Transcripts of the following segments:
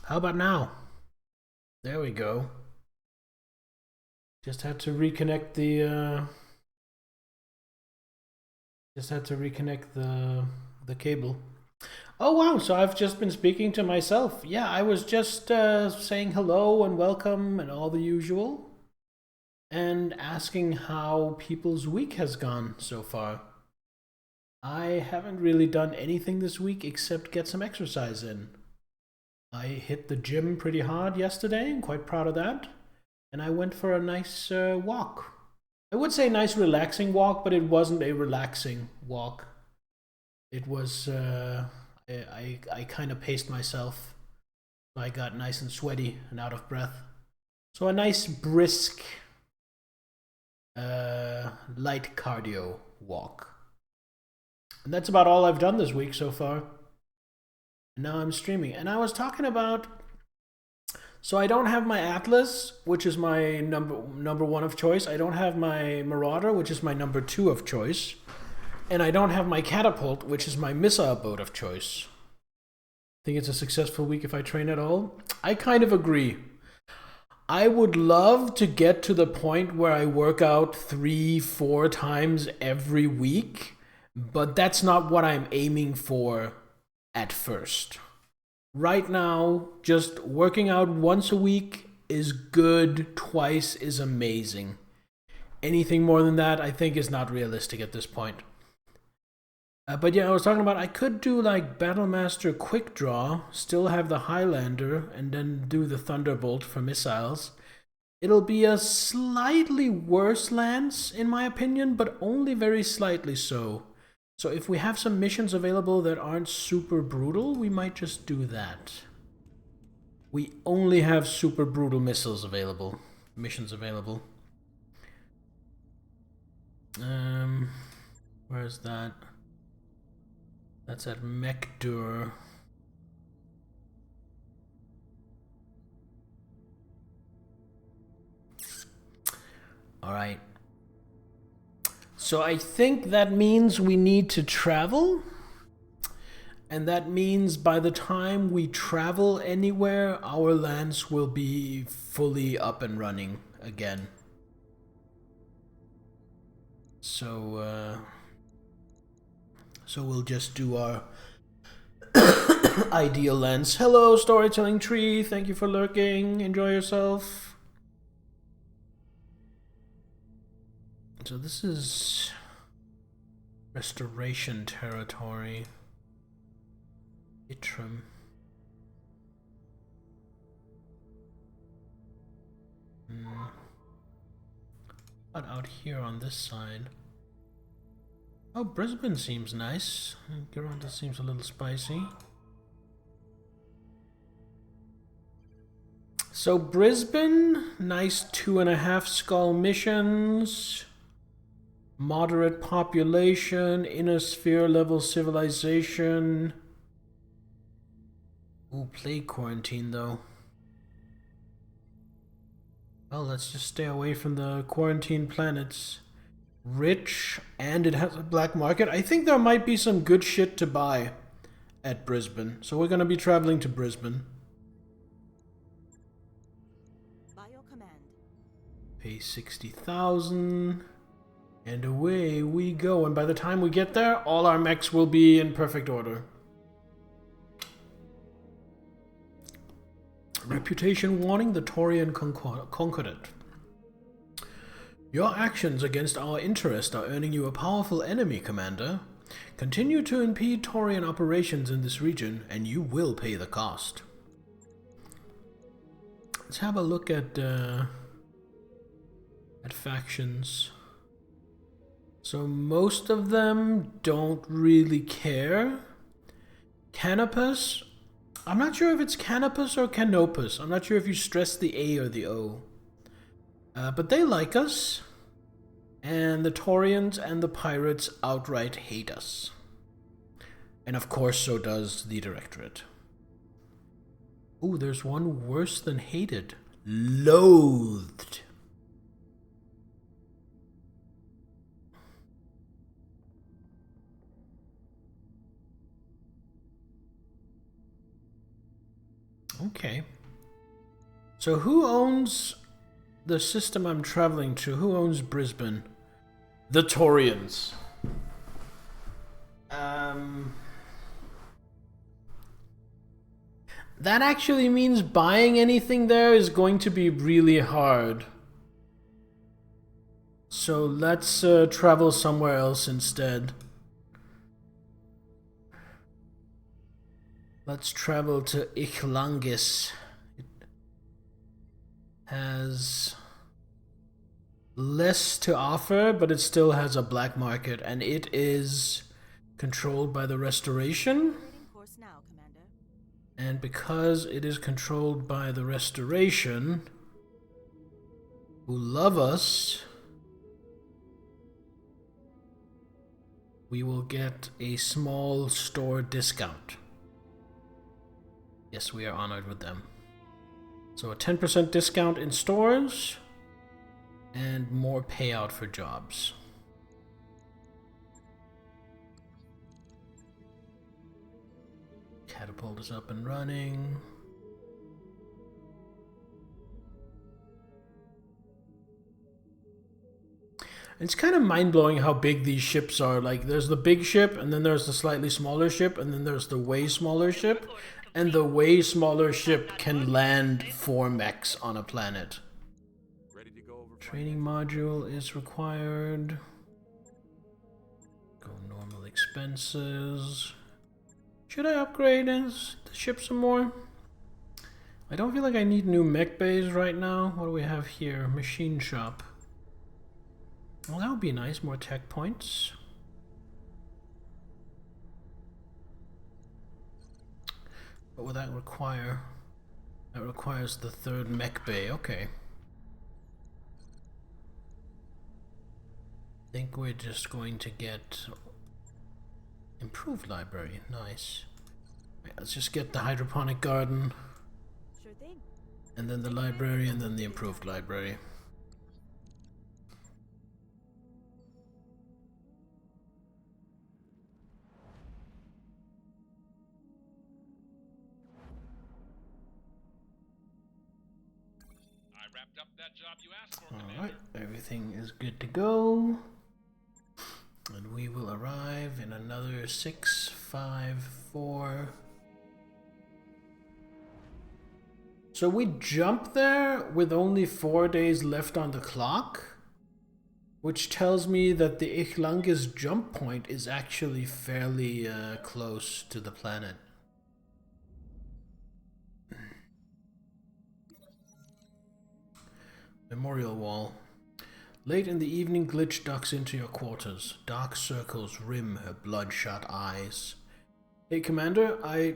How about now? There we go. Just had to reconnect the cable. Oh wow, so I've just been speaking to myself. Yeah, I was just saying hello and welcome and all the usual and asking how people's week has gone so far. I haven't really done anything this week except get some exercise in. I hit the gym pretty hard yesterday. I'm quite proud of that. And I went for a nice walk. I would say nice relaxing walk, but it wasn't a relaxing walk. It was I kind of paced myself. I got nice and sweaty and out of breath. So a nice brisk light cardio walk. And that's about all I've done this week so far. And now I'm streaming. And I was talking about, so I don't have my Atlas, which is my number one of choice. I don't have my Marauder, which is my number two of choice. And I don't have my Catapult, which is my missile boat of choice. Think it's a successful week if I train at all? I kind of agree. I would love to get to the point where I work out 3-4 times every week, but that's not what I'm aiming for at first. Right now, just working out once a week is good, twice is amazing. Anything more than that, I think, is not realistic at this point. But yeah, I was talking about I could do like Battlemaster Quick Draw, still have the Highlander, and then do the Thunderbolt for missiles. It'll be a slightly worse lance, in my opinion, but only very slightly so. So if we have some missions available that aren't super brutal, we might just do that. We only have super brutal missions available. Where's that? That's at Mekdur. Alright. So I think that means we need to travel. And that means by the time we travel anywhere, our lance will be fully up and running again. So we'll just do our ideal lens. Hello, Storytelling Tree. Thank you for lurking. Enjoy yourself. So this is restoration territory. Itram. What out here on this side? Oh, Brisbane seems nice. Girona seems a little spicy. So Brisbane, nice 2.5 skull missions. Moderate population, inner sphere level civilization. Ooh, plague quarantine though. Well, let's just stay away from the quarantine planets. Rich, and it has a black market. I think there might be some good shit to buy at Brisbane. So we're gonna be traveling to Brisbane. Pay 60,000. And away we go. And by the time we get there, all our mechs will be in perfect order. Reputation warning: the Taurian Concordate. Your actions against our interest are earning you a powerful enemy, Commander. Continue to impede Taurian operations in this region, and you will pay the cost. Let's have a look at factions. So most of them don't really care. Canopus, I'm not sure if it's Canopus or Canopus. I'm not sure if you stress the A or the O. But they like us. And the Taurians and the pirates outright hate us. And of course so does the Directorate. Ooh, there's one worse than hated. Loathed. Oh Okay. So who owns the system I'm traveling to? Who owns Brisbane? The Taurians. That actually means buying anything there is going to be really hard. So let's travel somewhere else instead. Let's travel to Ichlangis. It has less to offer, but it still has a black market, and it is controlled by the Restoration. And because it is controlled by the Restoration, who love us, we will get a small store discount. Yes, we are honored with them. So a 10% discount in stores and more payout for jobs. Catapult is up and running. It's kind of mind-blowing how big these ships are. Like, there's the big ship, and then there's the slightly smaller ship, and then there's the way smaller ship. And the way smaller ship can land 4 mechs on a planet. Training module is required. Go normal expenses. Should I upgrade the ship some more? I don't feel like I need new mech bays right now. What do we have here? Machine shop. Well, that would be nice. More tech points. What would that require? That requires the 3rd mech bay. Okay. I think we're just going to get improved library. Nice. Right, let's just get the hydroponic garden. Sure thing. And then the library, and then the improved library. Alright, everything is good to go. And we will arrive in another 6, 5, 4. So we jump there with only 4 days left on the clock, which tells me that the Ichlangis jump point is actually fairly close to the planet. Memorial wall. Late in the evening, Glitch ducks into your quarters. Dark circles rim her bloodshot eyes. Hey, Commander, I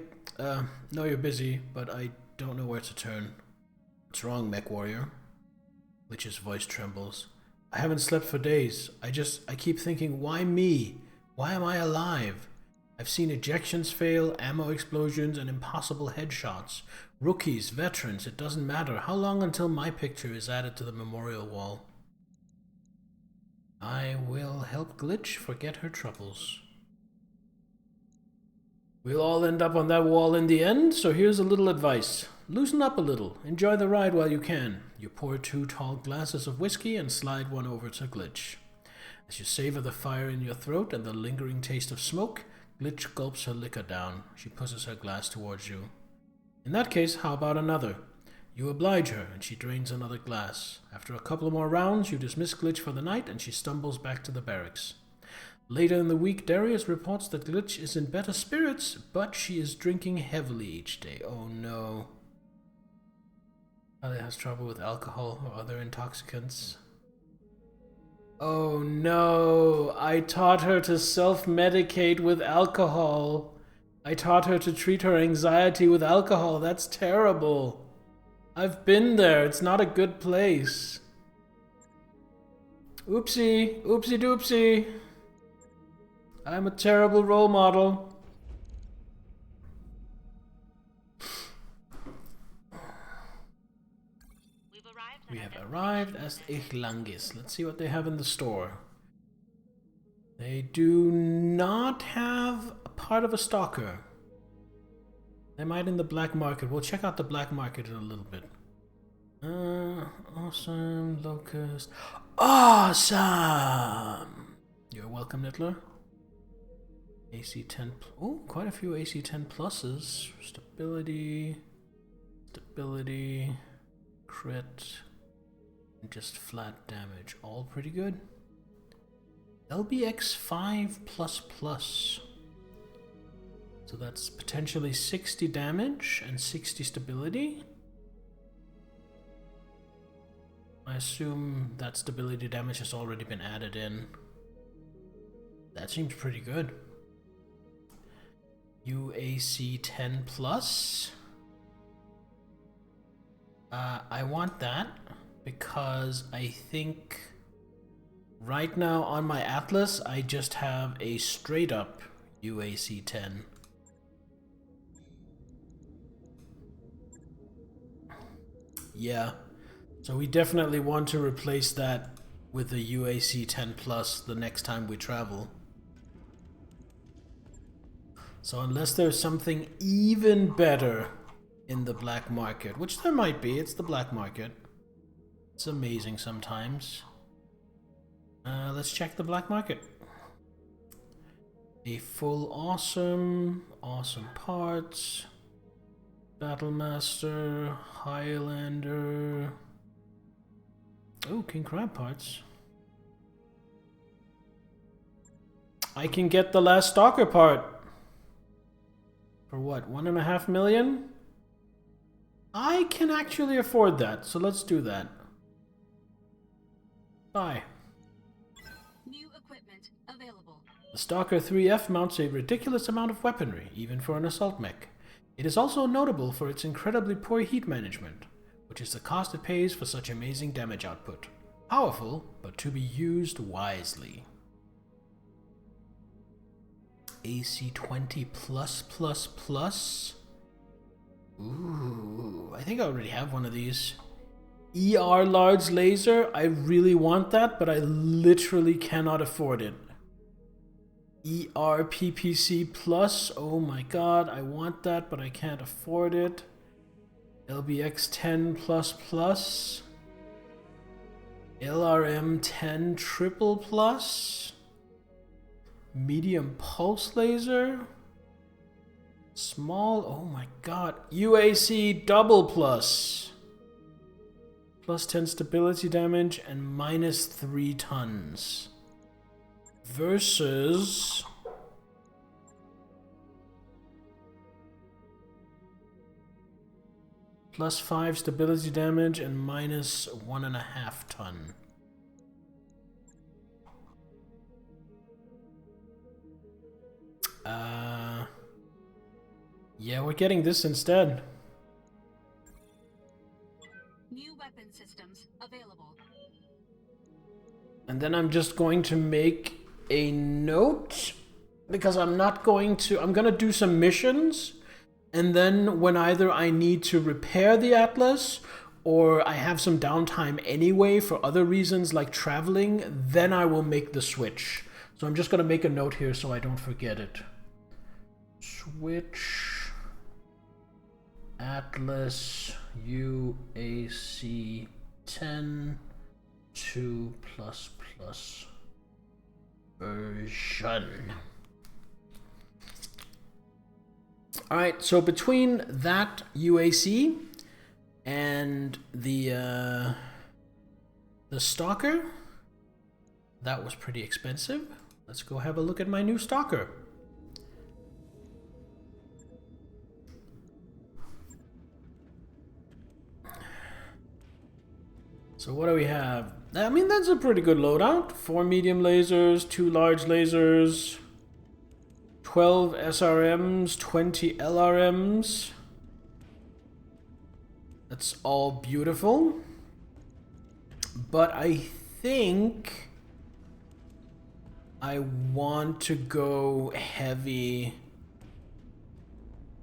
know you're busy, but I don't know where to turn. What's wrong, Mech Warrior? Glitch's voice trembles. I haven't slept for days. I keep thinking, why me? Why am I alive? I've seen ejections fail, ammo explosions, and impossible headshots. Rookies, veterans, it doesn't matter. How long until my picture is added to the memorial wall? I will help Glitch forget her troubles. We'll all end up on that wall in the end, so here's a little advice. Loosen up a little. Enjoy the ride while you can. You pour 2 tall glasses of whiskey and slide one over to Glitch. As you savor the fire in your throat and the lingering taste of smoke, Glitch gulps her liquor down. She pushes her glass towards you. In that case, how about another? You oblige her, and she drains another glass. After a couple more rounds, you dismiss Glitch for the night, and she stumbles back to the barracks. Later in the week, Darius reports that Glitch is in better spirits, but she is drinking heavily each day. Oh no. Allie has trouble with alcohol or other intoxicants. Oh no, I taught her to self-medicate with alcohol. I taught her to treat her anxiety with alcohol. That's terrible. I've been there. It's not a good place. Oopsie. Oopsie doopsie. I'm a terrible role model. We have arrived at Ichlangis. Let's see what they have in the store. They do not have a part of a stalker. They might in the black market. We'll check out the black market in a little bit. Awesome. Locust. Awesome! You're welcome, Nittler. AC10. Oh, quite a few AC10 pluses. Stability. Stability. Crit. And just flat damage. All pretty good. LBX 5++. So that's potentially 60 damage and 60 stability. I assume that stability damage has already been added in. That seems pretty good. UAC 10+. I want that because I think right now on my Atlas I just have a straight up UAC 10. Yeah, so we definitely want to replace that with the UAC 10+ the next time we travel. So unless there's something even better in the black market, which there might be, it's the black market. It's amazing sometimes. Let's check the black market. A full awesome parts. Battlemaster, Highlander. Oh, King Crab parts. I can get the last Stalker part. For what, 1.5 million? I can actually afford that, so let's do that. Bye. New equipment available. The Stalker 3F mounts a ridiculous amount of weaponry, even for an assault mech. It is also notable for its incredibly poor heat management, which is the cost it pays for such amazing damage output. Powerful, but to be used wisely. AC 20+++. Ooh, I think I already have one of these. ER large laser, I really want that, but I literally cannot afford it. ER PPC plus, oh my god, I want that, but I can't afford it. LBX 10++. LRM 10 triple plus. Medium pulse laser. Small, oh my god. UAC double plus. Plus 10 stability damage and -3 tons. Versus +5 stability damage and -1.5 ton. Yeah, we're getting this instead. New weapon systems available. And then I'm just going to make a note because I'm gonna do some missions, and then when either I need to repair the Atlas or I have some downtime anyway for other reasons like traveling, then I will make the switch. So I'm just gonna make a note here so I don't forget it. Switch Atlas UAC 10 2++ version. Alright, so between that UAC and the Stalker, that was pretty expensive. Let's go have a look at my new Stalker. So what do we have? I mean, that's a pretty good loadout. 4 medium lasers, 2 large lasers, 12 SRMs, 20 LRMs. That's all beautiful. But I think I want to go heavy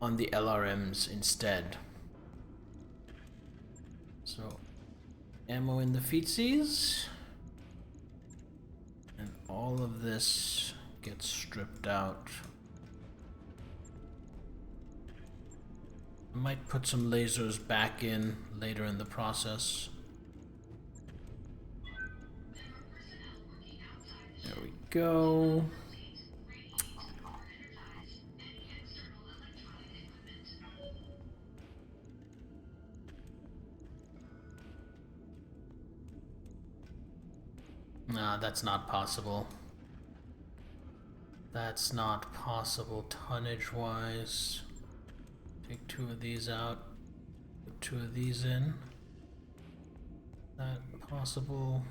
on the LRMs instead. So ammo in the feetsies, and all of this gets stripped out. I might put some lasers back in later in the process. There we go. Nah, that's not possible. That's not possible tonnage-wise. Take 2 of these out. Put 2 of these in. That possible?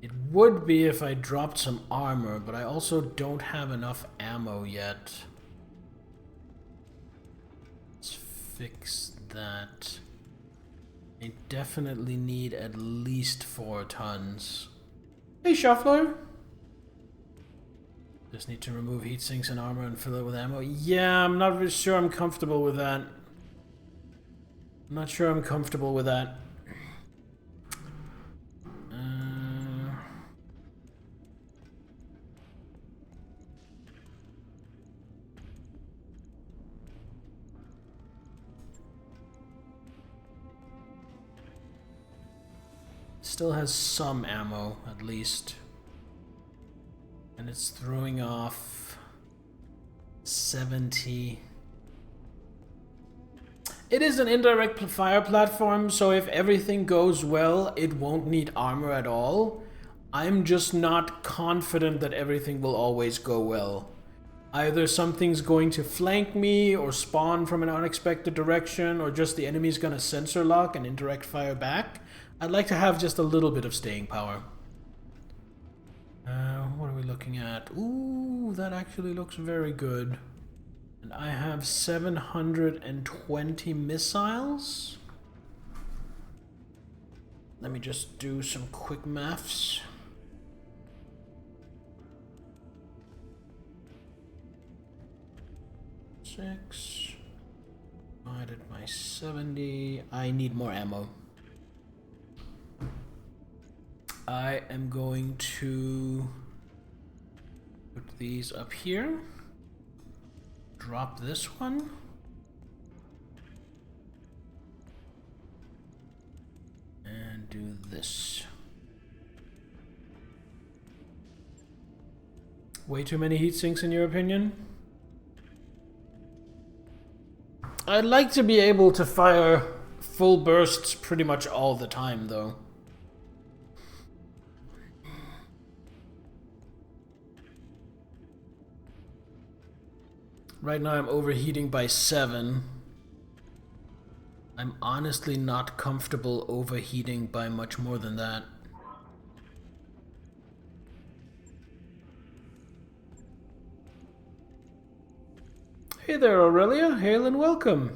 It would be if I dropped some armor, but I also don't have enough ammo yet. Let's fix that. I definitely need at least 4 tons. Hey, Shuffler! Just need to remove heat sinks and armor and fill it with ammo. Yeah, I'm not really sure I'm comfortable with that. I'm not sure I'm comfortable with that. Still has some ammo, at least. And it's throwing off 70. It is an indirect fire platform, so if everything goes well, it won't need armor at all. I'm just not confident that everything will always go well. Either something's going to flank me, or spawn from an unexpected direction, or just the enemy's gonna sensor lock and indirect fire back. I'd like to have just a little bit of staying power. What are we looking at? Ooh, that actually looks very good. And I have 720 missiles. Let me just do some quick maths. Six divided by 70. I need more ammo. I am going to put these up here. Drop this one. And do this. Way too many heat sinks in your opinion? I'd like to be able to fire full bursts pretty much all the time, though. Right now I'm overheating by 7. I'm honestly not comfortable overheating by much more than that. Hey there, Aurelia. Hail and welcome.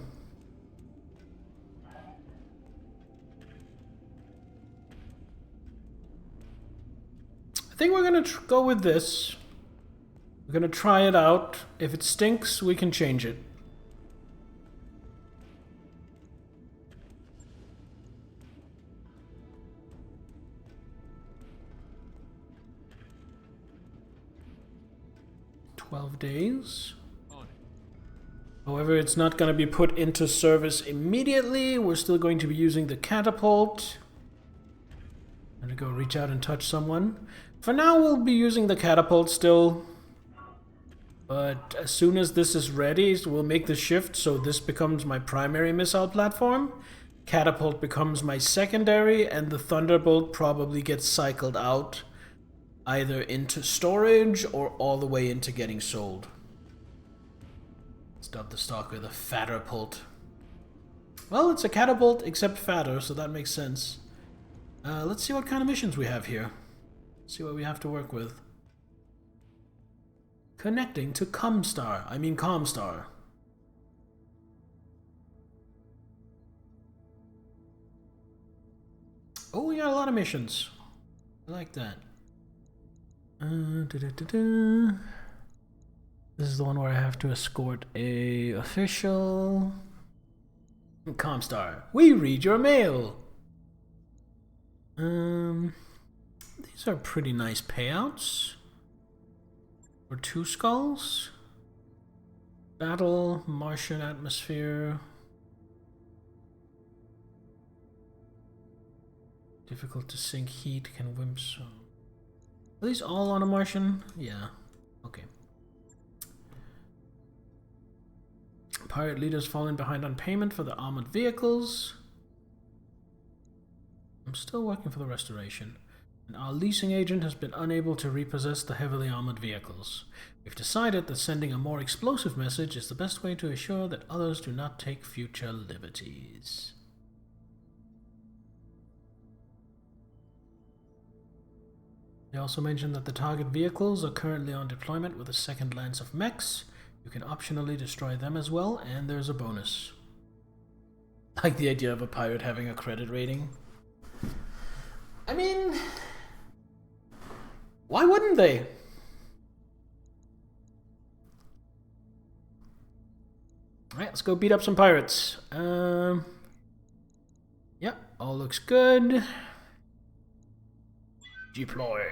I think we're gonna go with this. We're gonna try it out. If it stinks, we can change it. Days. However, it's not going to be put into service immediately. We're still going to be using the catapult. I'm going to go reach out and touch someone. For now, we'll be using the catapult still. But as soon as this is ready, we'll make the shift so this becomes my primary missile platform. Catapult becomes my secondary, and the Thunderbolt probably gets cycled out either into storage or all the way into getting sold. Let's dub the stalker the Fatterpult. Well, it's a catapult except fatter, so that makes sense. Let's see what kind of missions we have here. See what we have to work with. Connecting to Comstar. Oh, we got a lot of missions. I like that. This is the one where I have to escort a official. Comstar, we read your mail. These are pretty nice payouts. For 2 skulls. Battle, Martian atmosphere. Difficult to sink heat, can wimps. Are these all on a Martian? Yeah. Okay. Pirate leaders falling behind on payment for the armored vehicles. I'm still working for the restoration. And our leasing agent has been unable to repossess the heavily armored vehicles. We've decided that sending a more explosive message is the best way to assure that others do not take future liberties. They also mentioned that the target vehicles are currently on deployment with a second lance of mechs. You can optionally destroy them as well, and there's a bonus. I like the idea of a pirate having a credit rating. I mean, why wouldn't they? Alright, let's go beat up some pirates. Yep, all looks good. Deploy.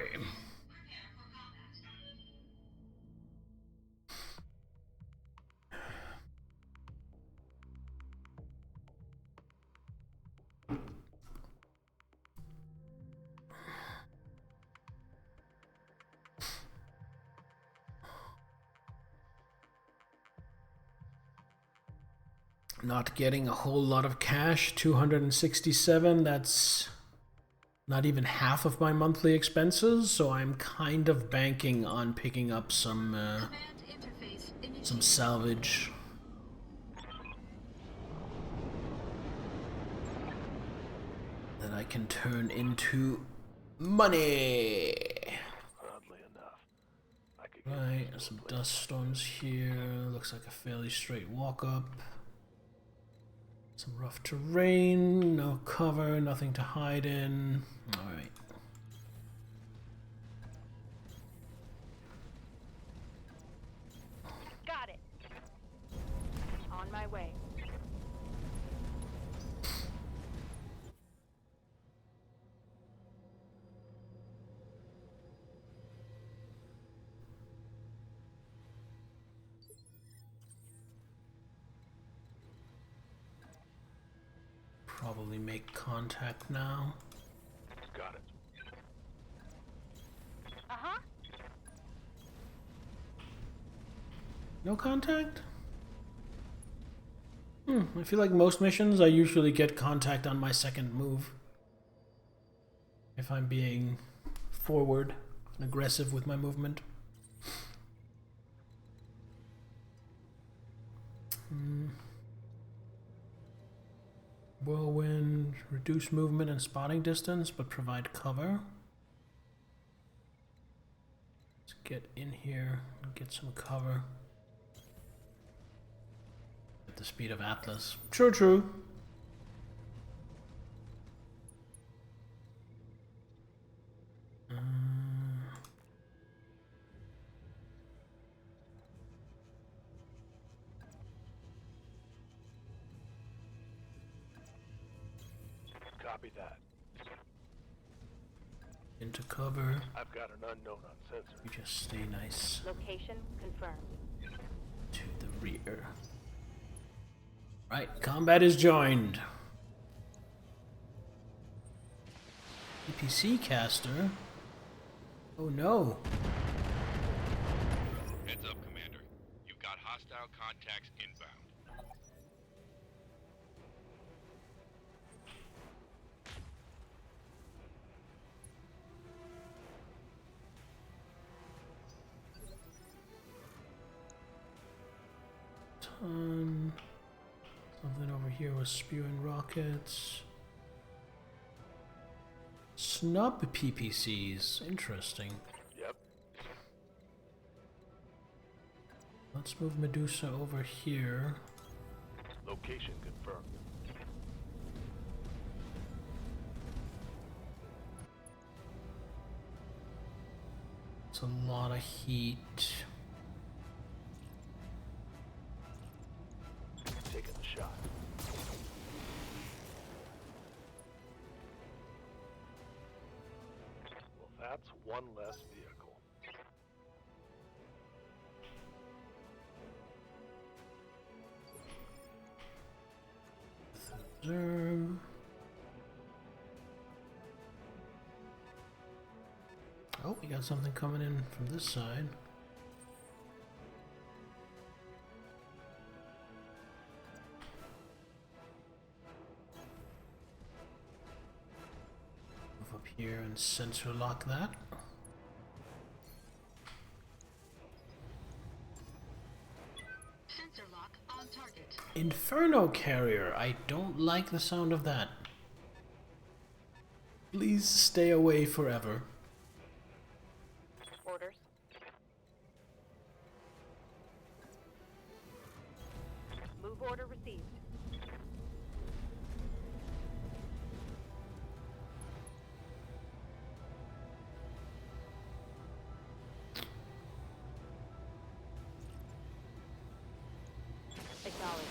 Not getting a whole lot of cash, 267, that's not even half of my monthly expenses, so I'm kind of banking on picking up some salvage. That I can turn into money. Oddly enough, I could Right, some dust storms here. Looks like a fairly straight walk up. Some rough terrain, no cover, nothing to hide in. Alright. Got it. On my way. Probably make contact now. got it. Uh-huh. No contact? I feel like most missions I usually get contact on my second move. If I'm being forward and aggressive with my movement. Whirlwind, reduce movement and spotting distance, but provide cover. Let's get in here and get some cover. At the speed of Atlas. True, true. Copy that. Into cover. I've got an unknown on sensor. You just stay nice. Location confirmed. To the rear. Right, combat is joined. EPC caster? Oh no. Heads up, Commander. You've got hostile contacts inbound. Something over here was spewing rockets. Snub PPCs. Interesting. Yep. Let's move Medusa over here. Location confirmed. It's a lot of heat. Taking the shot. Well, that's one less vehicle. Reserve. Oh, we got something coming in from this side. Move up here and sensor lock that. Sensor lock on target. Inferno carrier. I don't like the sound of that. Please stay away forever. Orders. Move order received. Acknowledged.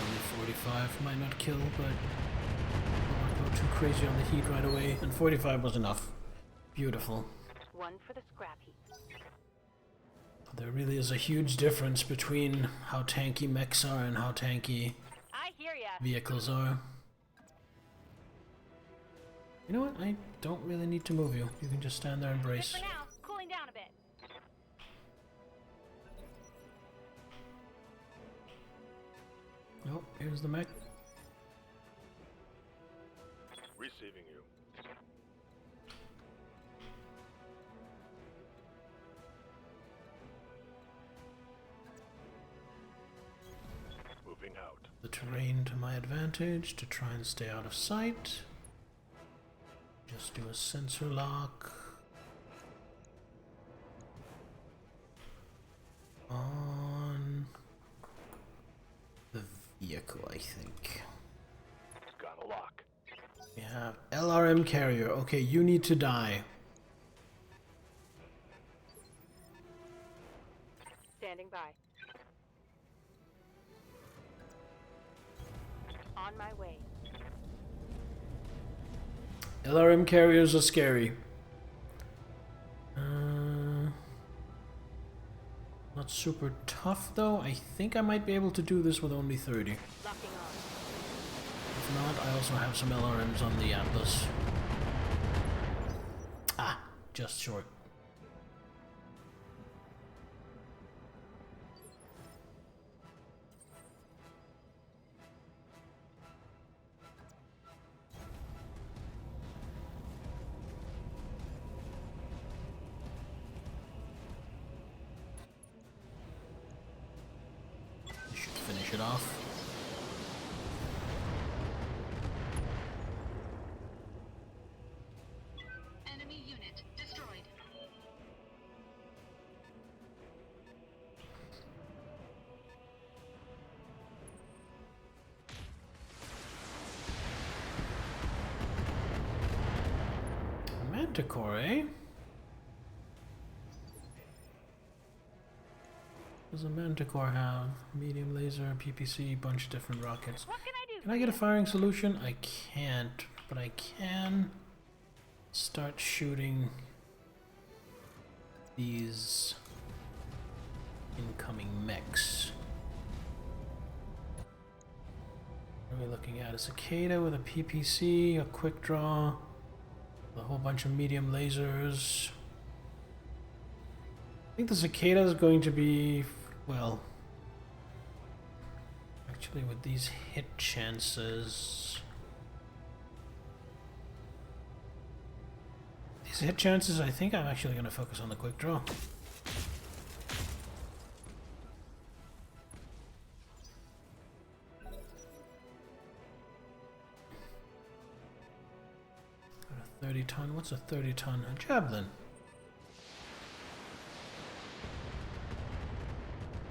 Only 45 might not kill, but I don't want to go too crazy on the heat right away. And 45 was enough. Beautiful. One for the scrap heap. There really is a huge difference between how tanky mechs are and how tanky I hear ya. vehicles are. You know what? I don't really need to move you. You can just stand there and Good brace. for now. Cooling down a bit. Oh, here's the mech. Receiving you. Moving out. The terrain to my advantage to try and stay out of sight. Just do a sensor lock. On the vehicle, I think. Got a lock. We have LRM carrier. Okay, you need to die. Standing by. On my way. LRM carriers are scary. Not super tough though. I think I might be able to do this with only 30. Locking on. If not, I also have some LRMs on the Atlas. Ah, just short. Should finish it off. Enemy unit destroyed. Manticore, eh? Does a Manticore have? Medium laser, PPC, bunch of different rockets. What can I do? Can I get a firing solution? I can't, but I can start shooting these incoming mechs. What are we looking at? A cicada with a PPC, a quick draw, a whole bunch of medium lasers. I think the cicada is going to be, well, actually with these hit chances. These hit chances, I think I'm actually going to focus on the quick draw. Got a 30 ton. What's a 30 ton? A javelin.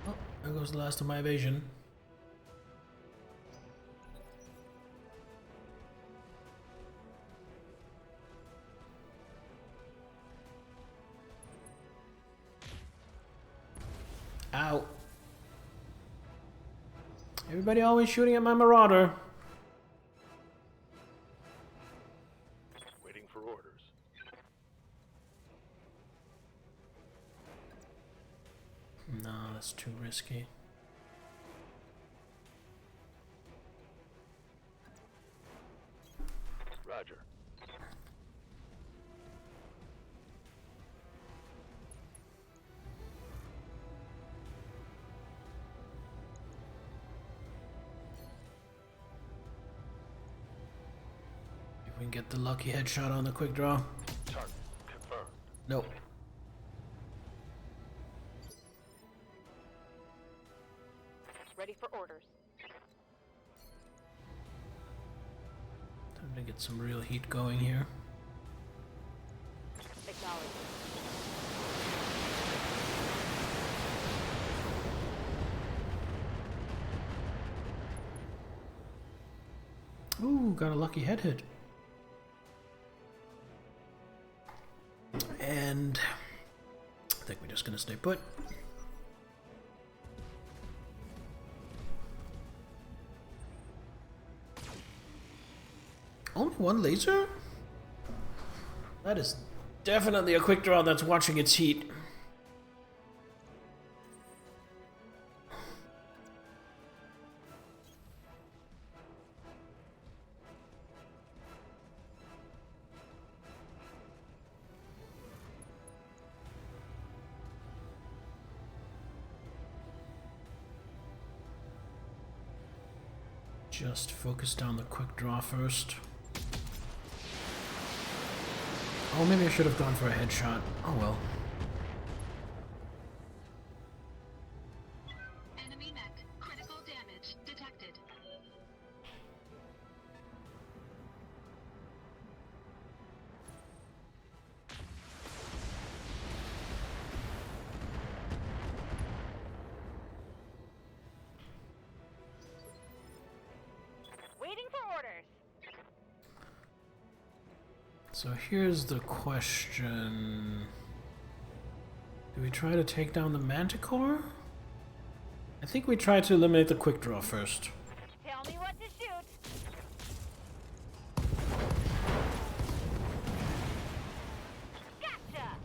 Oh, there goes the last of my evasion. Ow. Everybody always shooting at my marauder. Waiting for orders. No, that's too risky. and get the lucky headshot on the quick draw. Target confirmed. Nope. Ready for orders. Time to get some real heat going here. Acknowledge. Ooh, got a lucky head hit. And I think we're just gonna stay put. Only one laser? That is definitely a quick draw that's watching its heat. Just focus down the quick draw first. Oh, maybe I should have gone for a headshot. Oh well. Enemy mech. Critical damage detected. Waiting for orders. So here's the question. Do we try to take down the Manticore? I think we try to eliminate the quick draw first. Tell me what to shoot. Gotcha.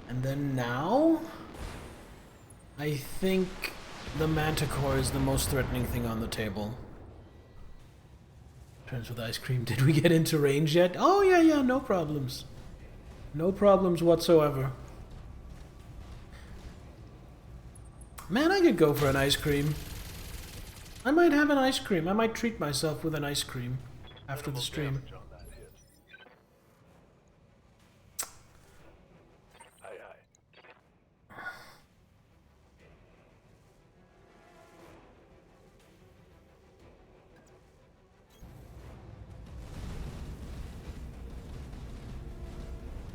And then now, I think the Manticore is the most threatening thing on the table. Friends with ice cream. Did we get into range yet? Oh yeah, no problems. No problems whatsoever. Man, I could go for an ice cream. I might have an ice cream. I might treat myself with an ice cream after the Minimal stream. damage on that hit. Aye, aye.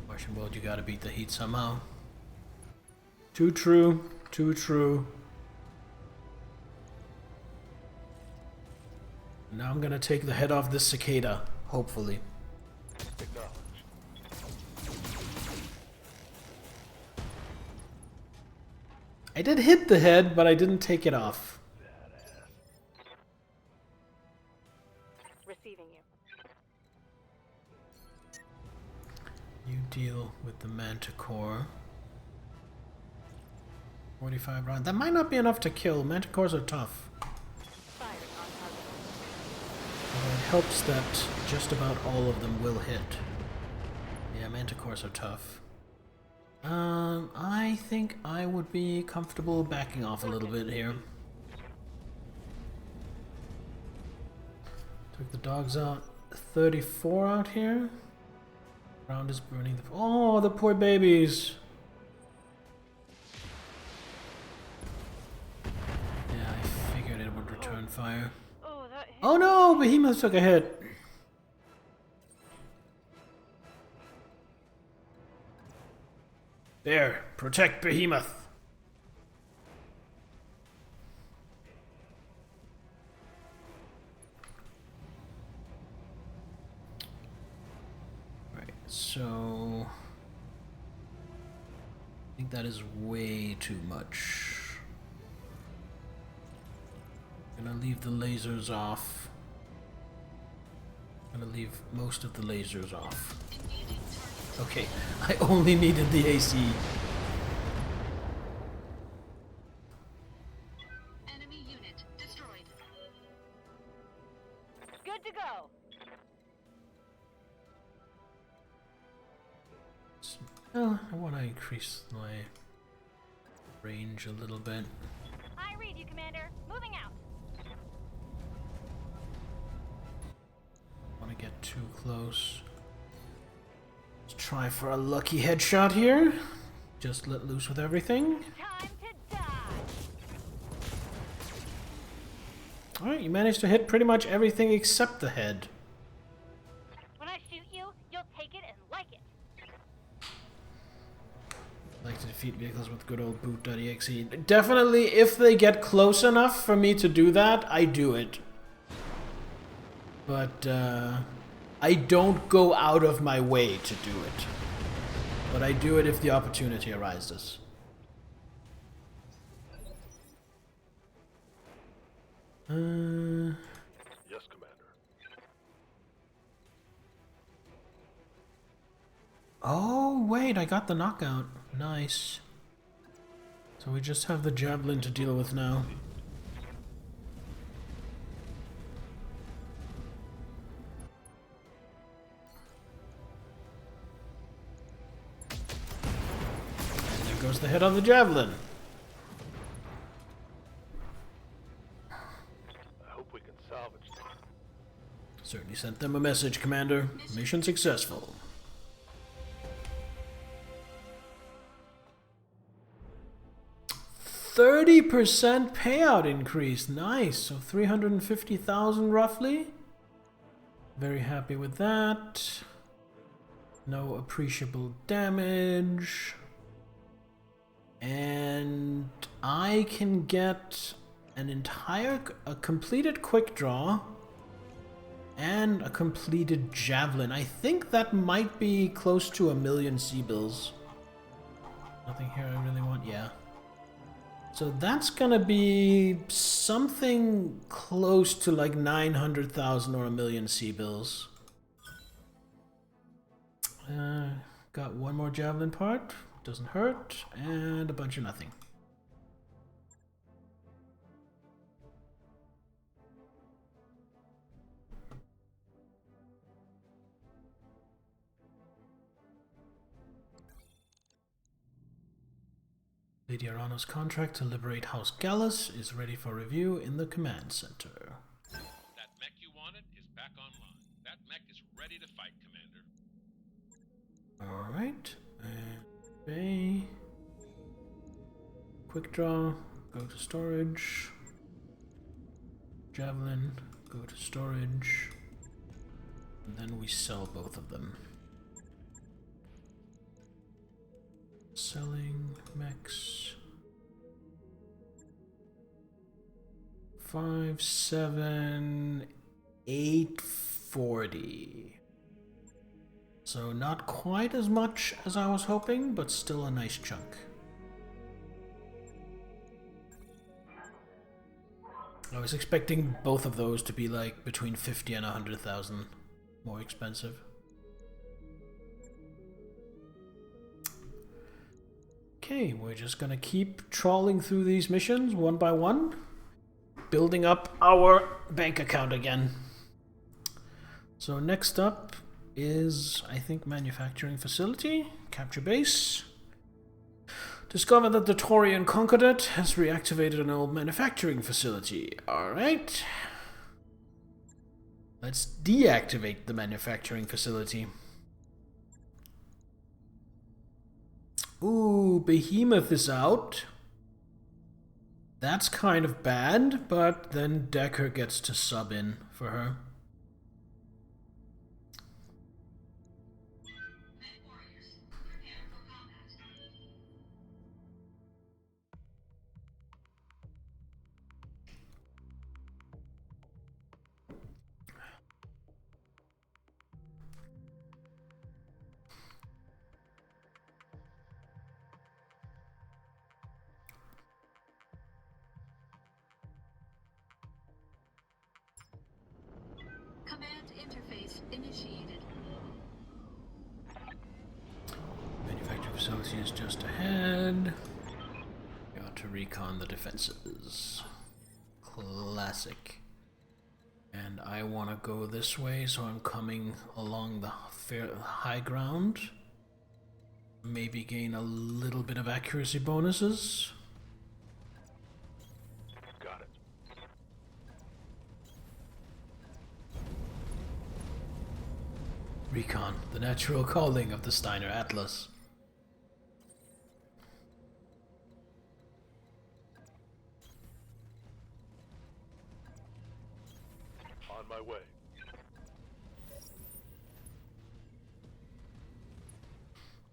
Martian World, you gotta beat the heat somehow. Too true. Too true. Now I'm gonna take the head off this cicada, hopefully. Acknowledge. I did hit the head, but I didn't take it off. Receiving you. You deal with the Manticore. 45 rounds. That might not be enough to kill. Manticores are tough. Firing on target. Although it helps that just about all of them will hit. Yeah, Manticores are tough. I think I would be comfortable backing off a little bit here. Took the dogs out. 34 out here. Round is burning. Oh, the poor babies. Yeah, I figured it would return fire. Oh, that hit. Oh no, Behemoth took a hit. There, protect Behemoth. Right, so I think that is way too much. Gonna leave the lasers off. Gonna leave most of the lasers off. Okay, I only needed the AC. Enemy unit destroyed. Good to go. Well, I want to increase my range a little bit. I read you, Commander. Moving out. get too close. Let's try for a lucky headshot here. Just let loose with everything. Time to die. Alright, you managed to hit pretty much everything except the head. When I shoot you, you'll take it and like it. Like to defeat vehicles with good old boot.exe. Definitely, if they get close enough for me to do that, I do it. But, I don't go out of my way to do it. But I do it if the opportunity arises. Yes, Commander. Oh, wait, I got the knockout. Nice. So we just have the javelin to deal with now. And there goes the head on the javelin. I hope we can salvage this. Certainly sent them a message, Commander. Mission successful. 30% payout increase. Nice. So 350,000 roughly. Very happy with that. No appreciable damage. And I can get a completed quick draw and a completed javelin. I think that might be close to 1 million C-bills. Nothing here I really want. Yeah. So that's gonna be something close to like 900,000 or 1 million C-bills. Got one more javelin part, doesn't hurt, and a bunch of nothing. Lady Arano's contract to liberate House Gallus is ready for review in the command center. That mech you wanted is back online. That mech is ready to fight, Commander. Alright, and Bay. Quick draw, go to storage. Javelin, go to storage. And then we sell both of them. Selling mechs. 5, 7, 840. So not quite as much as I was hoping, but still a nice chunk. I was expecting both of those to be like between 50 and 100,000 more expensive. Okay, we're just gonna keep trawling through these missions one by one, building up our bank account again. So next up is, I think, manufacturing facility, capture base. Discover that the Taurian Concordat has reactivated an old manufacturing facility. Alright. Let's deactivate the manufacturing facility. Ooh, Behemoth is out. That's kind of bad, but then Decker gets to sub in for her. Command interface initiated. Manufacturing facility is just ahead. Got to recon the defenses. Classic. And I want to go this way, so I'm coming along the high ground. Maybe gain a little bit of accuracy bonuses. Got it. Recon, the natural calling of the Steiner Atlas. On my way.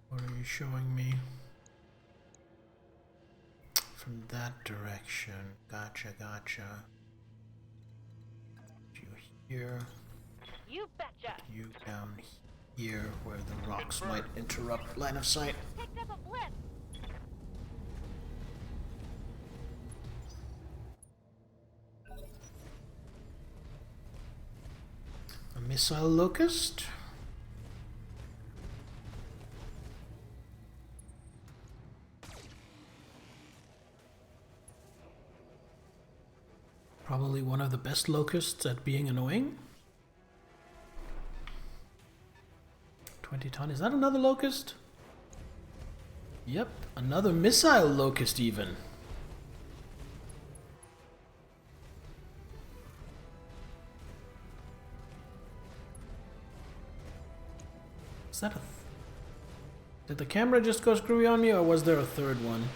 What are you showing me? From that direction. Gotcha, gotcha. You here. You betcha. You down here where the rocks might interrupt line of sight. Picked up a blip. A missile locust? Probably one of the best locusts at being annoying. 20 ton. Is that another locust? Yep, another missile locust even. Is that a... Did the camera just go screwy on me, or was there a third one?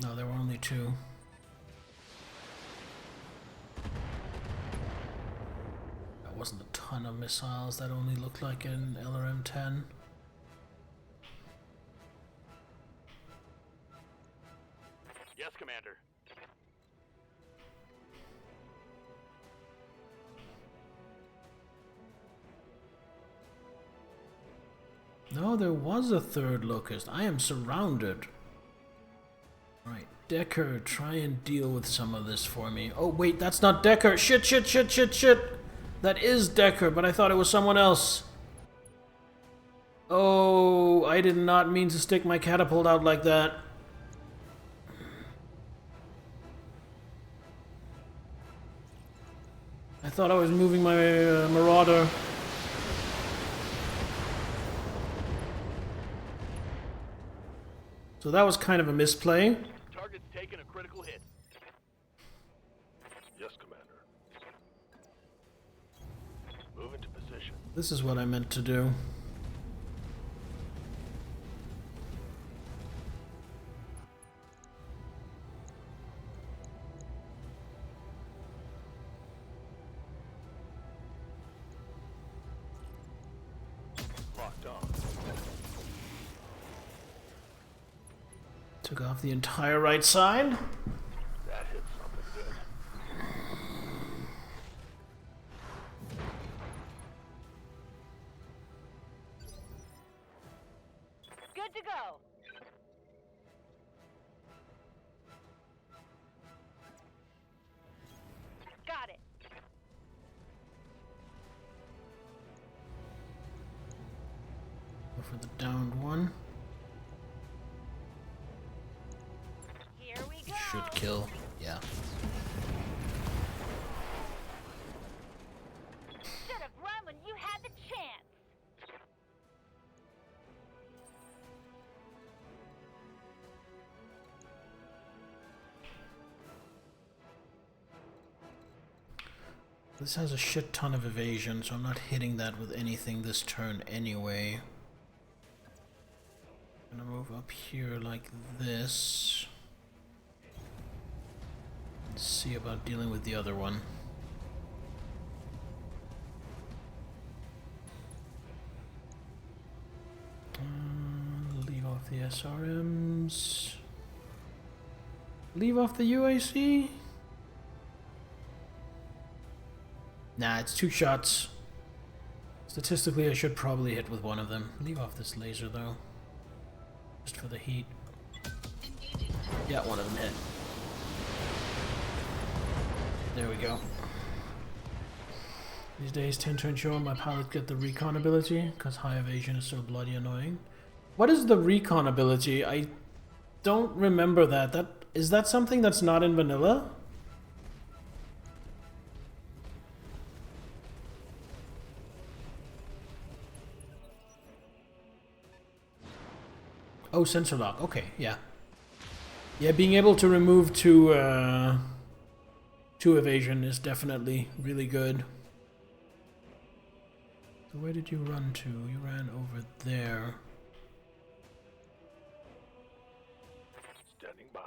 No, there were only two. That wasn't a ton of missiles. That only looked like an LRM-10. Yes, Commander. No, there was a third locust. I am surrounded. Right, Decker, try and deal with some of this for me. Oh, wait, that's not Decker. Shit, shit, shit, shit, shit. That is Decker, but I thought it was someone else. Oh, I did not mean to stick my catapult out like that. I thought I was moving my Marauder. So that was kind of a misplay. Target's taken a critical hit. Yes, Commander. Move into position. This is what I meant to do. Locked on. Took off the entire right side. That hit something good. Good to go. Got it. Go for the downed one. Here we go. Should kill. Yeah. Should have run when you had the chance. This has a shit ton of evasion, so I'm not hitting that with anything this turn anyway. I'm gonna move up here like this. And see about dealing with the other one. Leave off the SRMs. Leave off the UAC? Nah, it's two shots. Statistically, I should probably hit with one of them. Leave off this laser, though. Just for the heat. Engaging target. Yeah, one of them hit. There we go. These days tend to ensure my pilots get the recon ability, because high evasion is so bloody annoying. What is the recon ability? I don't remember that. Is that something that's not in vanilla? Oh, sensor lock. Okay, yeah. Yeah, being able to remove two evasion is definitely really good. So where did you run to? You ran over there. Standing by.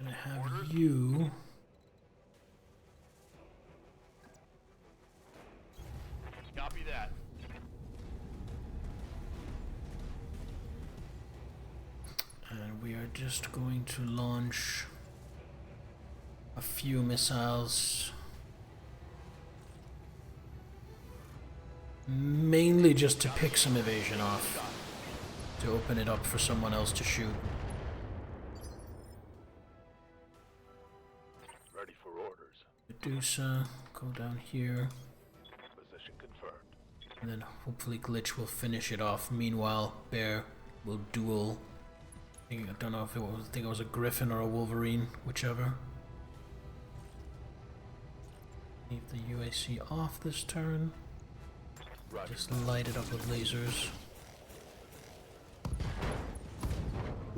And I have you. Copy that. And we are just going to launch a few missiles. Mainly just to pick some evasion off. To open it up for someone else to shoot. Ready for orders. Medusa, go down here. Position confirmed. And then hopefully Glitch will finish it off. Meanwhile, Bear will duel. I don't know if it was, I think it was a Griffin or a Wolverine, whichever. Leave the UAC off this turn. Roger. Just light it up with lasers.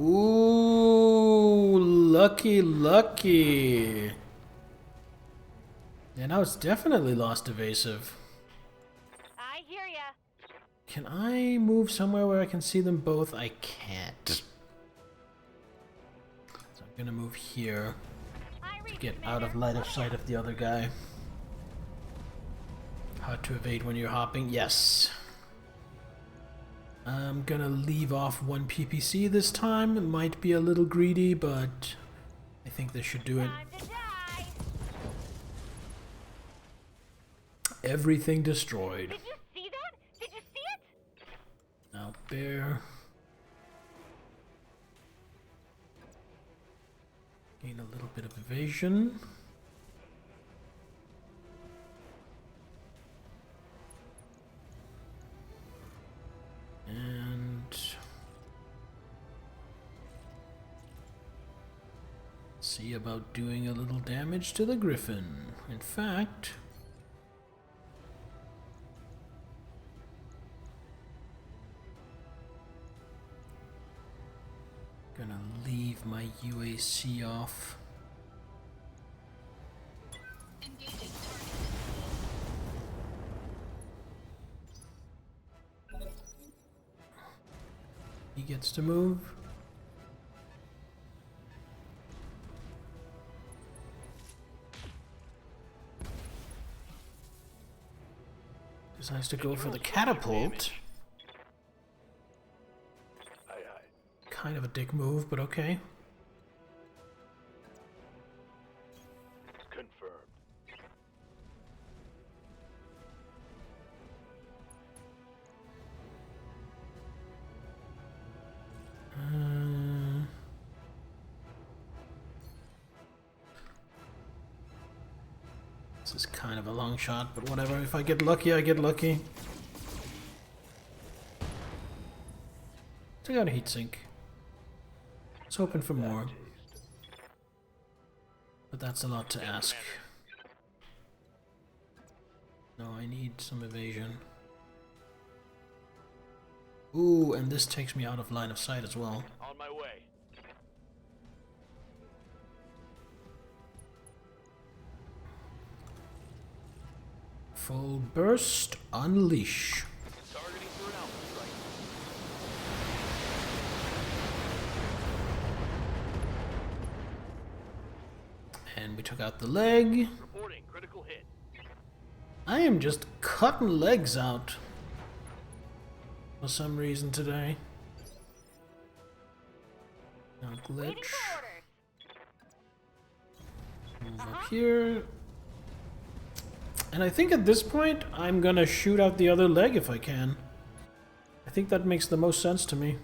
Ooh, lucky, lucky. Yeah, now it's definitely lost evasive. I hear ya. Can I move somewhere where I can see them both? I can't. So I'm gonna move here to get out of line of sight of the other guy. Hard to evade when you're hopping? Yes. I'm gonna leave off one PPC this time. It might be a little greedy, but I think this should do it. Time to die. Everything destroyed. Did you see that? Did you see it? Now, Bear. Gain a little bit of evasion. And see about doing a little damage to the Griffin. In fact, gonna leave my UAC off. Engaging target. He gets to move. Decides to go for the catapult. Aye, aye. Kind of a dick move, but okay. Confirmed. This is kind of a long shot, but whatever. If I get lucky, I get lucky. Take out a heatsink. Let's hoping for more. But that's a lot to ask. No, I need some evasion. Ooh, and this takes me out of line of sight as well. On my way. Full burst, unleash. Targeting for an alpha strike. And we took out the leg. Reporting critical hit. I am just cutting legs out for some reason today. Now Waiting glitch. for orders. Move up here. And I think at this point, I'm gonna shoot out the other leg if I can. I think that makes the most sense to me.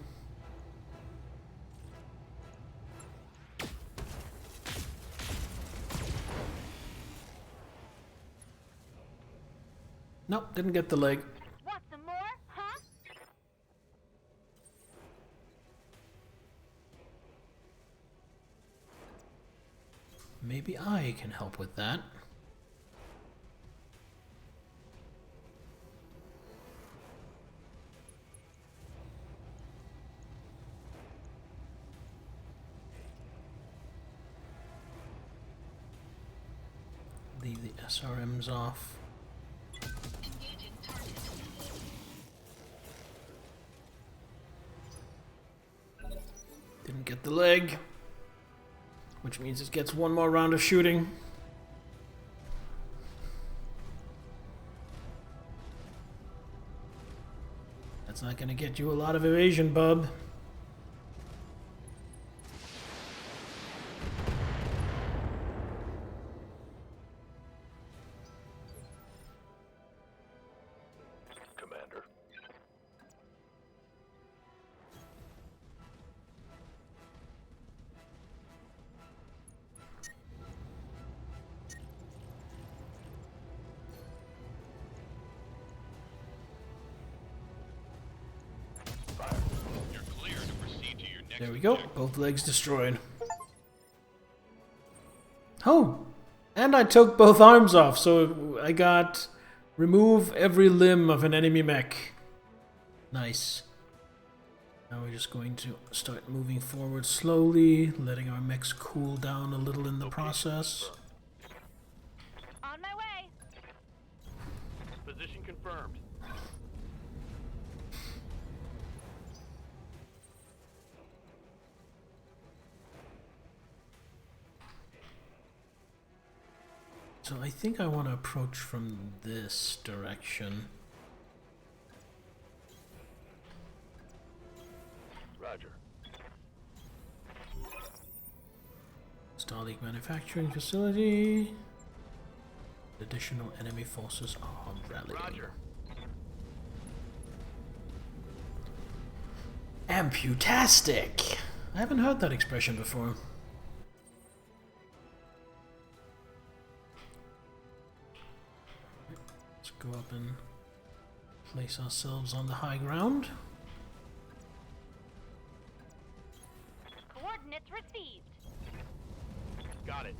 Nope, didn't get the leg. Want some more? Huh? Maybe I can help with that. Leave the SRMs off. Engaging target. Didn't get the leg, which means it gets one more round of shooting. That's not gonna get you a lot of evasion, bub. Commander. You're clear to proceed to your next There we go. objective. Both legs destroyed. Oh, and I took both arms off, so I got remove every limb of an enemy mech. Nice. Now we're just going to start moving forward slowly, letting our mechs cool down a little in the process. On my way. Position confirmed. So I think I want to approach from this direction. Roger. Starlink manufacturing facility. Additional enemy forces are rallying. Roger. Amputastic! I haven't heard that expression before. Let's go up and place ourselves on the high ground. Coordinates received. Got it.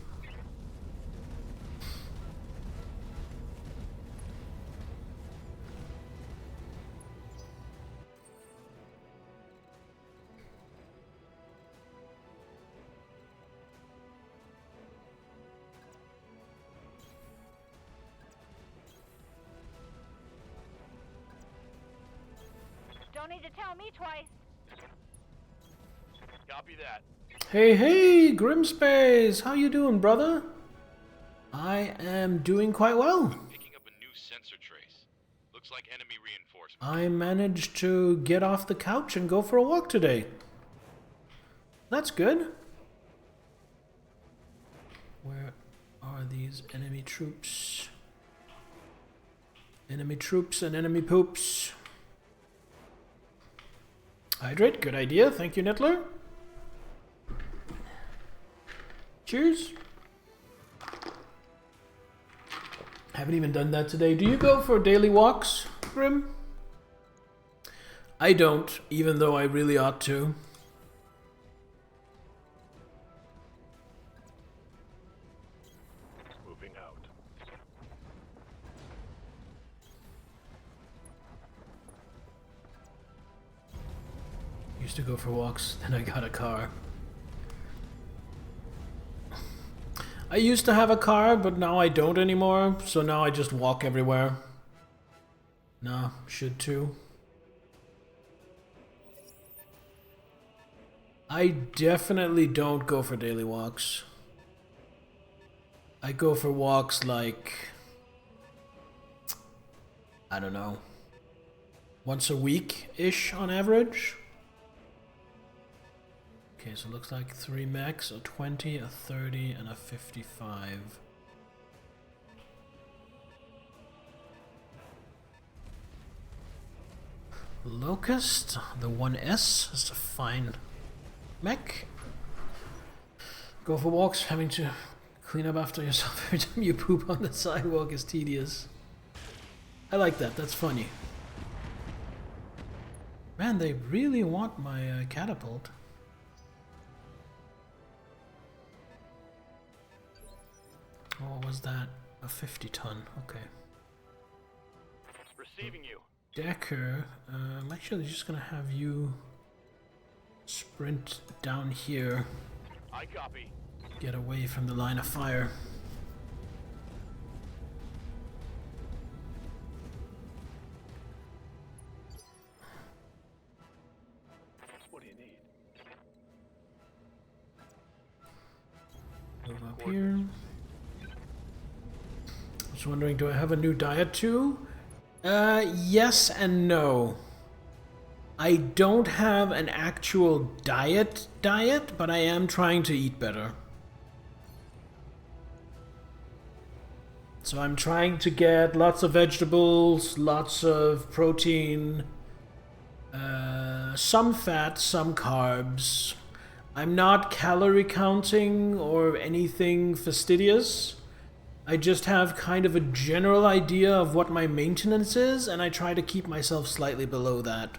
Don't need to tell me twice. Copy that. Hey, hey, Grimspace! How you doing, brother? I am doing quite well. Picking up a new sensor trace. Looks like enemy reinforcement. I managed to get off the couch and go for a walk today. That's good. Where are these enemy troops? Enemy troops and enemy poops. Hydrate, good idea. Thank you, Nittler. Cheers. Haven't even done that today. Do you go for daily walks, Grim? I don't, even though I really ought to. Moving out. Used to go for walks, then I got a car. I used to have a car, but now I don't anymore, so now I just walk everywhere. Nah, should too. I definitely don't go for daily walks. I go for walks like, I don't know, once a week-ish on average. Okay, so it looks like 3 mechs, a 20, a 30, and a 55. Locust, the 1S, is a fine mech. Go for walks, having to clean up after yourself every time you poop on the sidewalk is tedious. I like that, that's funny. Man, they really want my catapult. Oh, what was that? A 50-ton, okay. Receiving you. Decker, I'm actually just gonna have you sprint down here, I copy. get away from the line of fire. Move up here. I was wondering, do I have a new diet too? Yes and no. I don't have an actual diet, but I am trying to eat better. So I'm trying to get lots of vegetables, lots of protein, some fat, some carbs. I'm not calorie counting or anything fastidious. I just have kind of a general idea of what my maintenance is, and I try to keep myself slightly below that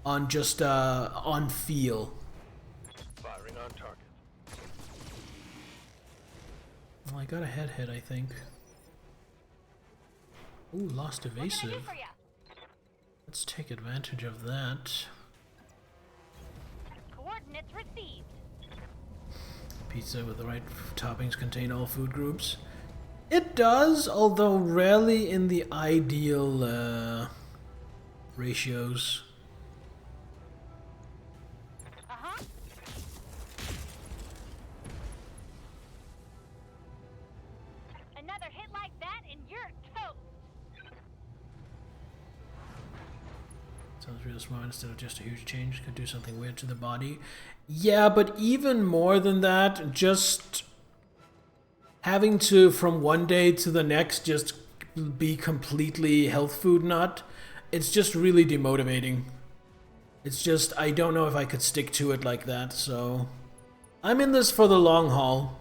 on just on feel. Firing on target. Well, I got a head hit, I think. Ooh, lost What can I do evasive. for ya? Let's take advantage of that. Coordinates received. Pizza with the right toppings contain all food groups. It does, although rarely in the ideal ratios. Uh-huh. Another hit like that and you're toast. Sounds real smart. Instead of just a huge change, could do something weird to the body. Yeah, but even more than that, just having to, from one day to the next, just be completely health food nut, it's just really demotivating. It's just, I don't know if I could stick to it like that, so I'm in this for the long haul.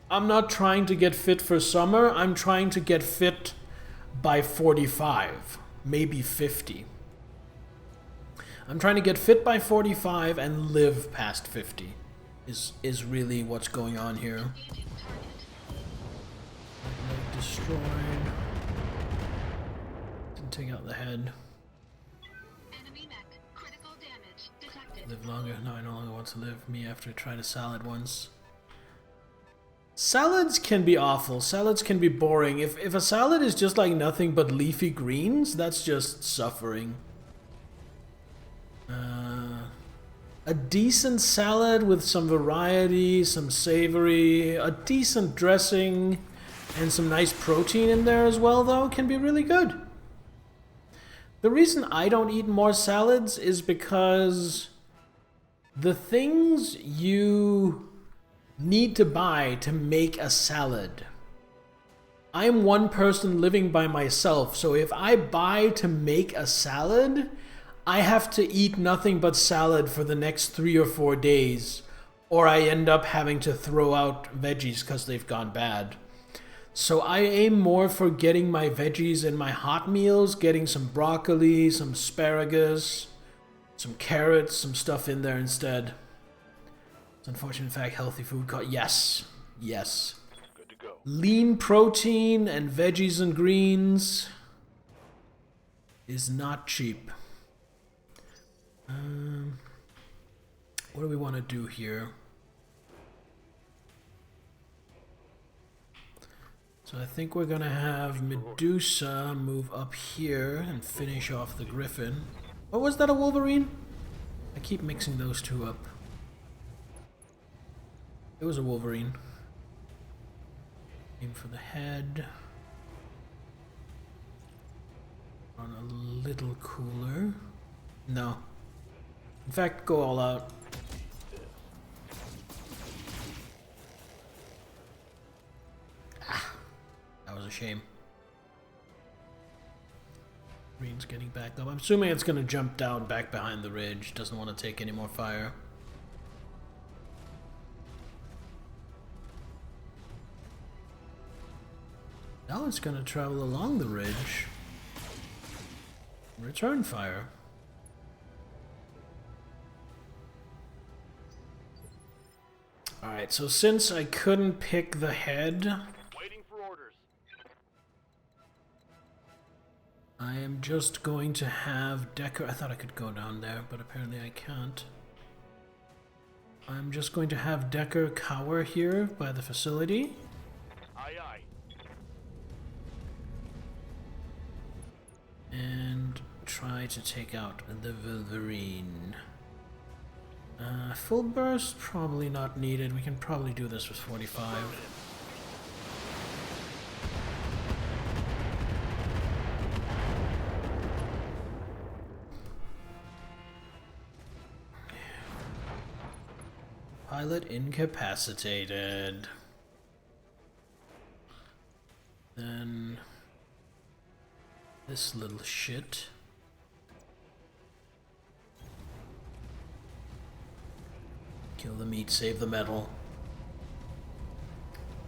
I'm not trying to get fit for summer, I'm trying to get fit by 45, maybe 50. I'm trying to get fit by 45 and live past 50. Is really what's going on here. Engaging target. Leg destroyed. Didn't take out the head. Enemy mech. Critical damage detected. Live longer. No, I no longer want to live. Me after I tried a salad once. Salads can be awful. Salads can be boring. If a salad is just like nothing but leafy greens, that's just suffering. A decent salad with some variety, some savory, a decent dressing, and some nice protein in there as well, though, can be really good. The reason I don't eat more salads is because the things you need to buy to make a salad. I'm one person living by myself, so if I buy to make a salad, I have to eat nothing but salad for the next 3 or 4 days, or I end up having to throw out veggies because they've gone bad. So I aim more for getting my veggies in my hot meals, getting some broccoli, some asparagus, some carrots, some stuff in there instead. It's unfortunate fact, healthy food yes. Yes. Good to go. Lean protein and veggies and greens is not cheap. What do we want to do here? So I think we're gonna have Medusa move up here and finish off the Griffin. Or was that a Wolverine? I keep mixing those two up. It was a Wolverine. Aim for the head. On a little cooler. No. In fact, go all out. That was a shame. Green's getting back up. I'm assuming it's going to jump down back behind the ridge. Doesn't want to take any more fire. Now it's going to travel along the ridge. Return fire. Alright, so since I couldn't pick the head, Waiting for orders. I am just going to have Decker. I thought I could go down there, but apparently I can't. I'm just going to have Decker cower here by the facility. Aye, aye. And try to take out the Wolverine. Full burst, probably not needed. We can probably do this with 45. Pilot incapacitated. Then this little shit. Kill the meat, save the metal.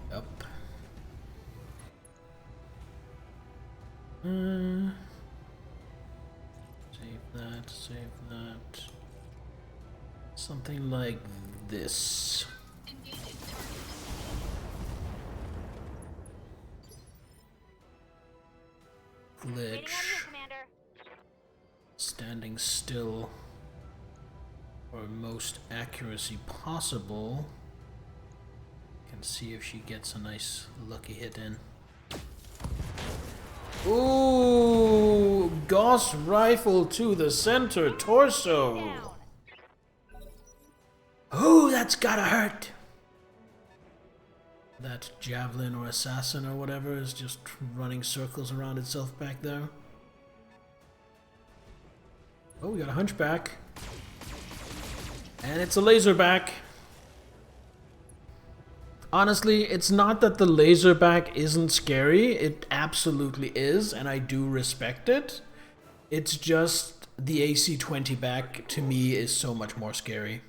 Yup. Save that, save that. Something like this. Engaging target. Waiting on you, Glitch. Commander. Standing still for most accuracy possible. Can see if she gets a nice lucky hit in. Ooh, Gauss rifle to the center torso. Down. Ooh, that's gotta hurt. That javelin or assassin or whatever is just running circles around itself back there. Oh, we got a hunchback. And it's a laserback. Honestly, it's not that the laserback isn't scary. It absolutely is, and I do respect it. It's just the AC-20 back, to me, is so much more scary.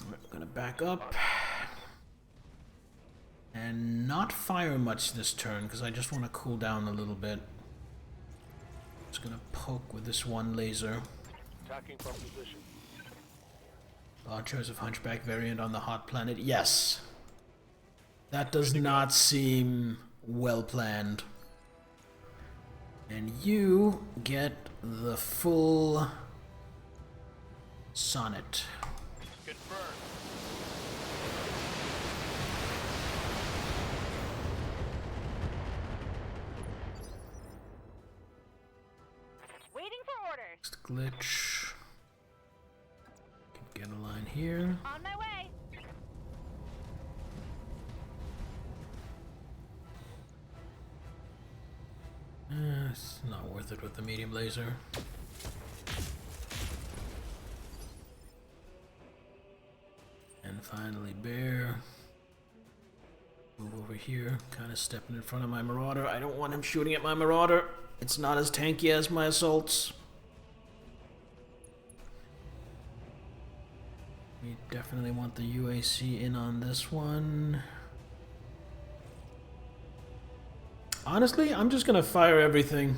We're gonna back up. And not fire much this turn, because I just want to cool down a little bit. Just gonna poke with this one laser. Attacking from position. Choice of Hunchback variant on the hot planet. Yes. That does not seem well planned. And you get the full sonnet. Confirmed. Waiting for orders. Next glitch. Can get a line here. On my way. It's not worth it with the medium laser. And finally, bear. Move over here, kind of stepping in front of my marauder. I don't want him shooting at my marauder. It's not as tanky as my assaults. We definitely want the UAC in on this one. Honestly, I'm just gonna fire everything.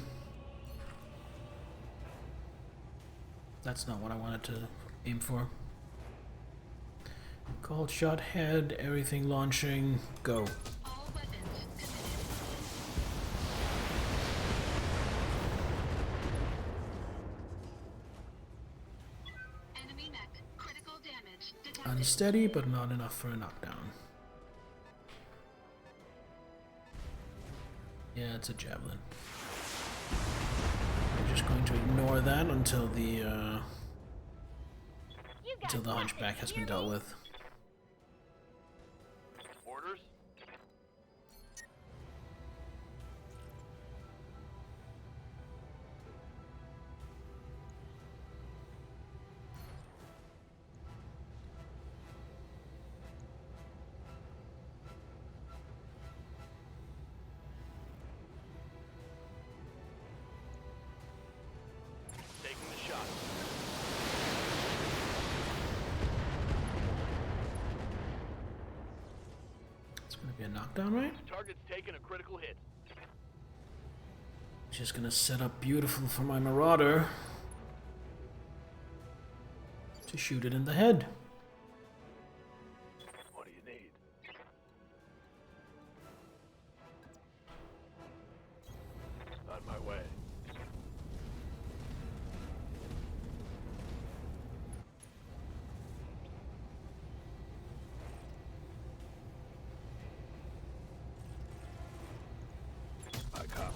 That's not what I wanted to aim for. Cold shot head, everything launching, go. All weapons committed. Enemy mech. Critical damage detected. Unsteady, but not enough for a knockdown. Yeah, it's a javelin. I'm just going to ignore that until the hunchback has been dealt with. Orders. Taking the shot. It's going to be a knockdown, right? Target's taking a critical hit. Just going to set up beautiful for my marauder to shoot it in the head. What do you need? On my way. I copy.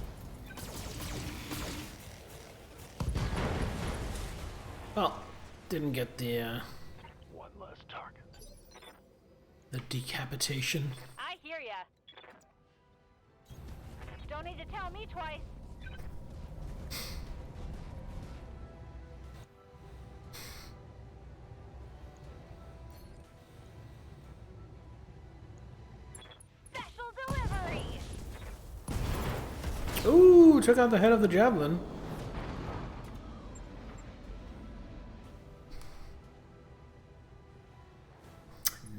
Well, Didn't get One less target. the decapitation. I hear ya. Don't need to tell me twice. Special delivery. Ooh, took out the head of the javelin.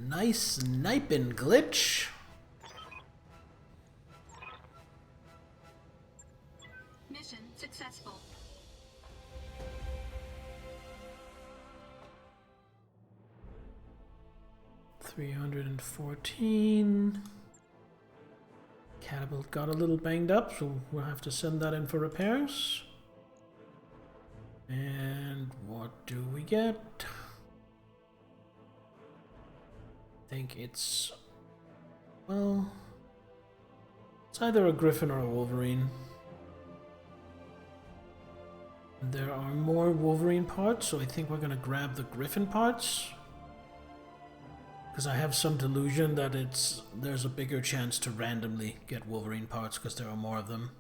Nice sniping glitch. Mission successful. $314. Catapult got a little banged up, so we'll have to send that in for repairs. And what do we get? I think it's, well, it's either a Griffin or a Wolverine. And there are more Wolverine parts, so I think we're gonna grab the Griffin parts. Because I have some delusion that there's a bigger chance to randomly get Wolverine parts because there are more of them.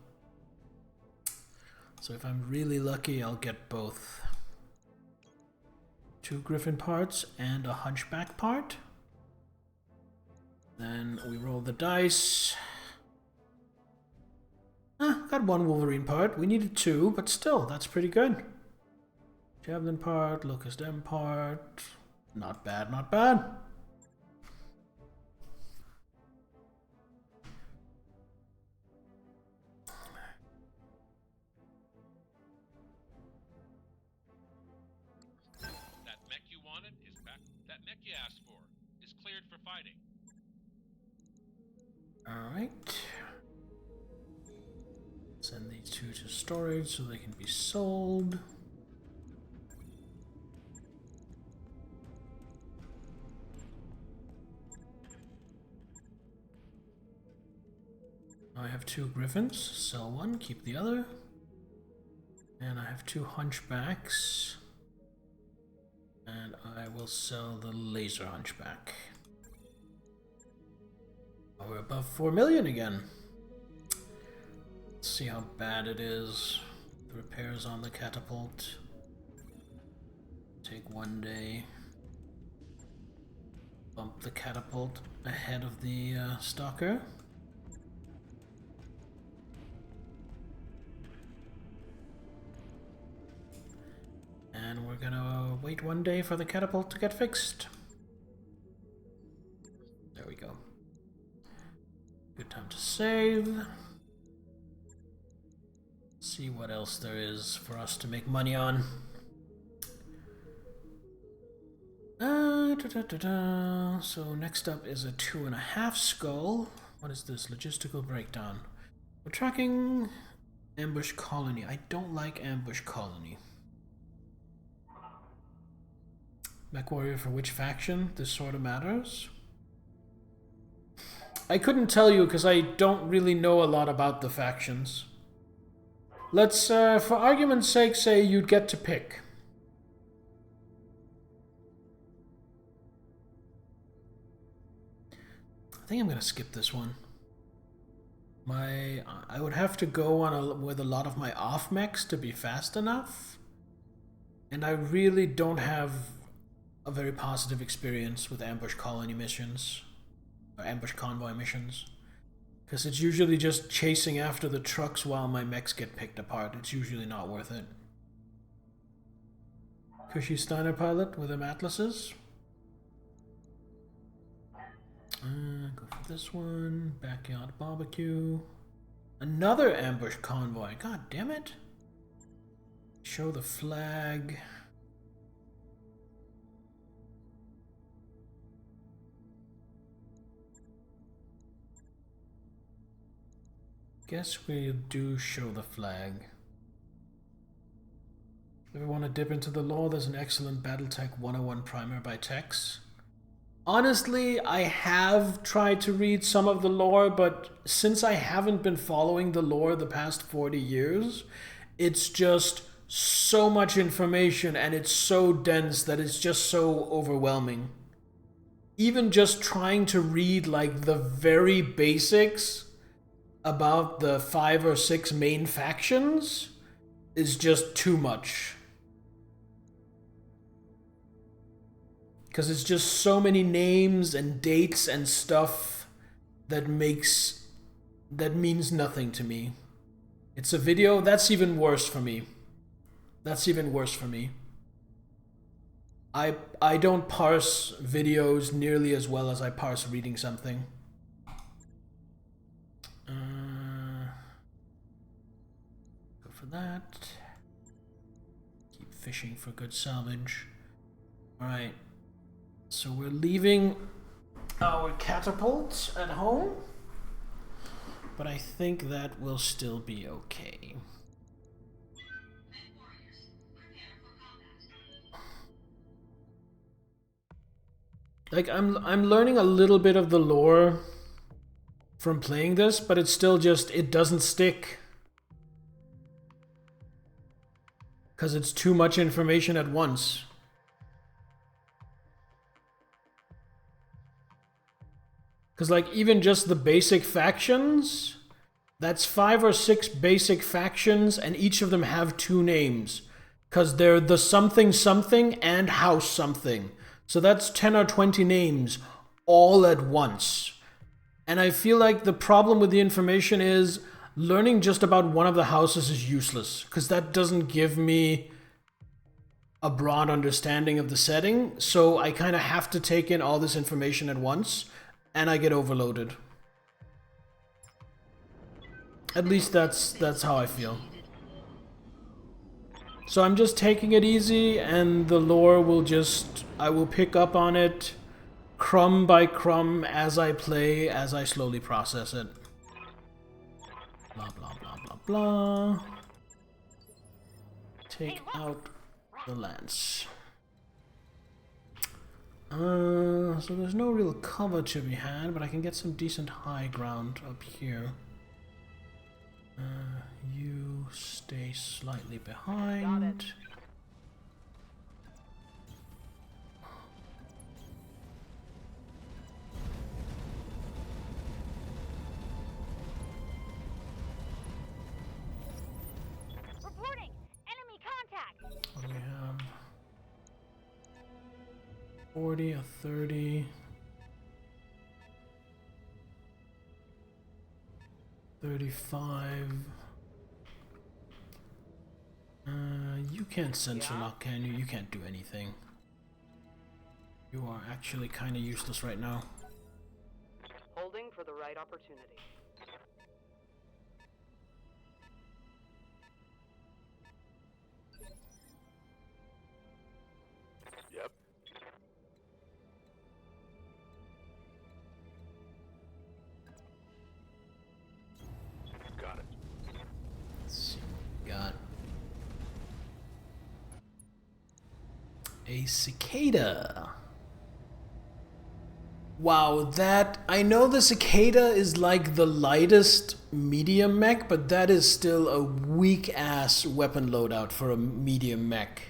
So if I'm really lucky, I'll get both. 2 Griffin parts and a Hunchback part. Then we roll the dice. Got 1 Wolverine part. We needed 2, but still, that's pretty good. Javelin part, Locust M part. Not bad, not bad. That mech you wanted is back. That mech you asked for is cleared for fighting. Alright. Send these 2 to storage so they can be sold. I have 2 Griffins. Sell 1, keep the other. And I have 2 Hunchbacks. And I will sell the Laser Hunchback. Oh, we're above 4 million again. Let's see how bad it is. The repairs on the catapult. Take 1 day. Bump the catapult ahead of the stalker. And we're gonna wait 1 day for the catapult to get fixed. There we go. Good time to save. See what else there is for us to make money on. So next up is a 2.5 skull. What is this? Logistical breakdown. We're tracking Ambush Colony. I don't like Ambush Colony. Mech Warrior for which faction? This sort of matters. I couldn't tell you because I don't really know a lot about the factions. Let's, for argument's sake, say you'd get to pick. I think I'm gonna skip this one. I would have to go on with a lot of my off mechs to be fast enough, and I really don't have a very positive experience with ambush colony missions or ambush convoy missions. Because it's usually just chasing after the trucks while my mechs get picked apart. It's usually not worth it. Cushy Steiner pilot with them atlases. Go for this one. Backyard barbecue. Another ambush convoy. God damn it. Show the flag. Guess we do show the flag. If we want to dip into the lore, there's an excellent Battletech 101 primer by Tex. Honestly, I have tried to read some of the lore, but since I haven't been following the lore the past 40 years, it's just so much information and it's so dense that it's just so overwhelming. Even just trying to read like the very basics about the 5 or 6 main factions is just too much. Because it's just so many names and dates and stuff that means nothing to me. It's a video, that's even worse for me. That's even worse for me. I don't parse videos nearly as well as I parse reading something. Go for that. Keep fishing for good salvage. Alright. So we're leaving our catapult at home. But I think that will still be okay. Like I'm learning a little bit of the lore from playing this, but it's still just, it doesn't stick. Because it's too much information at once. Because like even just the basic factions, that's 5 or 6 basic factions and each of them have 2 names. Because they're the something something and house something. So that's 10 or 20 names all at once. And I feel like the problem with the information is learning just about one of the houses is useless. Because that doesn't give me a broad understanding of the setting. So I kind of have to take in all this information at once. And I get overloaded. At least that's how I feel. So I'm just taking it easy, and the lore will just, I will pick up on it crumb by crumb as I play, as I slowly process it. Blah, blah, blah, blah, blah. Take out the lance. So there's no real cover to be had, but I can get some decent high ground up here. You stay slightly behind. Reporting! Enemy contact! What do we have? 40, a 30. 35. You can't sensor lock, can you? You can't do anything. You are actually kind of useless right now. Holding for the right opportunity. Yep. Got it. Let's see what we got. A cicada. Wow, that... I know the cicada is like the lightest medium mech, but that is still a weak-ass weapon loadout for a medium mech.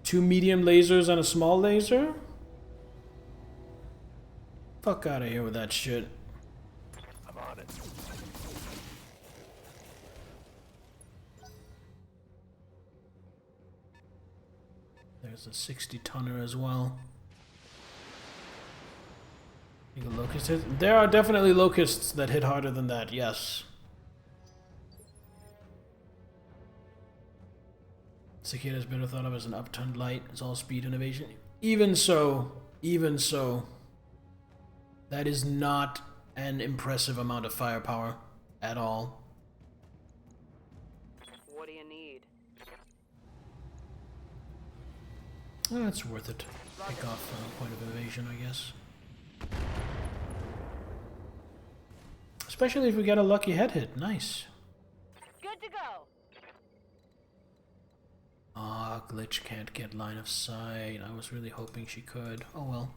2 medium lasers and a small laser? Fuck out of here with that shit. I'm on it. There's a 60-tonner as well. You can locust hit. There are definitely locusts that hit harder than that, yes. Cicada is better thought of as an upturned light. It's all speed and evasion. Even so, that is not an impressive amount of firepower at all. What do you need? Well, it's worth it. Pick off a point of evasion, I guess. Especially if we get a lucky head hit. Nice. Good to go. Ah, Glitch can't get line of sight. I was really hoping she could. Oh well.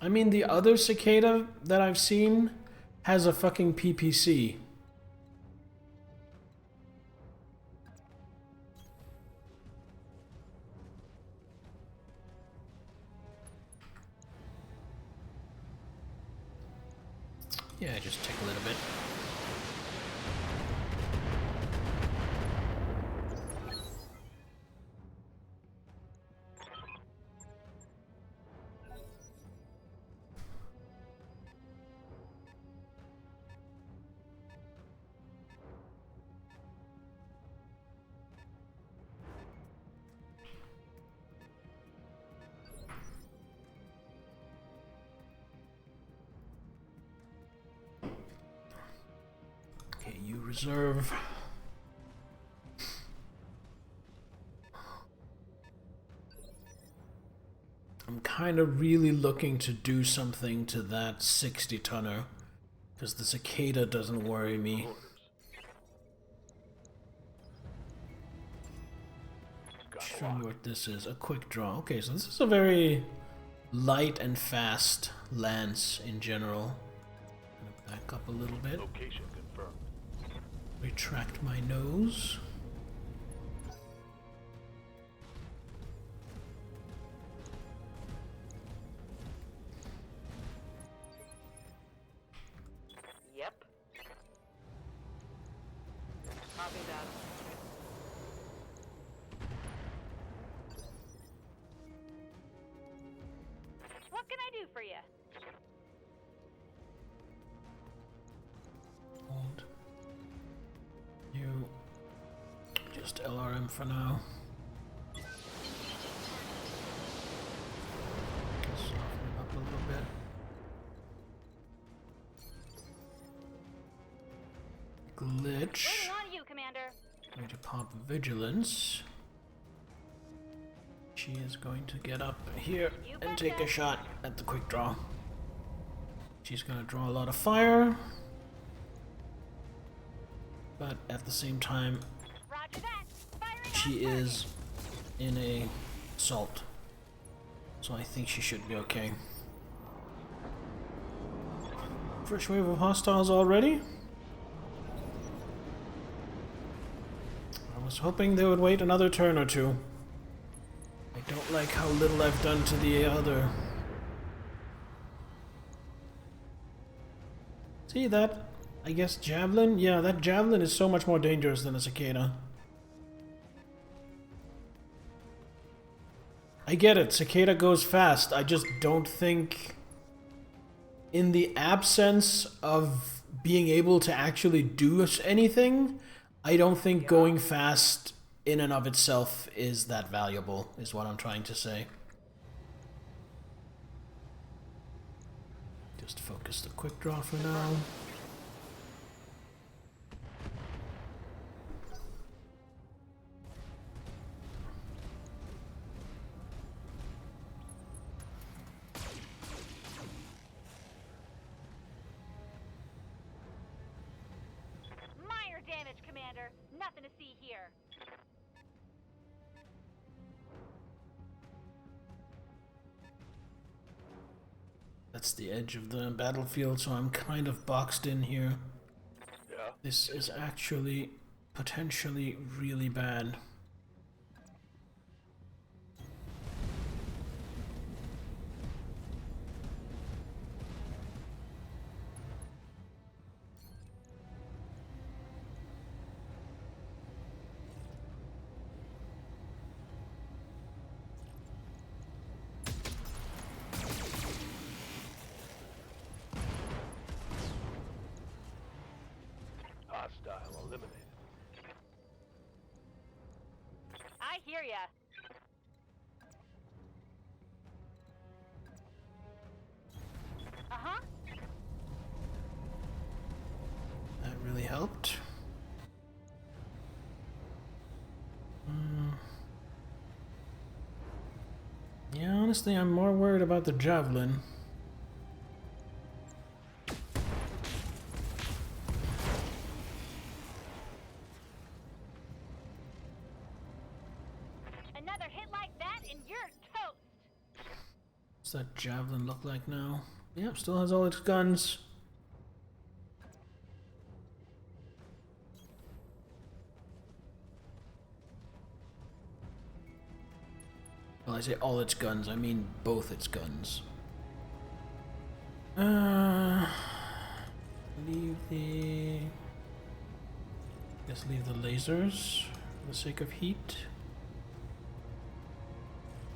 I mean, the other cicada that I've seen has a fucking PPC? Yeah, just take a little bit. Okay, you reserve. I'm kind of really looking to do something to that 60-tonner, because the cicada doesn't worry me. Show me what this is. A quick draw. Okay, so this is a very light and fast lance in general. I'm gonna back up a little bit. Location confirmed. Retract my nose. Yep. Copy that. What can I do for you? Hold. You just LRM for now. Soften it up a little bit. Glitch. Waiting on you, Commander. Going to pop vigilance. She is going to get up here and take a shot at the quick draw. She's going to draw a lot of fire, but at the same time, Roger that. Firing she on is in a assault, so I think she should be okay. First wave of hostiles already. I was hoping they would wait another turn or two. I don't like how little I've done to the other. See that? I guess javelin? Yeah, that javelin is so much more dangerous than a cicada. I get it, cicada goes fast. I just don't think, in the absence of being able to actually do anything, I don't think going fast in and of itself is that valuable, is what I'm trying to say. Just focus the quick draw for now. minor damage, Commander. Nothing to see here. That's the edge of the battlefield, so I'm kind of boxed in here. Yeah. This is actually potentially really bad. Hostile eliminated. I hear ya. Uh-huh. That really helped. Yeah, honestly, I'm more worried about the javelin. Another hit like that and you're toast. What's that javelin look like now? Yep, still has all its guns. Well, I say all its guns, I mean both its guns. Leave the... Guess leave the lasers for the sake of heat.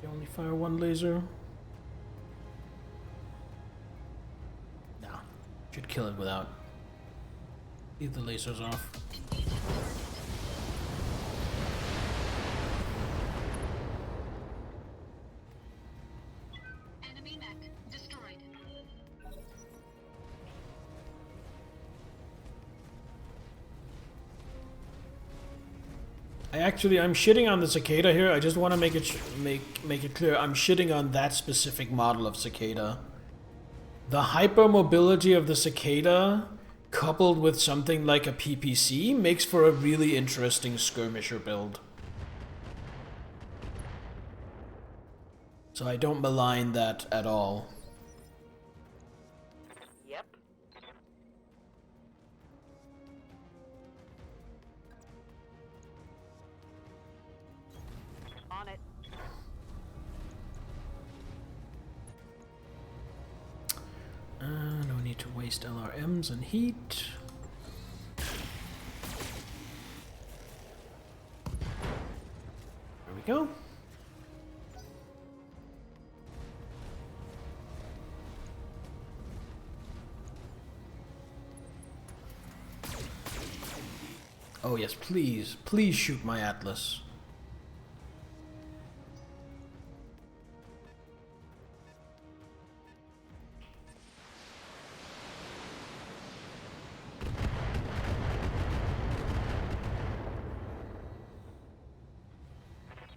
You only fire one laser. Nah, should kill it without. Leave the lasers off. Enemy mech destroyed. I'm shitting on the cicada here. I just want to make it make it clear. I'm shitting on that specific model of cicada. The hypermobility of the cicada, coupled with something like a PPC, makes for a really interesting skirmisher build. So I don't malign that at all. Yep. On it. No need to waste LRMs and heat. There we go. Oh yes, please, please shoot my Atlas.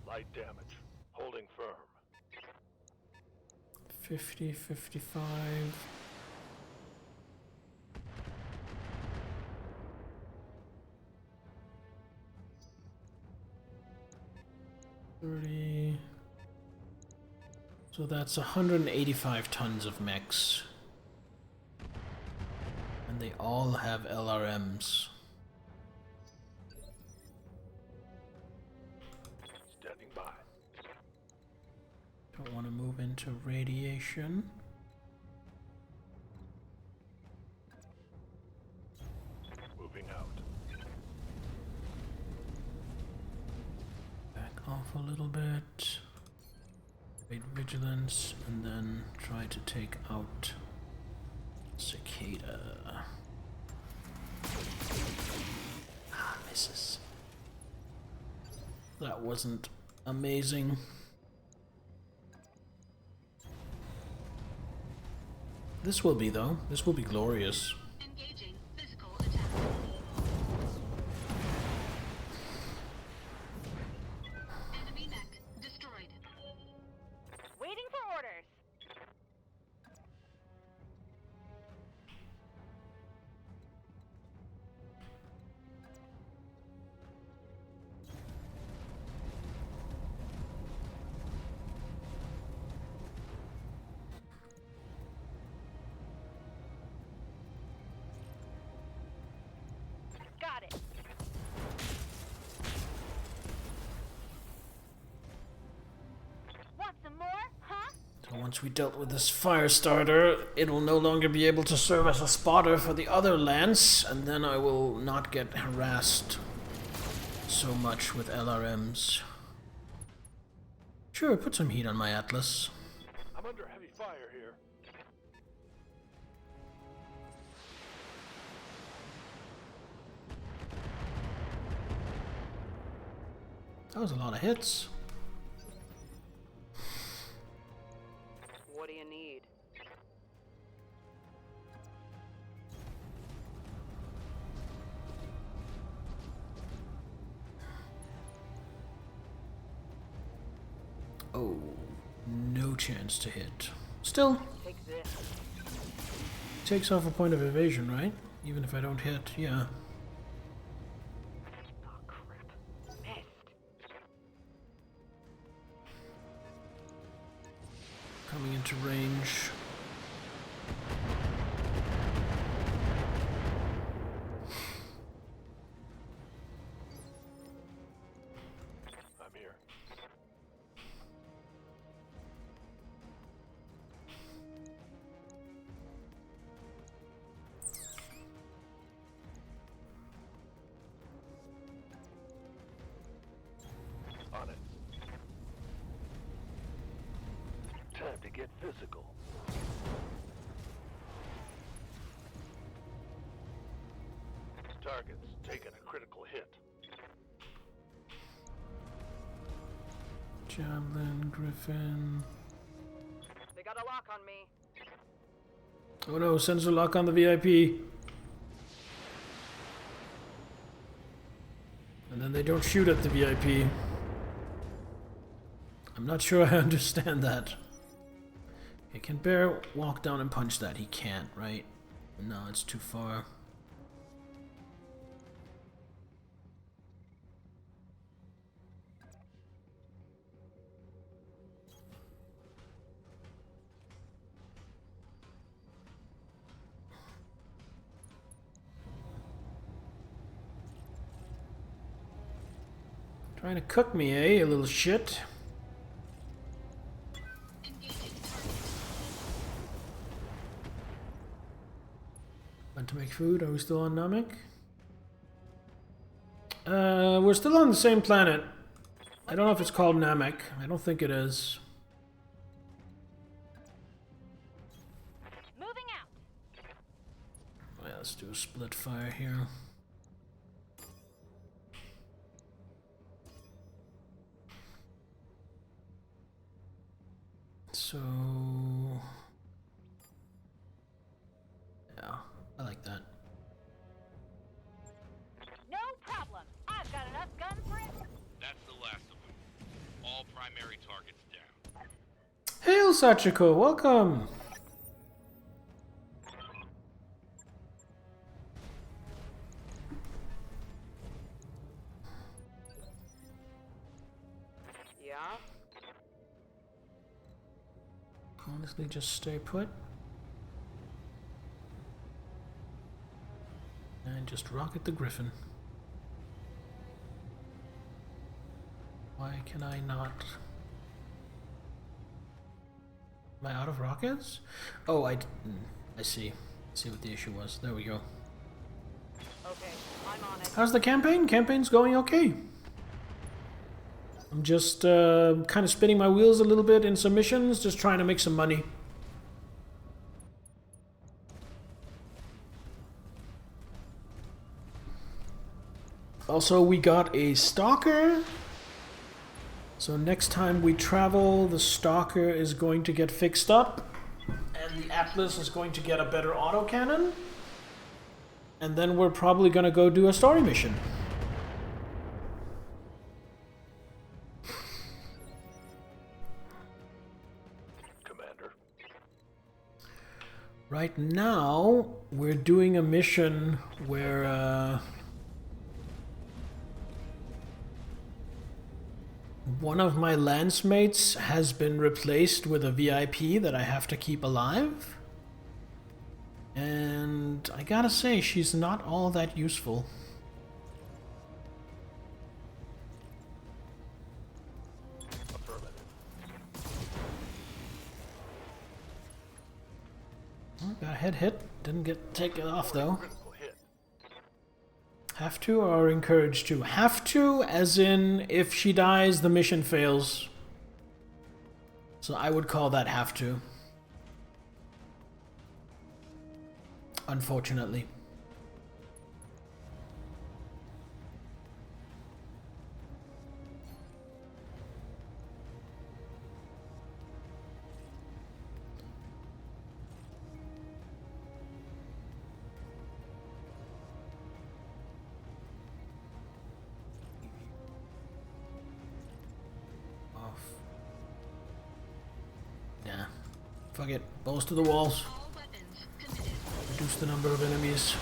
Light damage. Holding firm. 50, 55. So that's 185 tons of mechs. And they all have LRMs. Standing by. Don't want to move into radiation. Moving out. Back off a little bit. Wait vigilance, and then try to take out cicada. Ah, misses. That wasn't amazing. This will be, though. This will be glorious. Engaging physical attack. Enemy mech destroyed. Waiting for orders. Got it. Want some more, huh? So once we dealt with this fire starter, it will no longer be able to serve as a spotter for the other lance, and then I will not get harassed so much with LRMs. Sure, put some heat on my Atlas. I'm under heavy fire here. That was a lot of hits. What do you need? Oh, no chance to hit. Still, Take this. takes off a point of evasion, right? Even if I don't hit, yeah. Oh crap. Missed. Coming into range. I'm here. get physical. Target's taken a critical hit. Javelin, Griffin. They got a lock on me. Oh no, sensor lock on the VIP. And then they don't shoot at the VIP. I'm not sure I understand that. Okay, can Bear walk down and punch that? He can't, right? No, it's too far. Trying to cook me, eh, you little shit? Want to make food? Are we still on Namek? We're still on the same planet. I don't know if it's called Namek. I don't think it is. Moving out. Well, let's do a split fire here. So, yeah, I like that. No problem. I've got enough guns for it. That's the last of them. All primary targets down. Hail, Sachiko, welcome. Yeah? Honestly, just stay put. And just rocket the Griffin. Why can I not? Am I out of rockets? Oh, I see. See what the issue was. There we go. Okay, I'm on it. How's the campaign? Campaign's going okay. I'm just kind of spinning my wheels a little bit in some missions, just trying to make some money. Also, we got a stalker. So next time we travel, the stalker is going to get fixed up. And the Atlas is going to get a better autocannon. And then we're probably going to go do a story mission. Commander. Right now, we're doing a mission where one of my lancemates has been replaced with a VIP that I have to keep alive. And I gotta say, she's not all that useful. Affirmative. Oh, got a head hit. Didn't get taken off though. Critical hit. Have to or encouraged to? Have to, as in if she dies, the mission fails. So I would call that have to. Unfortunately. Off. Yeah. Fuck it. Balls to the walls. All weapons committed. Reduce the number of enemies.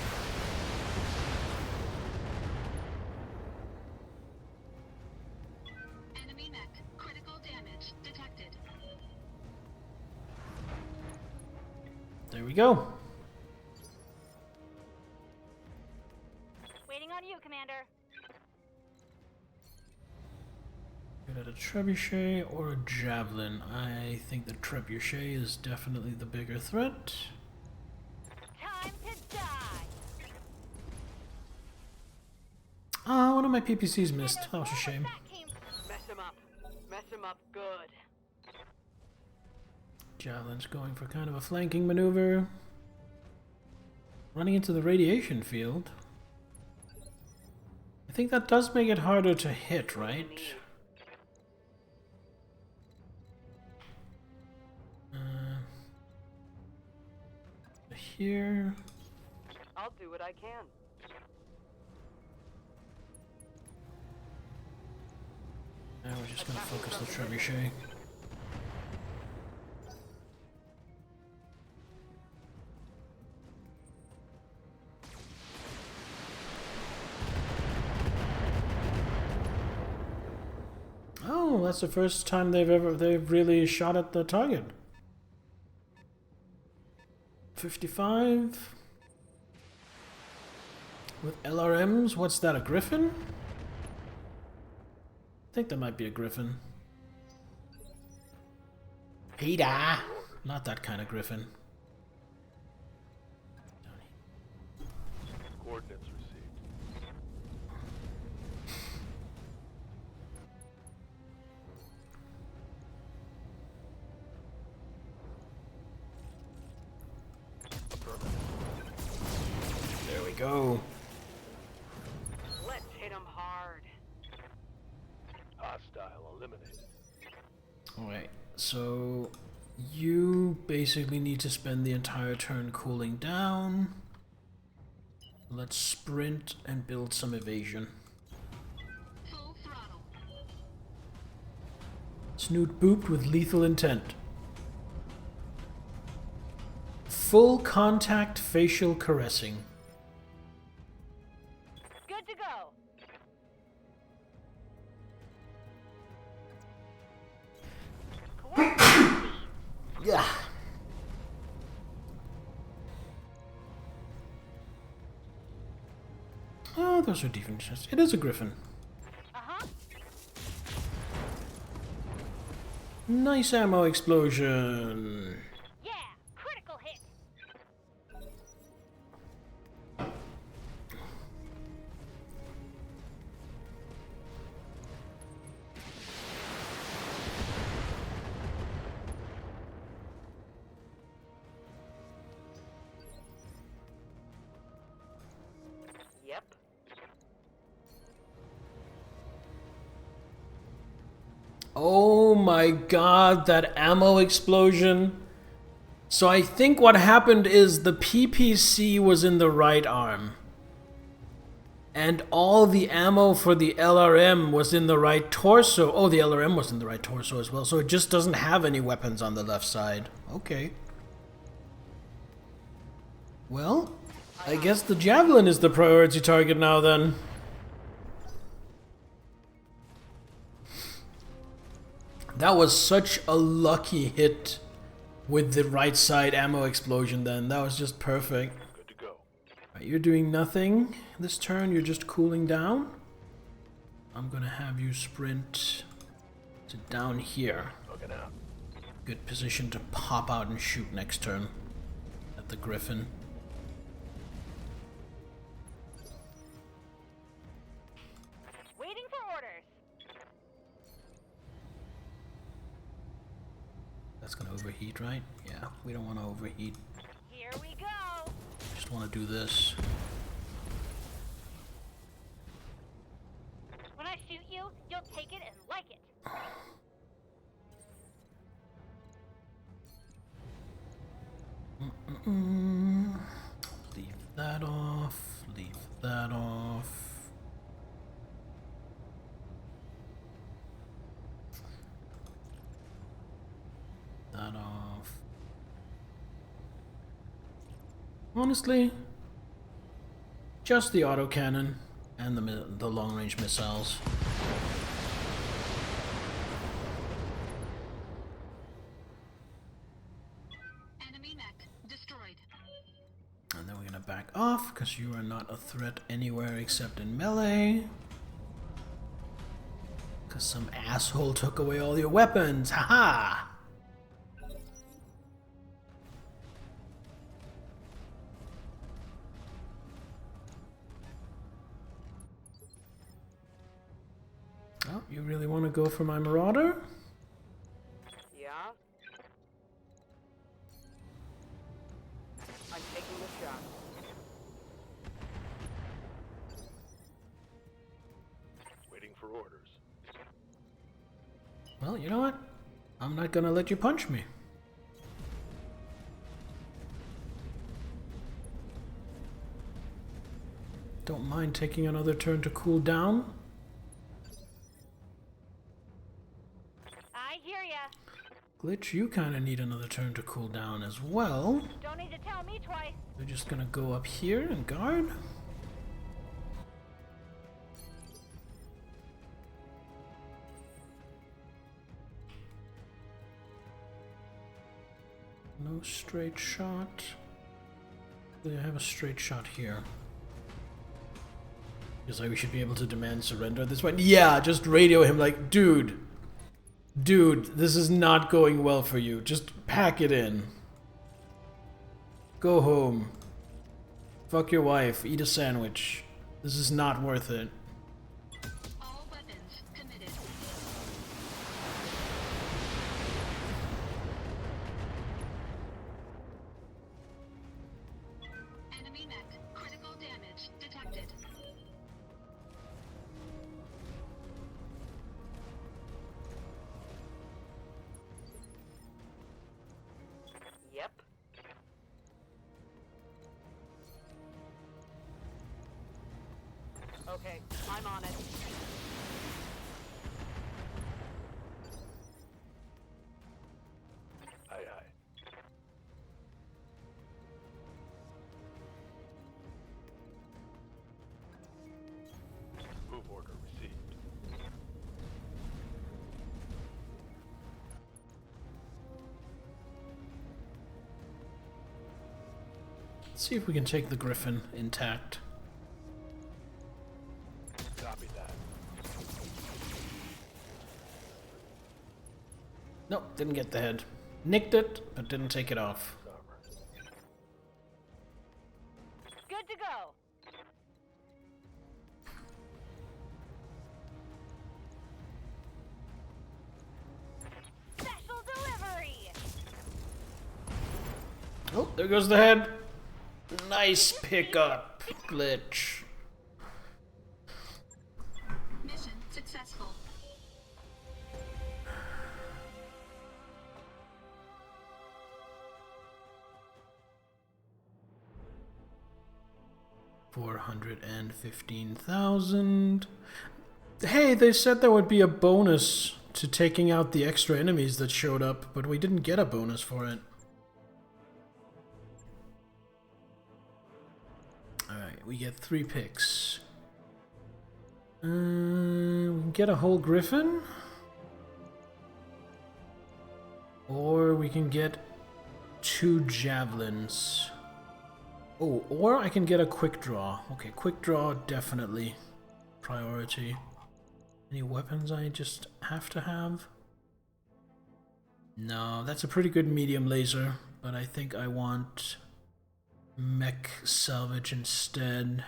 Enemy mech. Critical damage detected. There we go. Waiting on you, Commander. Good at a trebuchet or a javelin. I think the trebuchet is definitely the bigger threat. Time to die. Ah, one of my PPCs missed. And That was a shame. that came Mess him up. Mess him up good. Javelin's going for kind of a flanking maneuver. Running into the radiation field. I think that does make it harder to hit, right? Here. I'll do what I can. Now we're just gonna focus the trebuchet. Oh, that's the first time they've really shot at the target. 55 with LRMs. What's that? A Griffin? I think that might be a Griffin. Peter! Not that kind of Griffin. Coordinates received. There we go. Let's hit 'em hard. Hostile eliminated. Alright, so you basically need to spend the entire turn cooling down. Let's sprint and build some evasion. Full throttle. Snoot booped with lethal intent. Full contact facial caressing. Good to go. Yeah. Oh, those are different shots. It is a Griffin. Uh-huh. Nice ammo explosion. Yeah, critical hit. Yep. Oh my god, that ammo explosion. So I think what happened is the PPC was in the right arm. And all the ammo for the LRM was in the right torso. Oh, the LRM was in the right torso as well. So it just doesn't have any weapons on the left side. Okay. Well, I guess the Javelin is the priority target now then. That was such a lucky hit with the right side ammo explosion then. That was just perfect. Good to go. Right, you're doing nothing this turn. You're just cooling down. I'm gonna have you sprint to down here. Looking out. Good position to pop out and shoot next turn at the Griffin. Waiting for orders. That's gonna overheat, right? Yeah, we don't want to overheat. Here we go. Just want to do this. When I shoot you, you'll take it and like it. Leave that off. Leave that off. That off. Honestly, just the autocannon and the long-range missiles. Enemy mech destroyed. And then we're gonna back off because you are not a threat anywhere except in melee. Because some asshole took away all your weapons. Haha! Oh, you really want to go for my Marauder? Yeah. Well, you know what? I'm not gonna let you punch me. Don't mind taking another turn to cool down. I hear ya. Glitch, you kind of need another turn to cool down as well. Don't need to tell me twice. We're just gonna go up here and guard. No straight shot. They have a straight shot here. Because like we should be able to demand surrender at this point. Yeah, just radio him like, dude, this is not going well for you. Just pack it in. Go home. Fuck your wife. Eat a sandwich. This is not worth it. All weapons committed. Enemy mech. Critical damage detected. Yep. Okay, I'm on it. Aye, aye. Move order received. Let's see if we can take the Griffin intact. Copy that. Nope, didn't get the head. Nicked it, but didn't take it off. Armor. Good to go. Special delivery. Oh, there goes the head. Nice pickup, Glitch. Mission successful. $415,000. Hey, they said there would be a bonus to taking out the extra enemies that showed up, but we didn't get a bonus for it. Alright, we get 3 picks. We can get a whole Griffin. Or we can get 2 Javelins. Oh, or I can get a quick draw. Okay, quick draw, definitely. Priority. Any weapons I just have to have? No, that's a pretty good medium laser, but I think I want mech salvage instead.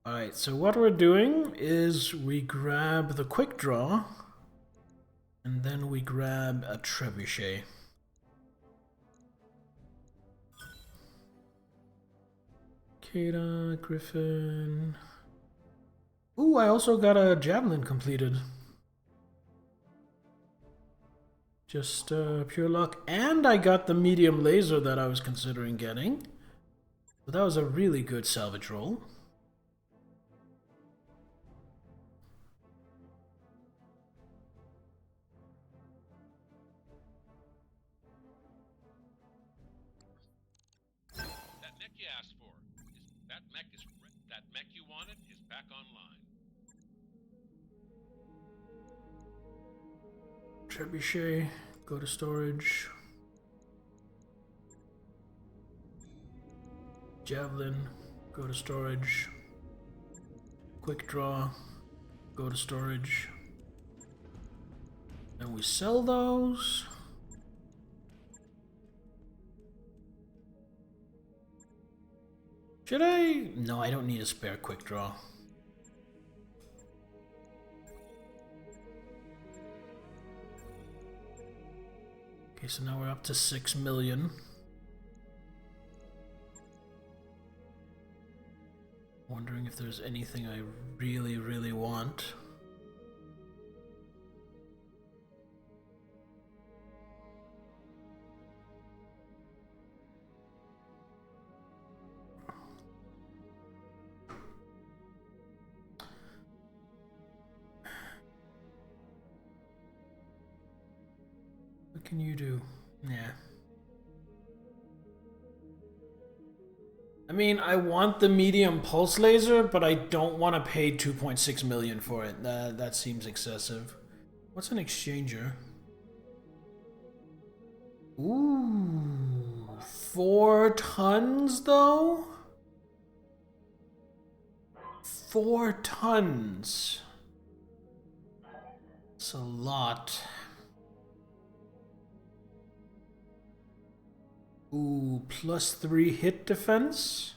Alright, so what we're doing is we grab the quick draw, and then we grab a trebuchet. Kata, Griffin. Ooh, I also got a javelin completed. Just pure luck. And I got the medium laser that I was considering getting. So that was a really good salvage roll. That mech you asked for, that mech you wanted is back online. Trebuchet, go to storage. Javelin, go to storage. Quick draw, go to storage. And we sell those. Should I? No, I don't need a spare quick draw. Okay, so now we're up to 6 million. Wondering if there's anything I really, really want. What can you do? Nah. I mean, I want the medium pulse laser, but I don't want to pay 2.6 million for it. That seems excessive. What's an exchanger? Ooh, 4 tons though? 4 tons. It's a lot. Ooh, +3 hit defense.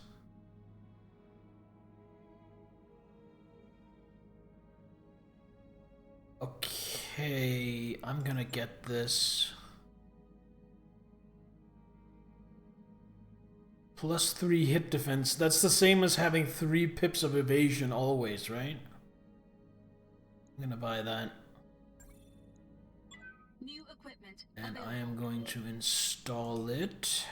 Okay, I'm gonna get this. +3 hit defense. That's the same as having 3 pips of evasion always, right? I'm gonna buy that. New equipment. And available. I am going to install it.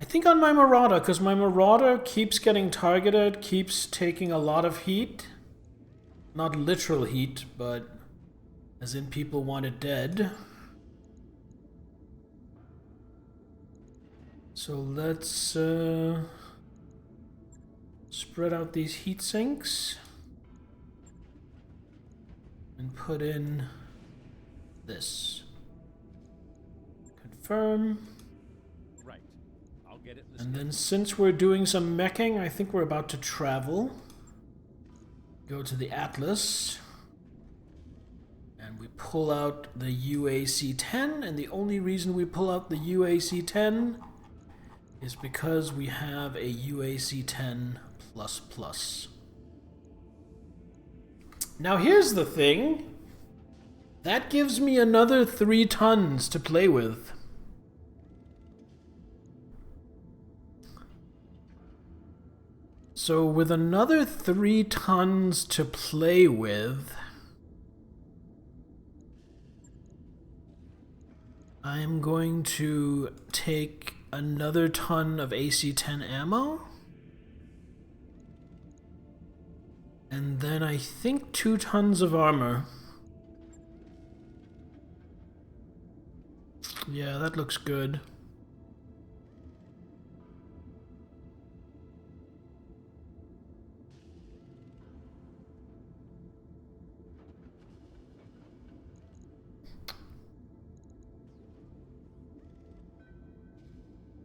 I think on my Marauder, because my Marauder keeps getting targeted, keeps taking a lot of heat. Not literal heat, but as in people want it dead. So let's spread out these heat sinks and put in this. Confirm. Right. I'll get it. And then since we're doing some meching, I think we're about to travel. Go to the Atlas. And we pull out the UAC-10. And the only reason we pull out the UAC-10 is because we have a UAC-10++. Now here's the thing. That gives me another 3 tons to play with. So with another 3 tons to play with, I'm going to take another ton of AC-10 ammo. And then I think 2 tons of armor. Yeah, that looks good.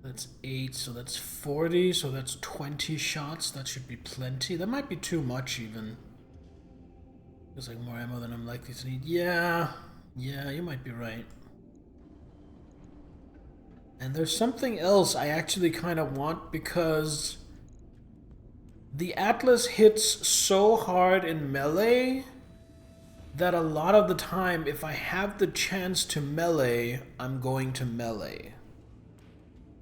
That's 8, so that's 40, so that's 20 shots. That should be plenty. That might be too much even. Feels like more ammo than I'm likely to need. Yeah, you might be right. And there's something else I actually kind of want, because the Atlas hits so hard in melee that a lot of the time, if I have the chance to melee, I'm going to melee.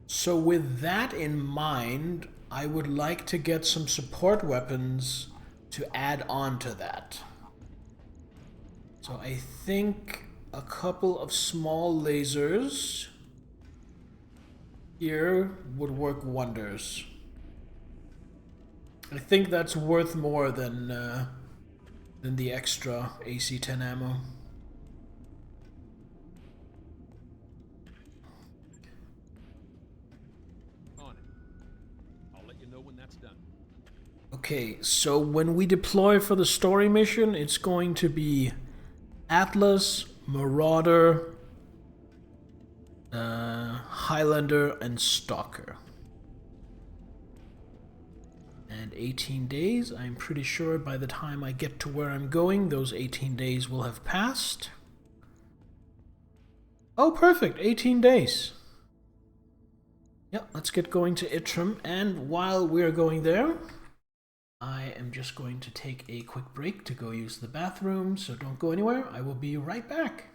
So with that in mind, I would like to get some support weapons to add on to that. So I think a couple of small lasers here would work wonders. I think that's worth more than the extra AC-10 ammo. On it. I'll let you know when that's done. Okay, so when we deploy for the story mission, it's going to be Atlas, Marauder, Highlander, and Stalker. And 18 days, I'm pretty sure by the time I get to where I'm going, those 18 days will have passed. Oh, perfect, 18 days. Yep, let's get going to Itram, and while we're going there, I am just going to take a quick break to go use the bathroom, so don't go anywhere. I will be right back.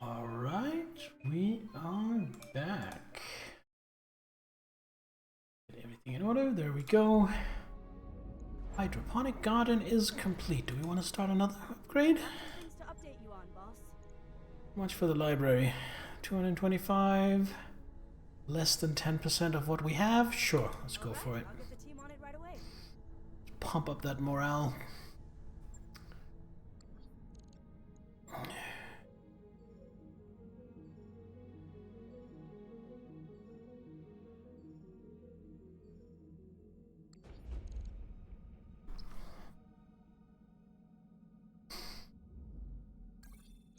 Alright, we are back. Get everything in order, there we go. Hydroponic garden is complete. Do we want to start another upgrade? Things to update you on, boss. How much for the library? 225. Less than 10% of what we have? Sure, let's go for it. I'll get the team on it right away. Pump up that morale.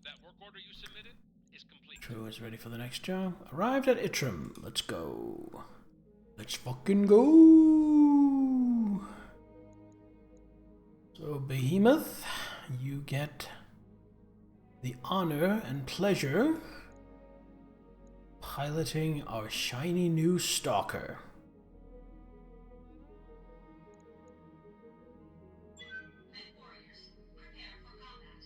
That work order you submitted is complete. True is ready for the next job. Arrived at Itrim. Let's go. Let's fucking go. So, Behemoth, you get the honor and pleasure piloting our shiny new stalker. Men warriors, prepare for combat.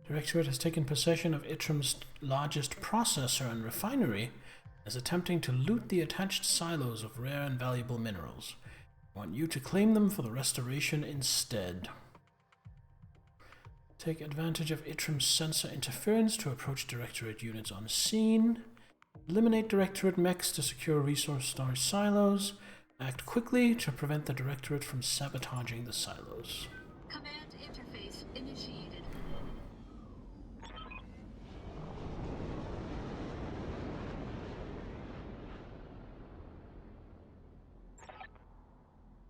Directorate has taken possession of Itrim's largest processor and refinery, and is attempting to loot the attached silos of rare and valuable minerals. I want you to claim them for the restoration instead. Take advantage of Itrim's sensor interference to approach Directorate units on scene. Eliminate Directorate mechs to secure resource storage silos. Act quickly to prevent the Directorate from sabotaging the silos. Command interface initiated.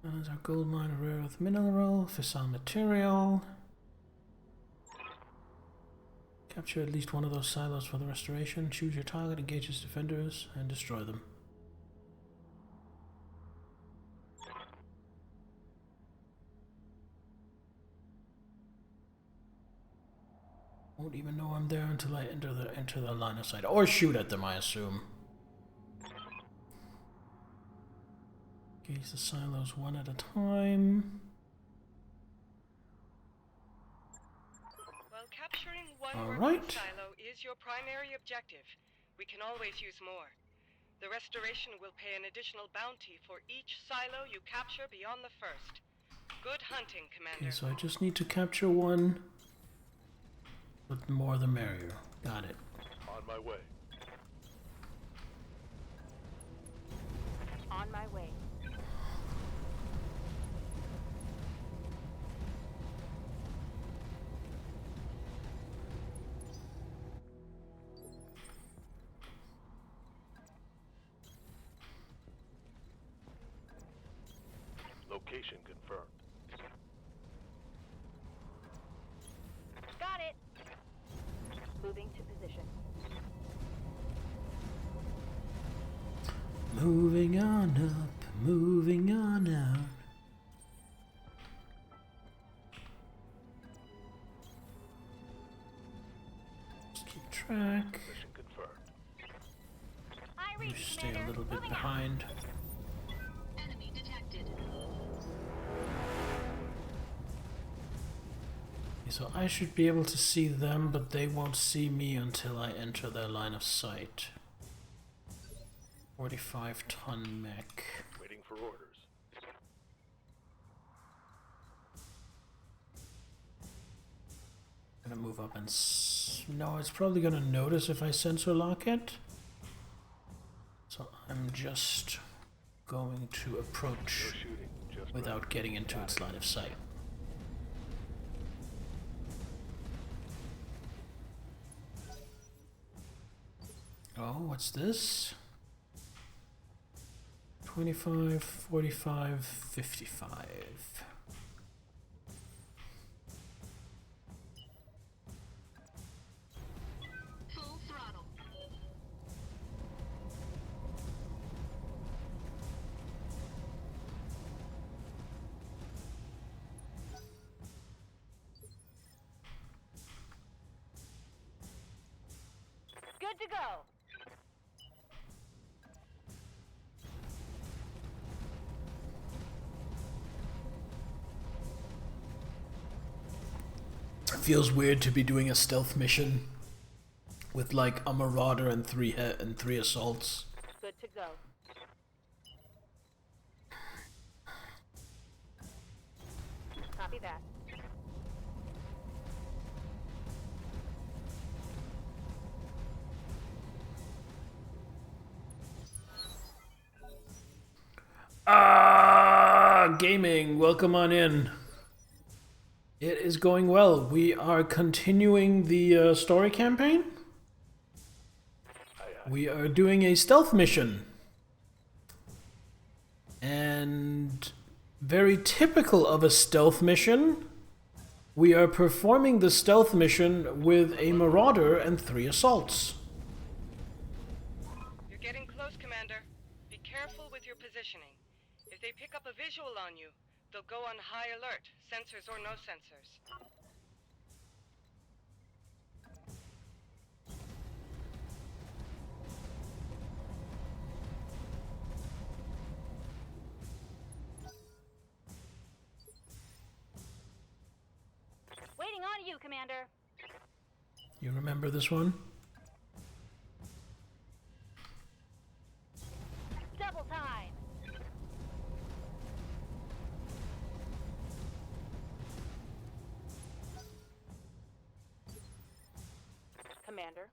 That is our gold mine, rare earth mineral, fissile material. Capture at least one of those silos for the restoration. Choose your target, engage its defenders, and destroy them. Won't even know I'm there until I enter the line of sight. Or shoot at them, I assume. Engage the silos one at a time. While capturing one All working right. silo is your primary objective, we can always use more. The restoration will pay an additional bounty for each silo you capture beyond the first. Good hunting, Commander. Okay, so I just need to capture one. But the more the merrier. Got it. On my way. On my way. Location confirmed. Got it. Moving to position. Moving on up, moving on out. Just keep track. Mission confirmed. I You read, stay Commander. a little bit Moving out. behind. Enemy detected. Okay, so I should be able to see them, but they won't see me until I enter their line of sight. 45-ton mech. Waiting for orders. Gonna move up and no, it's probably gonna notice if I sensor lock it. So I'm just going to approach No shooting. Just without getting into its line of sight. Oh, what's this? 25, 45, 55. Full throttle. Good to go. feels weird to be doing a stealth mission with like a marauder and three assaults. Good to go. Copy that. Gaming, welcome on in. It is going well. We are continuing the story campaign. We are doing a stealth mission. And very typical of a stealth mission, we are performing the stealth mission with a marauder and 3 assaults. You're getting close, Commander. Be careful with your positioning. If they pick up a visual on you, they'll go on high alert, sensors or no sensors. Waiting on you, Commander. You remember this one? Double time. Commander.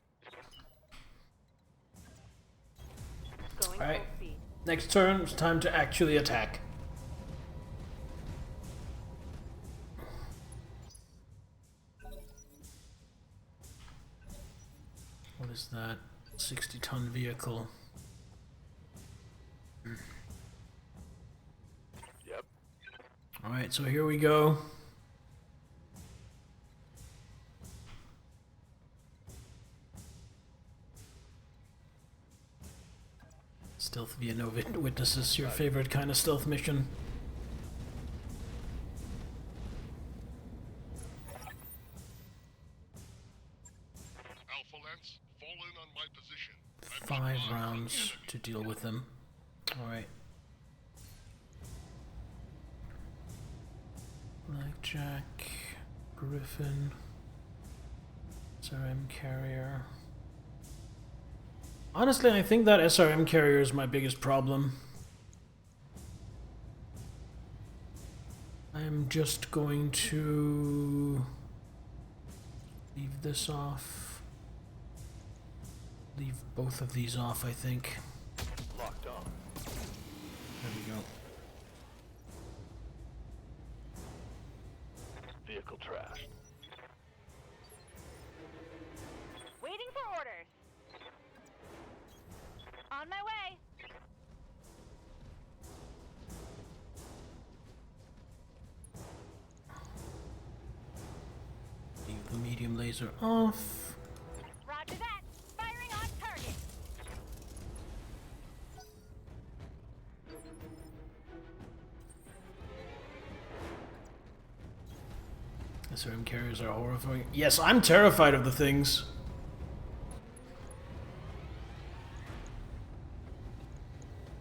Going All right. full speed. Next turn, it's time to actually attack. What is that? 60-ton vehicle. Yep. Alright, so here we go. Stealth via no witnesses, your favorite kind of stealth mission. Alpha Lance, fall in on my position. 5 rounds to deal with them. Alright. Blackjack, Griffin, SRM carrier. Honestly, I think that SRM carrier is my biggest problem. I'm just going to leave this off. Leave both of these off, I think. Locked on. There we go. Vehicle trashed. Waiting for orders. On my way. Leave the medium laser off. Roger that. Firing on target. SRM carriers are horrifying. Yes, I'm terrified of the things.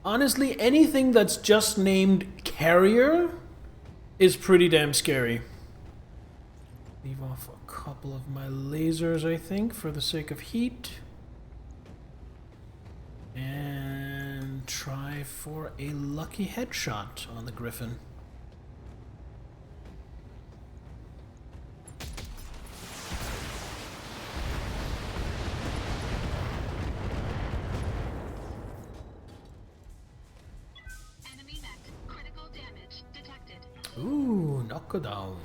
Honestly, anything that's just named carrier is pretty damn scary. Leave off a couple of my lasers, I think, for the sake of heat. And try for a lucky headshot on the Griffin. Enemy mech. Critical damage detected. Ooh, knockdown.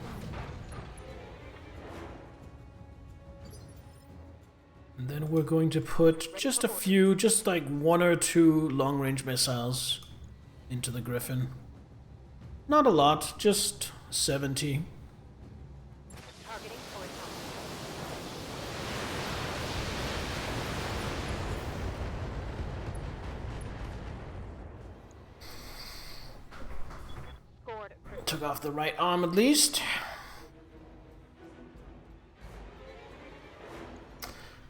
And then we're going to put just a few, just like 1 or 2 long-range missiles into the Griffin. Not a lot, just 70. Targeting horizontal. Scored. Took off the right arm at least.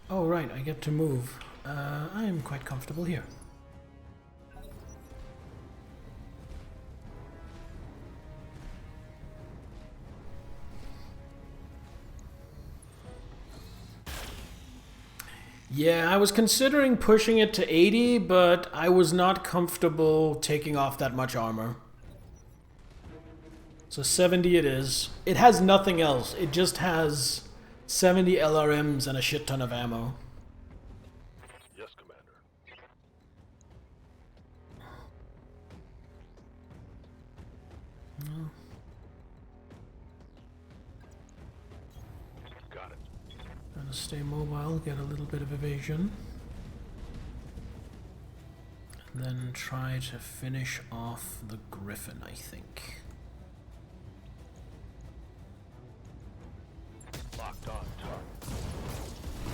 Oh right, I get to move. I am quite comfortable here. Yeah, I was considering pushing it to 80, but I was not comfortable taking off that much armor. So 70 it is. It has nothing else. It just has 70 LRMs and a shit ton of ammo. Yes, Commander. Got it. Gotta stay mobile, get a little bit of evasion. And then try to finish off the Griffin, I think. Locked on target.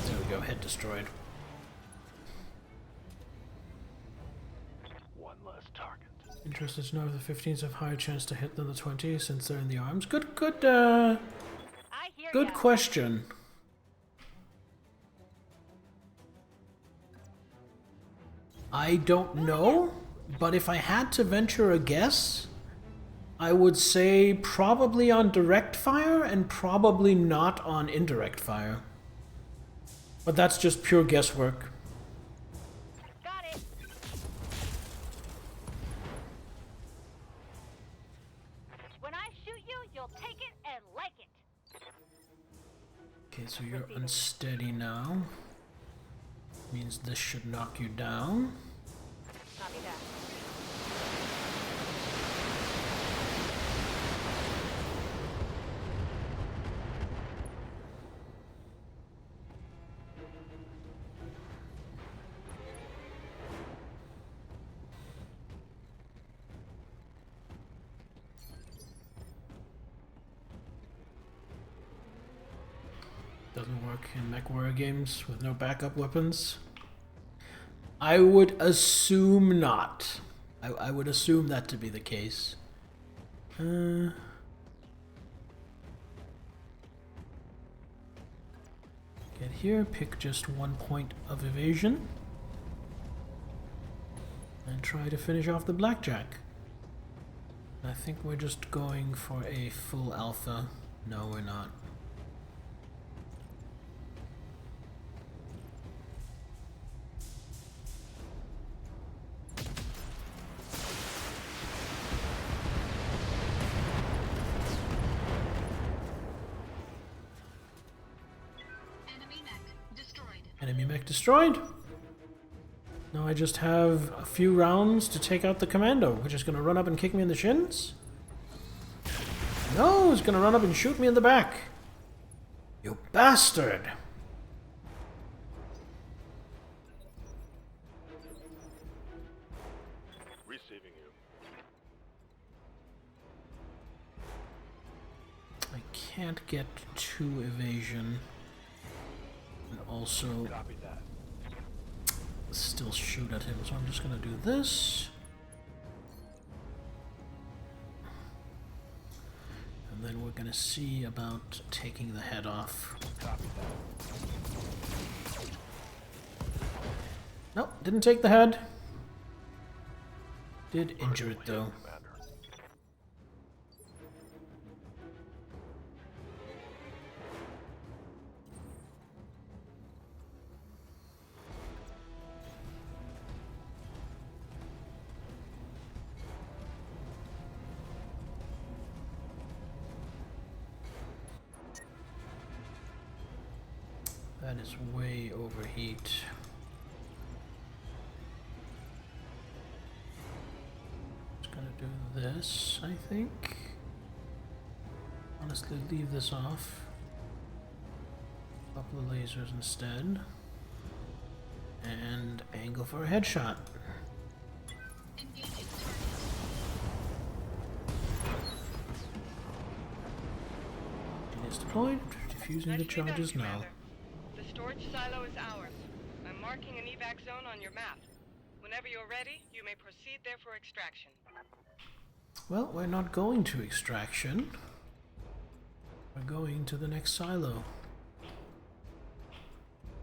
There we go, head destroyed. One less target. Interested to know if the 15s have higher chance to hit than the 20s since they're in the arms. Good I hear good ya. question. I don't know, but if I had to venture a guess, I would say probably on direct fire and probably not on indirect fire. But that's just pure guesswork. Got it. When I shoot you, you'll take it and like it. Okay, so you're unsteady now. Means this should knock you down. Copy that. Doesn't work in mech warrior games with no backup weapons. I would assume not. I would assume that to be the case. Get here, pick just 1 point of evasion. And try to finish off the blackjack. I think we're just going for a full alpha. No, we're not. Enemy mech destroyed. Enemy mech destroyed. Now I just have a few rounds to take out the commando, which is going to run up and kick me in the shins. No, it's going to run up and shoot me in the back. You bastard! Receiving you. I can't get to evasion. And also Copy that. still shoot at him, so I'm just going to do this. And then we're going to see about taking the head off. Copy that. Nope, didn't take the head. Did injure it though. Commander. That is way overheat. Just gonna do this, I think. Honestly, leave this off. Couple of lasers instead. And angle for a headshot. Engaging target. It is deployed. Defusing the Nicely done, charges now. Commander. The storage silo is ours. I'm marking an evac zone on your map. Whenever you're ready, you may proceed there for extraction. Well, we're not going to extraction. We're going to the next silo.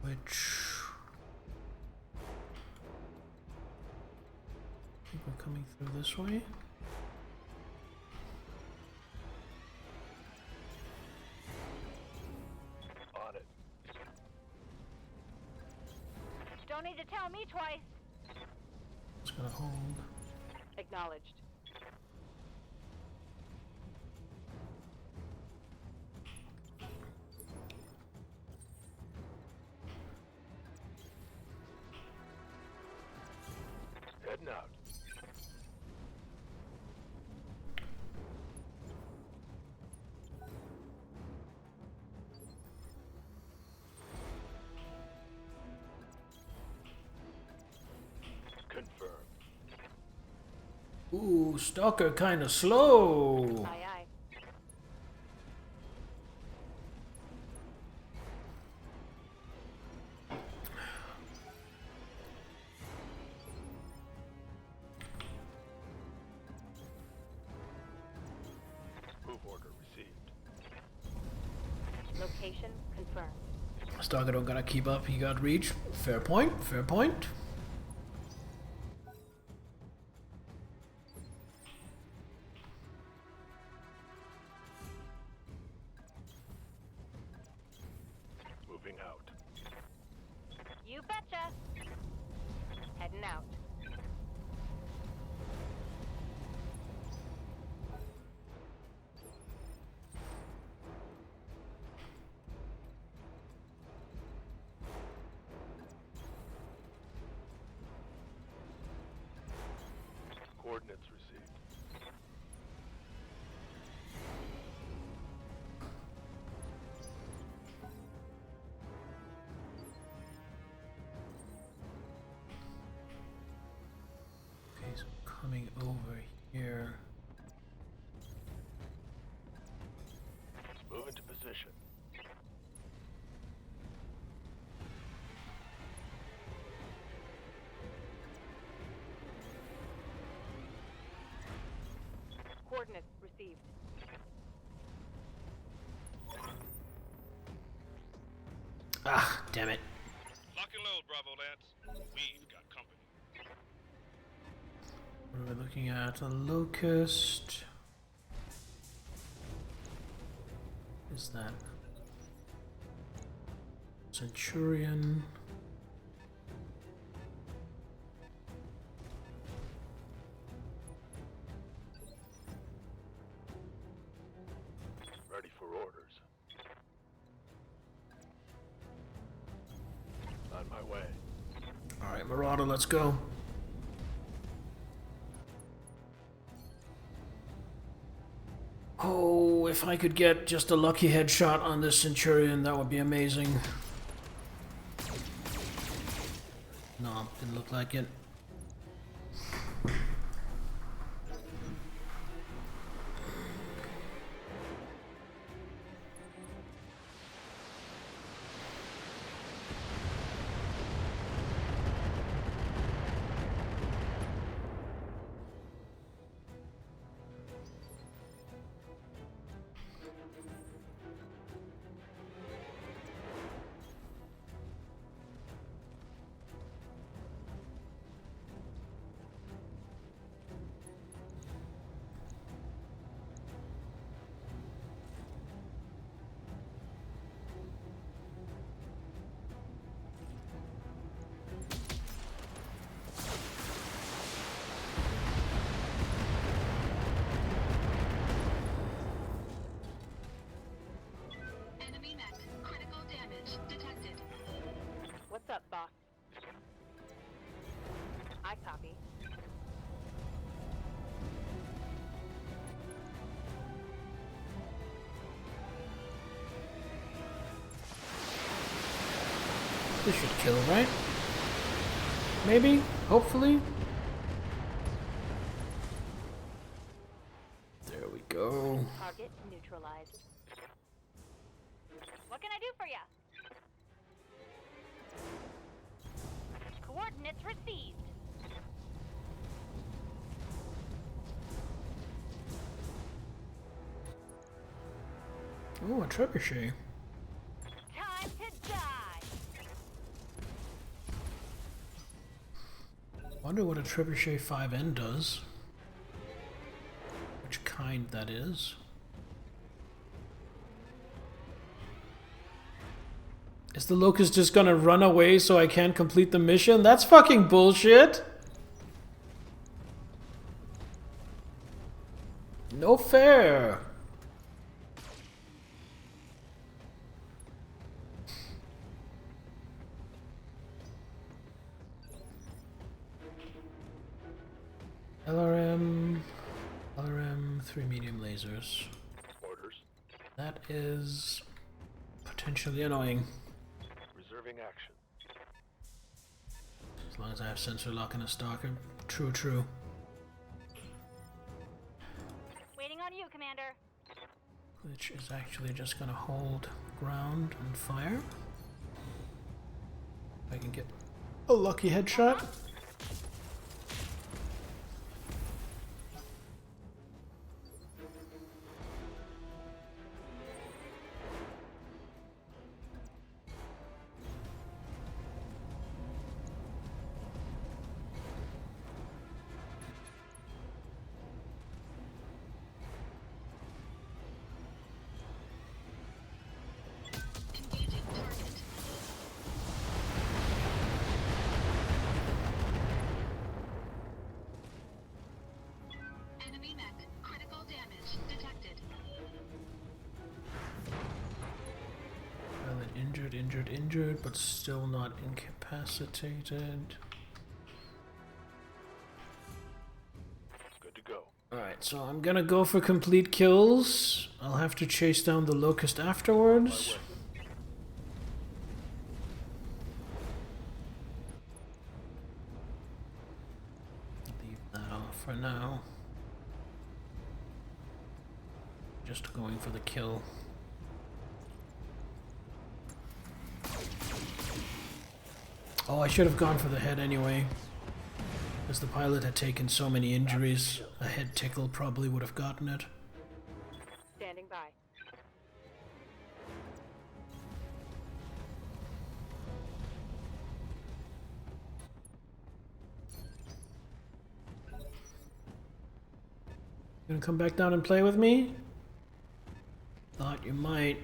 Which... I think we're coming through this way. On it. Don't need to tell me twice. It's gonna hold. Acknowledged. Heading out. Confirmed. Ooh, Stalker kinda slow. Aye, aye. Move order received. Location confirmed. Stalker don't gotta keep up, he got reach. Fair point, fair point. Moving out. You betcha. Heading out. Coordinates received. Okay, so coming over here. Move into position. Coordinates received. Ah, damn it. Lock and load, Bravo lads. We've got company. What are we looking at? A locust. Is that Centurion? Ready for orders. On my way. Alright, Marauder, let's go. Oh, if I could get just a lucky headshot on this Centurion, that would be amazing. No, didn't look like it. Enemy mech. Critical damage detected. What's up, boss? I copy. This should kill, right? Maybe? Hopefully? There we go. Target neutralized. What can I do for ya? Coordinates received. Oh, a trebuchet. Time to die. Wonder what a trebuchet 5N does. Which kind that is. Is the Locust just gonna run away so I can't complete the mission? That's fucking bullshit! No fair! LRM, 3 medium lasers. Orders. That is potentially annoying. Reserving action. As long as I have sensor lock and a stalker. True, true. Waiting on you, Commander. Which is actually just gonna hold ground and fire. If I can get a lucky headshot. Engaging target. Enemy mech. Critical damage detected. Well, injured, but still not incapacitated. Good to go. Alright, so I'm gonna go for complete kills. I'll have to chase down the Locust afterwards. Leave that off for now. Just going for the kill. Oh, I should have gone for the head anyway. As the pilot had taken so many injuries, a head tickle probably would have gotten it. Standing by. Gonna come back down and play with me? Thought you might.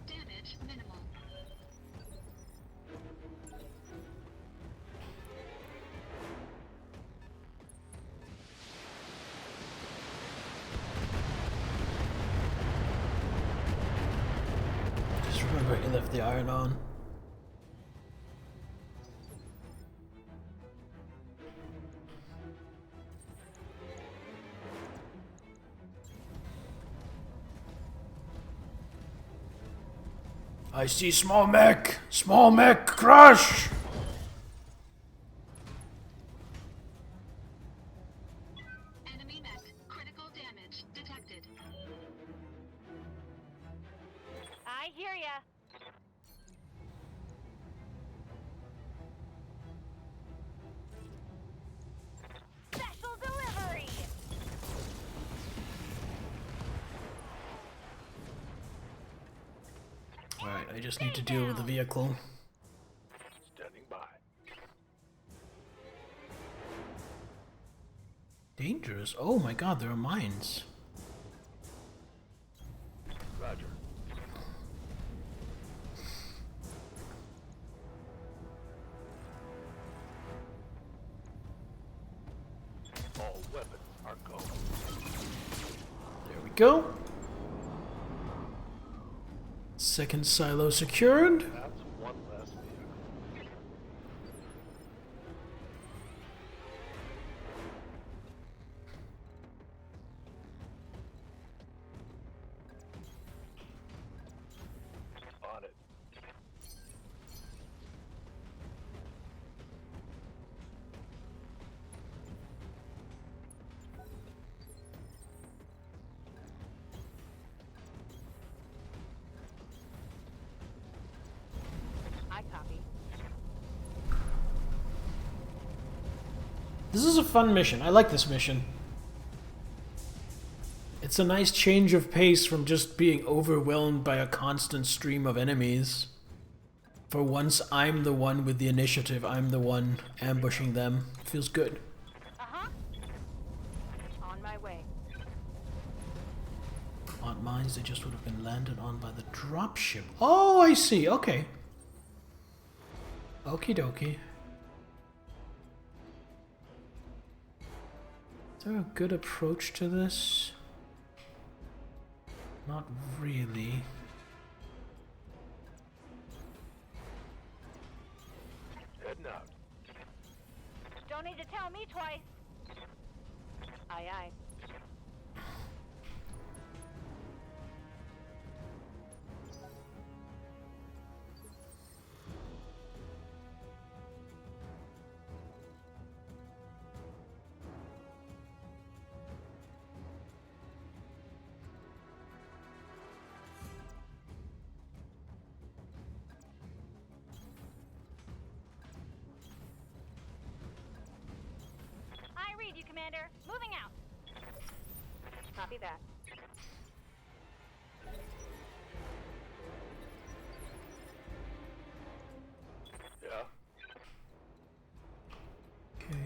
Damage minimal. Just remember you left the iron on. I see small mech! Small mech crush! Enemy mech. Critical damage detected. I hear ya. Special delivery! Alright, I just need to deal with the vehicle. Standing by. Dangerous? Oh my god, there are mines. Roger. All weapons are go. There we go. Second silo secured. That's one less vehicle. On it. I copy. This is a fun mission. I like this mission. It's a nice change of pace from just being overwhelmed by a constant stream of enemies. For once, I'm the one with the initiative. I'm the one ambushing them. Feels good. Uh-huh. On my way. Aren't mines, they just would have been landed on by the dropship. Oh, I see. Okay. Okie dokie. Is there a good approach to this? Not really. Heading out. Don't need to tell me twice. Aye, aye. I read you, Commander. Moving out. Copy that. Yeah. Okay.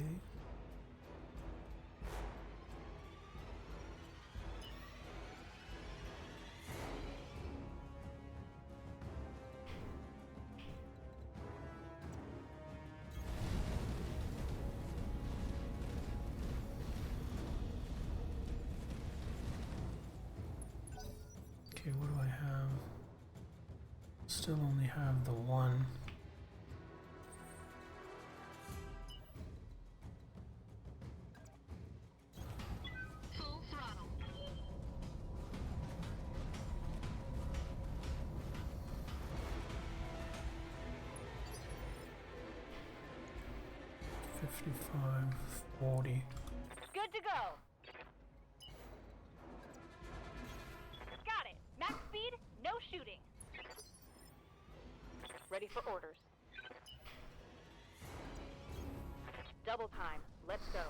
Okay, what do I have? Still only have the one. Full throttle. $55, $40. Good to go. Got it. Max speed, no shooting. Ready for orders. Double time. Let's go.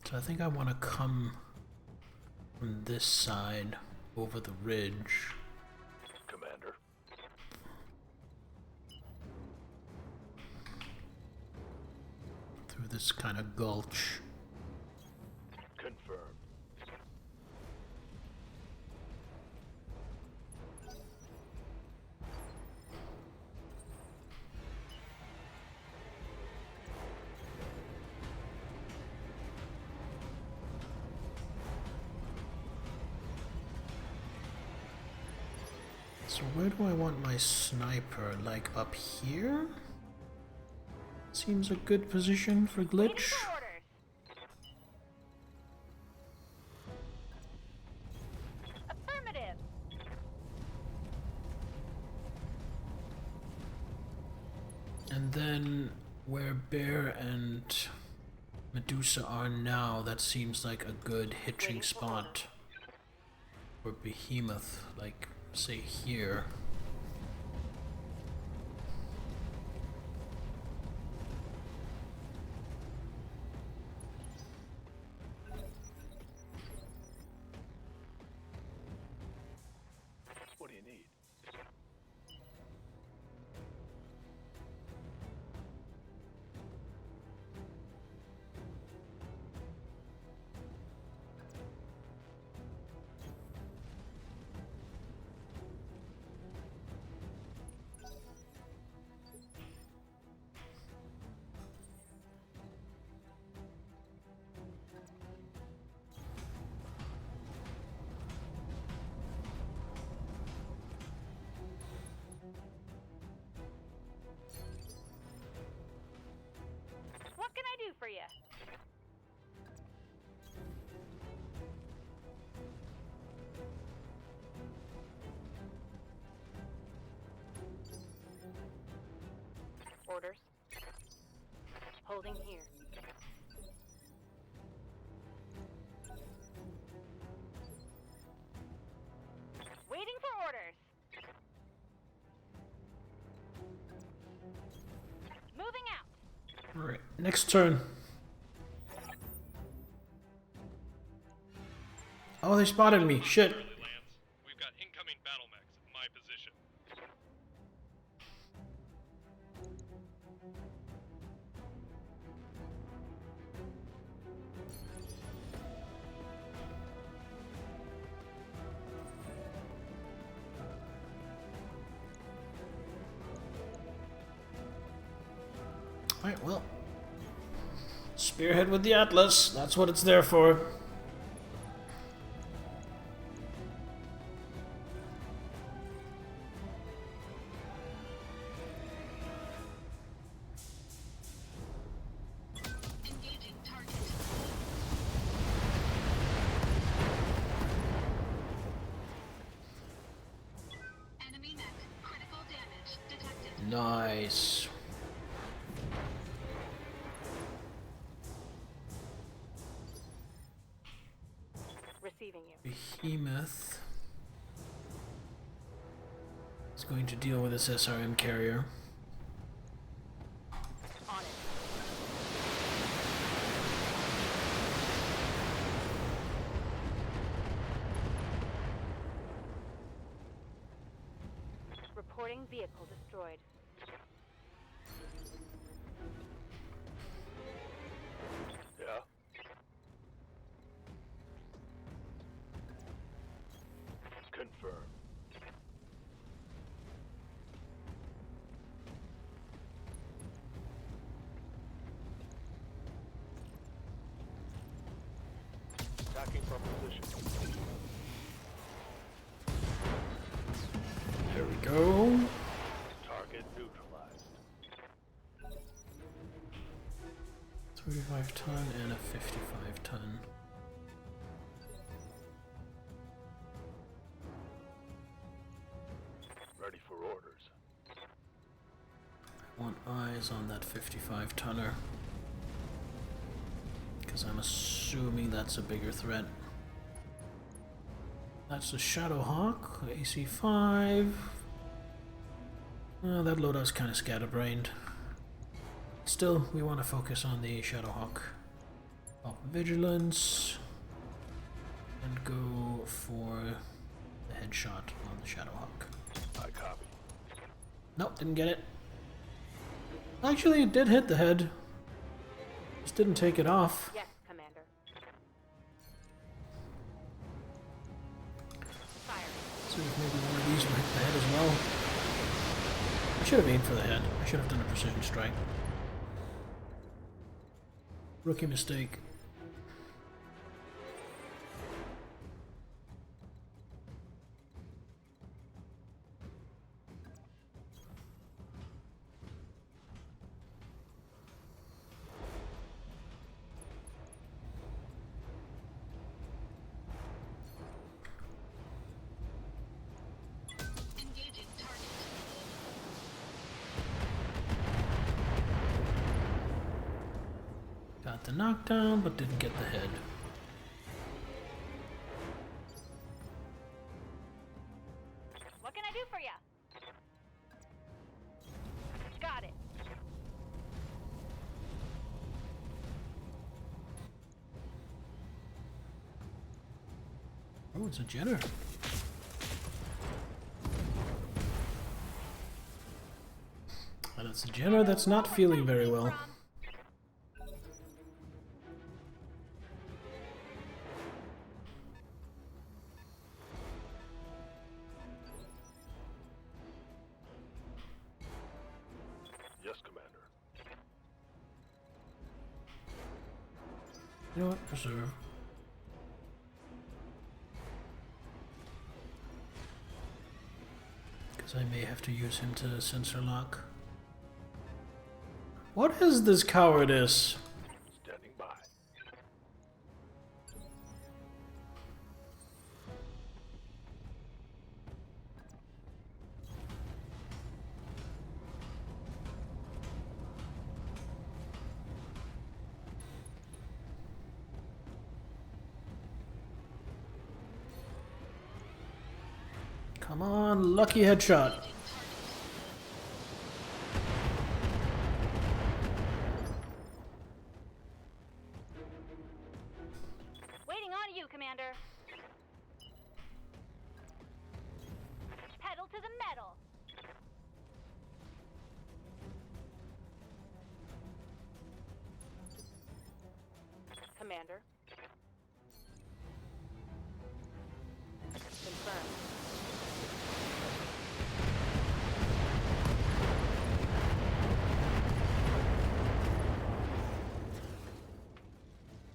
So I think I want to come from this side over the ridge. Commander. Through this kind of gulch. Confirmed. So where do I want my sniper? Like up here? Seems a good position for Waiting glitch. for orders. Affirmative. And then where Bear and Medusa are now, that seems like a good hitching spot for Behemoth, like say here. What do you need? What can I do for you? Orders. Holding here. Waiting for orders. Moving out. Right. Next turn. Oh, they spotted me. Shit. Lance, we've got incoming battle mechs at my position. Alright, well. Spearhead with the Atlas. That's what it's there for. Engaging target. Enemy mech. Critical damage detected. Nice. Receiving you. Behemoth is going to deal with this SRM carrier. On it. Reporting vehicle destroyed. Yeah? Confirm. Attacking from position. There we go. Target neutralized. 35 ton and a 55 ton. Ready for orders. I want eyes on that 55 tonner. Because I'm assuming that's a bigger threat. That's the Shadowhawk, AC5. That loadout's kind of scatterbrained. Still, we want to focus on the Shadowhawk. Up Vigilance. And go for the headshot on the Shadowhawk. I copy. Nope, didn't get it. Actually, it did hit the head. Just didn't take it off. Yes, Commander. Fire. See if maybe one of these will hit the head as well. I should have aimed for the head. I should have done a precision strike. Rookie mistake. Engaging target. Got the knockdown, but didn't get the head. What can I do for you? Got it. Oh, it's a Jenner. And it's a Jenner that's not feeling very well. Yes, Commander. You know what? Reserve. Because I may have to use him to sensor lock. What is this cowardice? Standing by. Come on, lucky headshot. to the metal. Commander. Confirmed.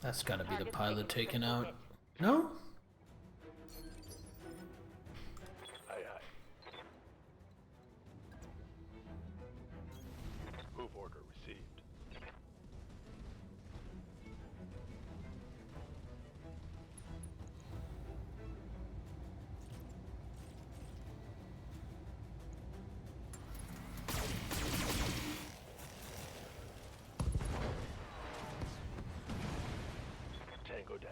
That's gotta be the pilot taken out. No? Aye, aye. Move order received. Tango down.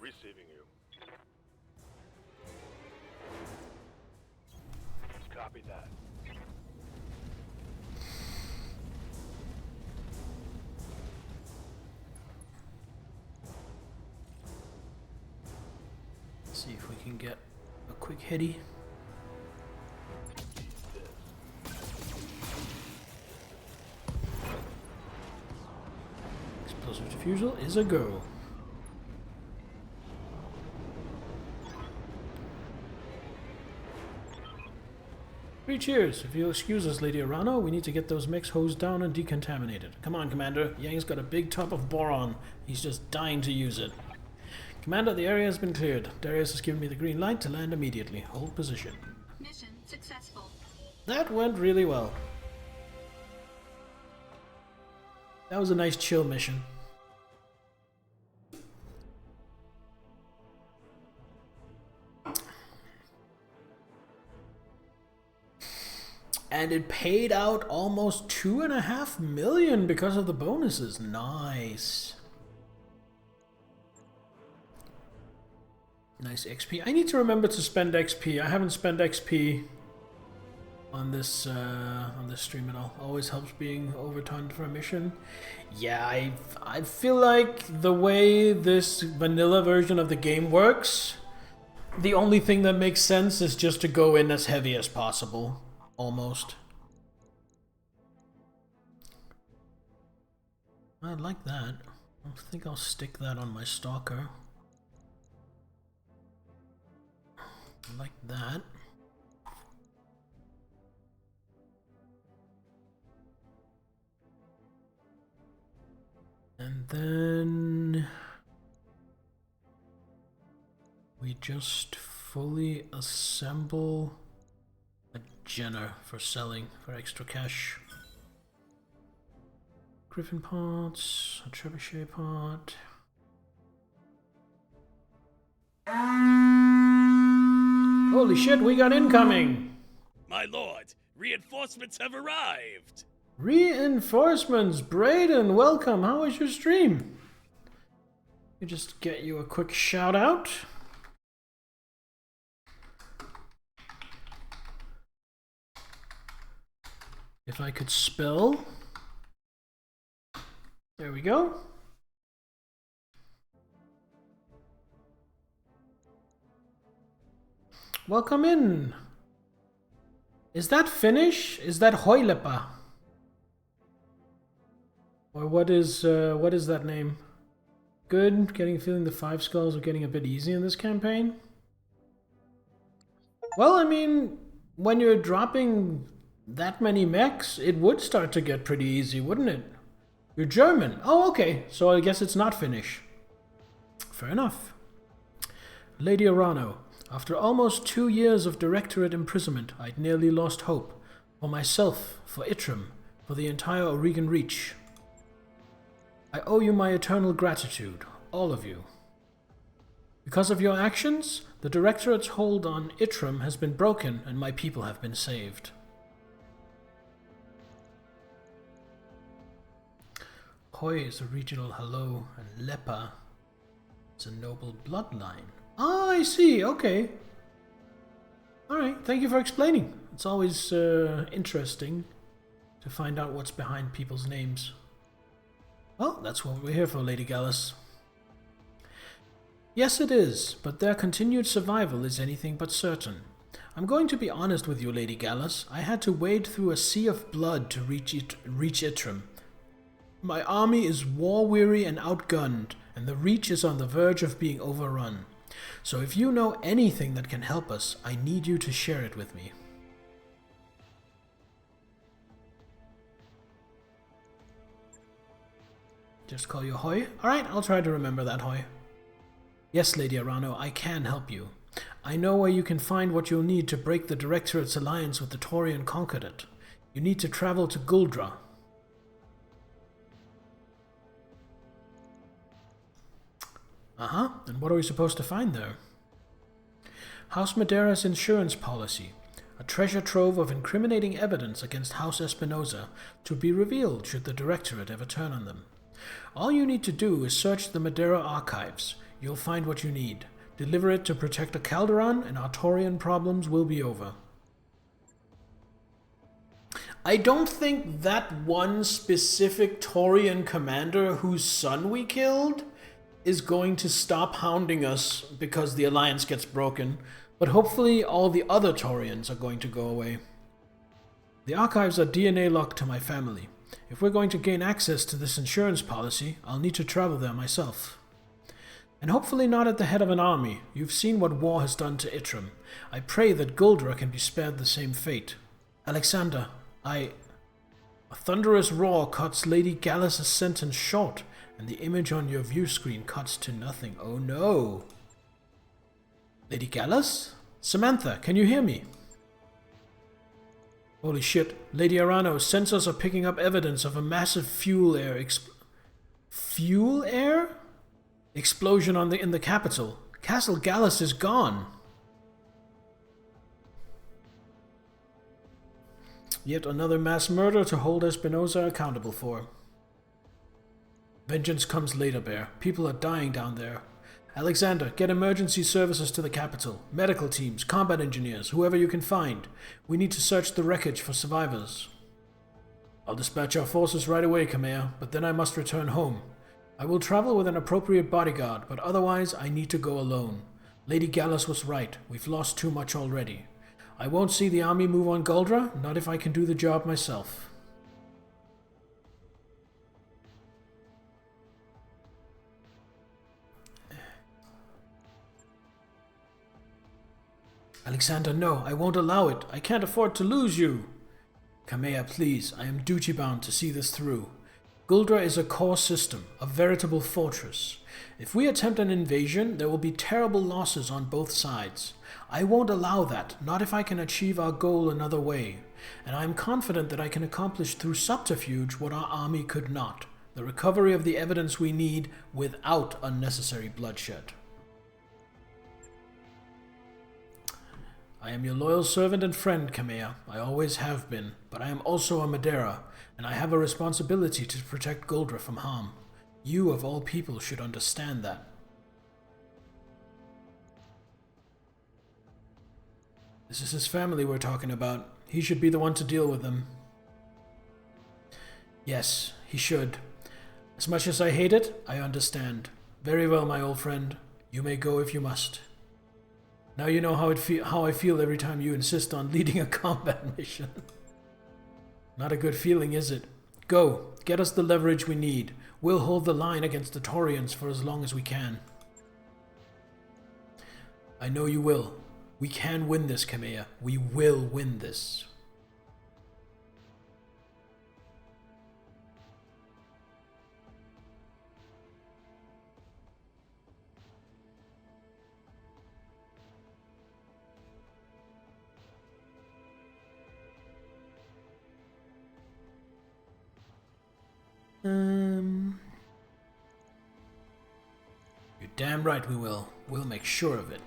Receiving you. Copy that. Let's see if we can get a quick hitty. Explosive diffusal is a go. 3 cheers. If you'll excuse us, Lady Arano, we need to get those mechs hosed down and decontaminated. Come on, Commander. Yang's got a big tub of boron. He's just dying to use it. Commander, the area has been cleared. Darius has given me the green light to land immediately. Hold position. Mission successful. That went really well. That was a nice chill mission. And it paid out almost 2.5 million because of the bonuses. Nice. Nice XP. I need to remember to spend XP. I haven't spent XP on this stream at all. Always helps being overturned for a mission. Yeah, I feel like the way this vanilla version of the game works, the only thing that makes sense is just to go in as heavy as possible. Almost. I like that. I think I'll stick that on my stalker. Like that. And then we just fully assemble a Jenner for selling for extra cash. Griffin parts, a trebuchet part. Holy shit, we got incoming! My lord, reinforcements have arrived! Reinforcements! Brayden, welcome! How was your stream? Let me just get you a quick shout out. If I could spell. There we go. Welcome in. Is that Finnish? Is that Hoilepa? Or what is that name? Good. Feeling the 5 skulls are getting a bit easy in this campaign. Well, I mean, when you're dropping that many mechs, it would start to get pretty easy, wouldn't it? You're German. Oh, okay. So I guess it's not Finnish. Fair enough. Lady Arano, after almost 2 years of directorate imprisonment, I'd nearly lost hope. For myself, for Itram, for the entire Oregon Reach. I owe you my eternal gratitude, all of you. Because of your actions, the directorate's hold on Itram has been broken and my people have been saved. Hoi is a regional hello, and Lepa is a noble bloodline. Ah, I see, okay. Alright, thank you for explaining. It's always interesting to find out what's behind people's names. Well, that's what we're here for, Lady Gallus. Yes, it is, but their continued survival is anything but certain. I'm going to be honest with you, Lady Gallus. I had to wade through a sea of blood to reach Itrim. My army is war-weary and outgunned, and the Reach is on the verge of being overrun. So if you know anything that can help us, I need you to share it with me. Just call you Hoy? Alright, I'll try to remember that, Hoy. Yes, Lady Arano, I can help you. I know where you can find what you'll need to break the Directorate's alliance with the Taurian Concordat. You need to travel to Guldra. Uh-huh, and what are we supposed to find there? House Madera's insurance policy. A treasure trove of incriminating evidence against House Espinosa to be revealed should the Directorate ever turn on them. All you need to do is search the Madera archives. You'll find what you need. Deliver it to Protector Calderon, and our Taurian problems will be over. I don't think that one specific Taurian commander whose son we killed is going to stop hounding us because the alliance gets broken, but hopefully all the other Taurians are going to go away. The archives are DNA locked to my family. If we're going to gain access to this insurance policy, I'll need to travel there myself. And hopefully not at the head of an army. You've seen what war has done to Itrim. I pray that Guldra can be spared the same fate. Alexander, A thunderous roar cuts Lady Gallus' sentence short, and the image on your view screen cuts to nothing. Oh no. Lady Gallus? Samantha, can you hear me? Holy shit. Lady Arano, sensors are picking up evidence of a massive fuel air explosion in the capital. Castle Gallus is gone. Yet another mass murder to hold Espinosa accountable for. Vengeance comes later, Bear. People are dying down there. Alexander, get emergency services to the capital. Medical teams, combat engineers, whoever you can find. We need to search the wreckage for survivors. I'll dispatch our forces right away, Kamea, but then I must return home. I will travel with an appropriate bodyguard, but otherwise I need to go alone. Lady Gallus was right. We've lost too much already. I won't see the army move on Guldra, not if I can do the job myself. Alexander, no, I won't allow it. I can't afford to lose you. Kamea, please, I am duty-bound to see this through. Guldra is a core system, a veritable fortress. If we attempt an invasion, there will be terrible losses on both sides. I won't allow that, not if I can achieve our goal another way. And I am confident that I can accomplish through subterfuge what our army could not. The recovery of the evidence we need without unnecessary bloodshed. I am your loyal servant and friend, Kamea. I always have been, but I am also a Madera, and I have a responsibility to protect Guldra from harm. You, of all people, should understand that. This is his family we're talking about. He should be the one to deal with them. Yes, he should. As much as I hate it, I understand. Very well, my old friend. You may go if you must. Now you know how I feel every time you insist on leading a combat mission. Not a good feeling, is it? Go, get us the leverage we need. We'll hold the line against the Taurians for as long as we can. I know you will. We can win this, Kamea. We will win this. You're damn right we will. We'll make sure of it.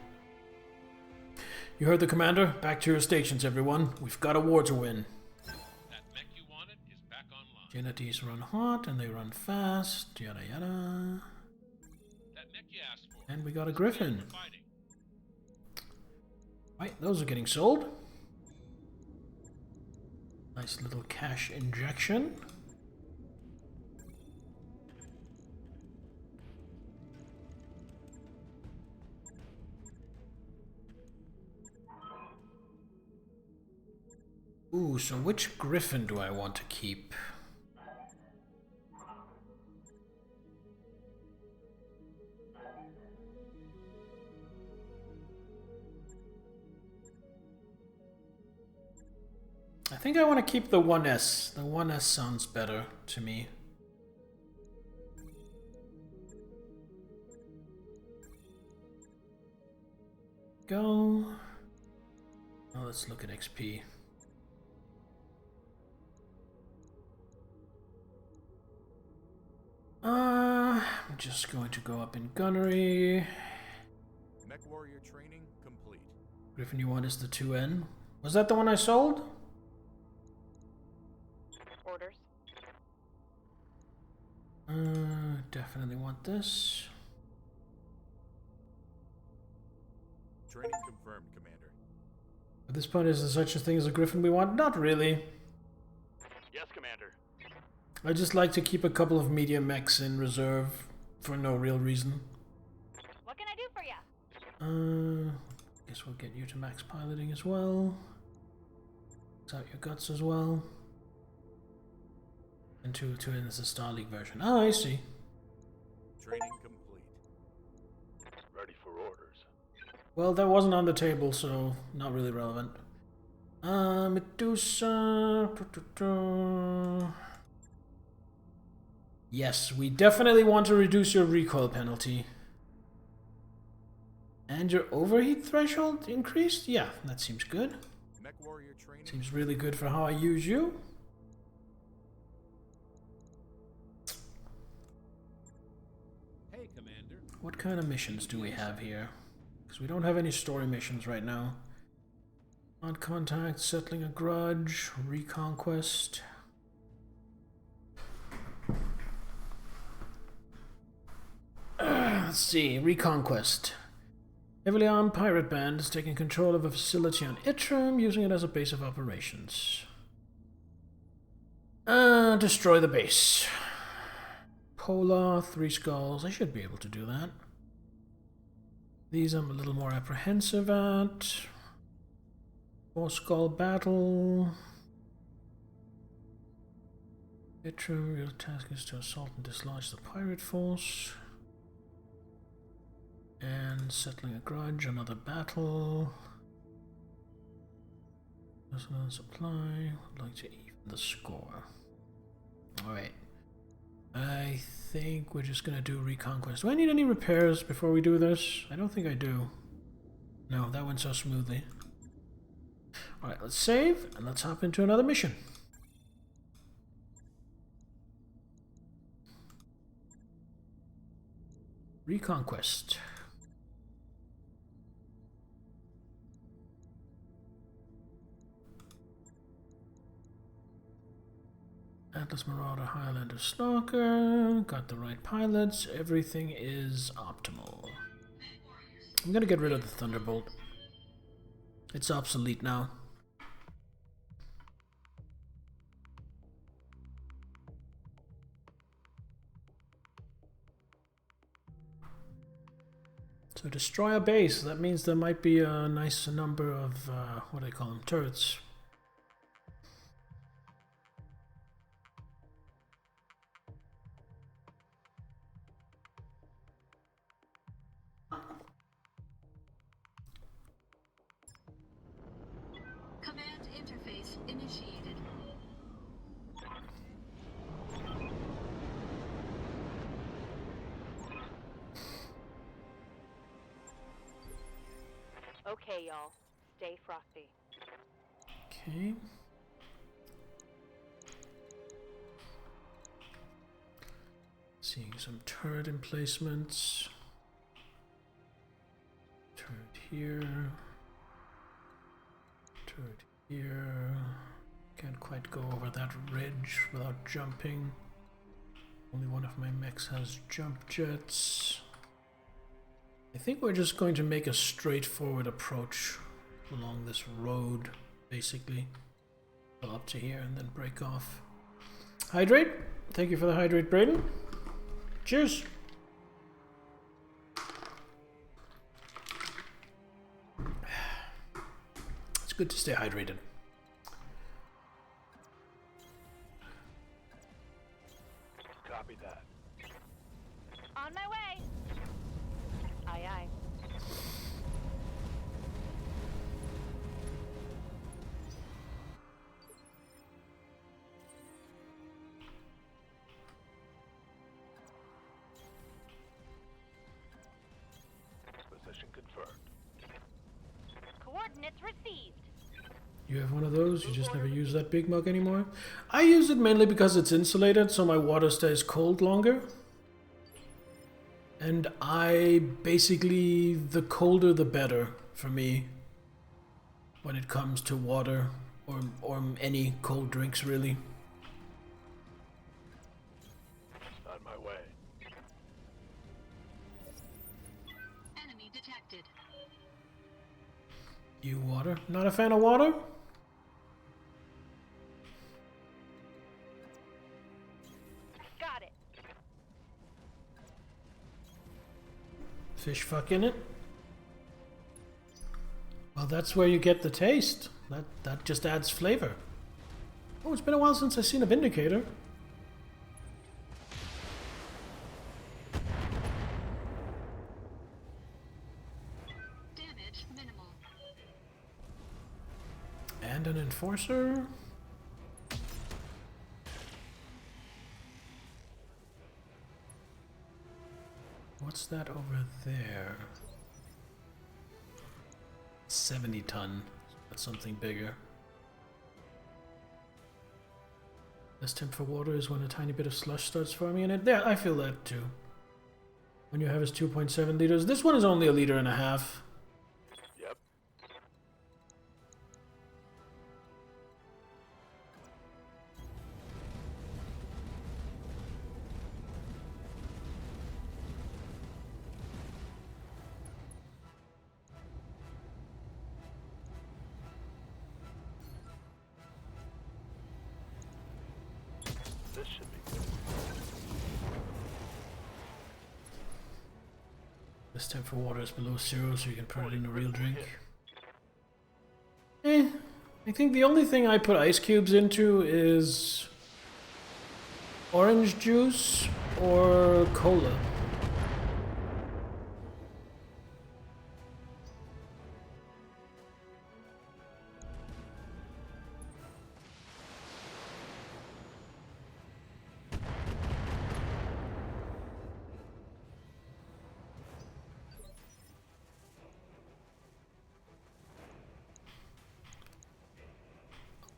You heard the commander? Back to your stations, everyone. We've got a war to win. That mech you wanted is back online. Genetics run hot and they run fast. Yada yada. That mech you asked for. And we got a is prepared griffin. for fighting. Right, those are getting sold. Nice little cash injection. Ooh, so which griffin do I want to keep? I think I want to keep the 1S. The 1S sounds better to me. Go. Now let's look at XP. I'm just going to go up in gunnery. Mech warrior training complete. Griffin you want is the 2N. Was that the one I sold? Orders. Definitely want this. Training confirmed, Commander. At this point, is there such a thing as a Griffin we want? Not really. Yes, Commander. I just like to keep a couple of medium mechs in reserve for no real reason. What can I do for you? Guess we'll get you to max piloting as well. Max out your guts as well. And 2N is the Star League version. Oh, I see. Training complete. Ready for orders. Well, that wasn't on the table, so not really relevant. Medusa. Yes, we definitely want to reduce your recoil penalty. And your overheat threshold increased? Yeah, that seems good. Mech warrior training. Seems really good for how I use you. Hey, Commander. What kind of missions do we have here? Because we don't have any story missions right now. Odd contact, settling a grudge, reconquest. Let's see, reconquest. Heavily armed pirate band is taking control of a facility on Itram, using it as a base of operations. Destroy the base. Polar, 3 skulls. I should be able to do that. These I'm a little more apprehensive at. 4 skull battle. Itram, your task is to assault and dislodge the pirate force. And settling a grudge, another battle. Personal supply. Would like to even the score. Alright. I think we're just gonna do reconquest. Do I need any repairs before we do this? I don't think I do. No, that went so smoothly. Alright, let's save and let's hop into another mission. Reconquest. Atlas Marauder, Highlander Stalker, got the right pilots, everything is optimal. I'm gonna get rid of the Thunderbolt. It's obsolete now. So destroy a base, that means there might be a nice number of, what do they call them, turrets. Command interface initiated. Okay, y'all. Stay frosty. Okay. Seeing some turret emplacements. Turret here. Turret here. Can't quite go over that ridge without jumping. Only one of my mechs has jump jets. I think we're just going to make a straightforward approach along this road, basically. Fill up to here and then break off. Hydrate. Thank you for the hydrate, Braden. Cheers. It's good to stay hydrated. Copy that. On my way. Aye, aye. Position confirmed. Coordinates received. You have one of those? You just never use that big mug anymore? I use it mainly because it's insulated, so my water stays cold longer. And the colder the better for me when it comes to water or any cold drinks, really. On my way. Enemy detected. You water? Not a fan of water? Got it. Fish fuck in it? Well, that's where you get the taste. That just adds flavor. Oh, it's been a while since I've seen a Vindicator. Damage minimal. And an Enforcer. What's that over there? 70 ton. That's something bigger. Less temp for water is when a tiny bit of slush starts forming in it. There, I feel that too. When you have is 2.7 liters. This one is only 1.5 liters. Yep. This should be good. This temp for water is below 0, so you can put it in a real drink. I think the only thing I put ice cubes into is orange juice or cola.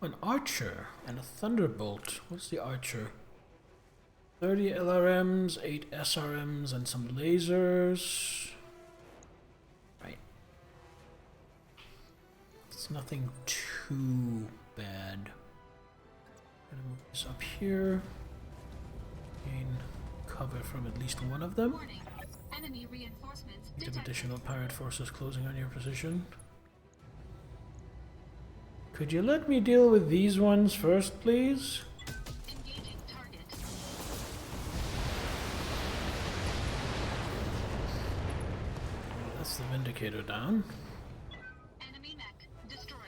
An archer and a thunderbolt. What's the archer? 30 LRMs, 8 SRMs, and some lasers. Right. It's nothing too bad. Gonna move this up here. Gain cover from at least one of them. Warning. Enemy reinforcements Bit of detected. additional pirate forces closing on your position. Could you let me deal with these ones first, please? Engaging target. That's the Vindicator down. Enemy mech destroyed.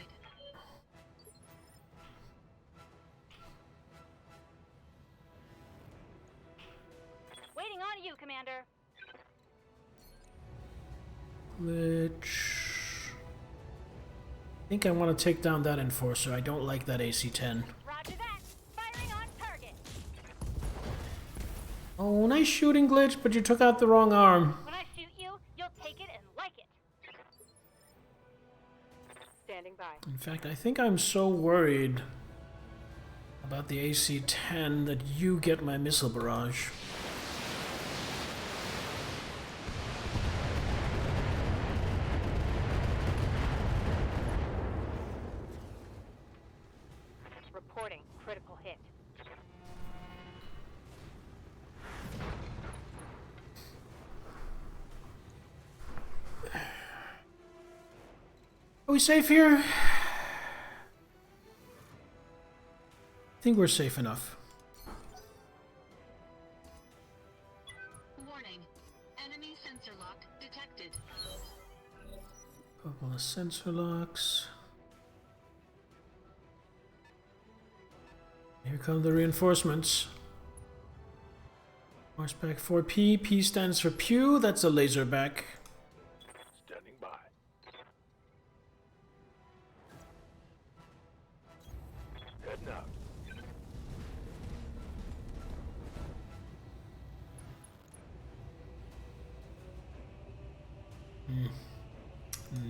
Waiting on you, Commander. Which... I think I want to take down that Enforcer. I don't like that AC-10. Roger that. Firing on target. Oh, nice shooting glitch, but you took out the wrong arm. When I shoot you, you'll take it and like it. Standing by. In fact, I think I'm so worried about the AC-10 that you get my missile barrage. Reporting critical hit. Oh we safe here? I think we're safe enough. Warning. Enemy sensor lock detected. Couple of sensor locks. Here come the reinforcements. Horseback 4P. P stands for pew. That's a laser back. Standing by. Heading out.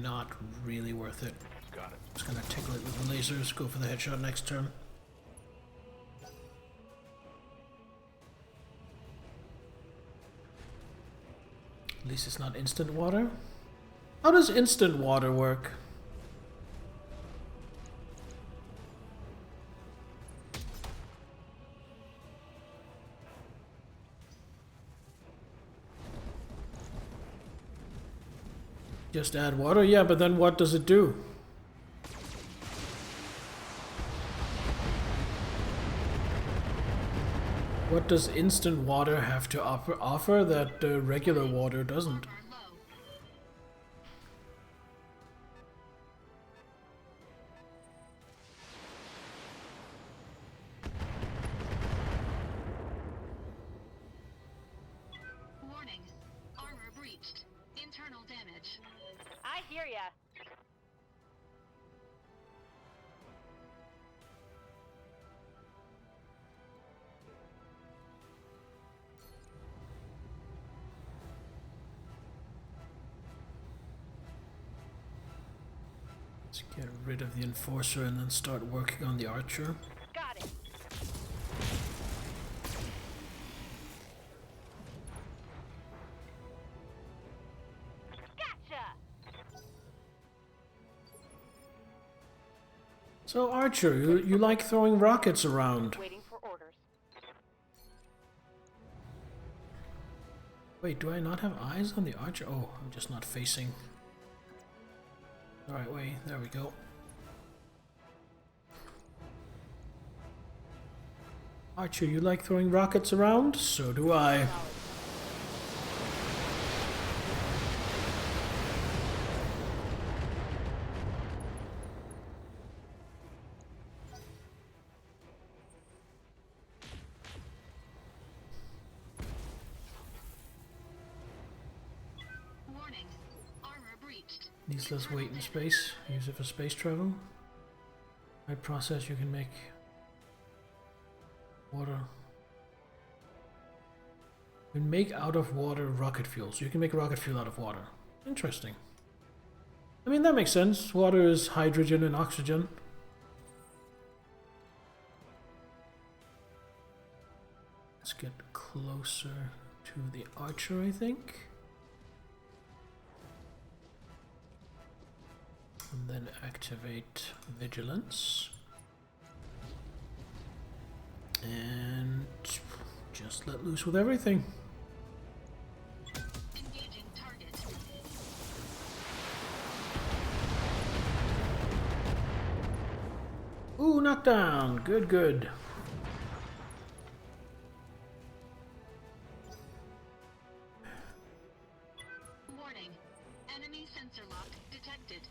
Not really worth it. Got it. Just gonna tickle it with the lasers. Go for the headshot next turn. At least it's not instant water. How does instant water work? Just add water? Yeah, but then what does it do? What does instant water have to offer that regular water doesn't? Armor low. Warning. Armor breached. Internal damage. I hear ya. Let's get rid of the enforcer and then start working on the archer. Got it. Gotcha. So Archer, you like throwing rockets around. Waiting for orders. Wait, do I not have eyes on the Archer? Oh, I'm just not facing the right way. There we go. Archer, you like throwing rockets around? So do I. Warning. Armor breached. Needs less weight in space. Use it for space travel. Right process, you can make water. You can make out of water rocket fuel. So you can make rocket fuel out of water. Interesting. I mean, that makes sense. Water is hydrogen and oxygen. Let's get closer to the archer, I think. And then activate vigilance. And just let loose with everything. Engaging target. Ooh, knockdown. Good, good. Warning. Enemy sensor lock detected.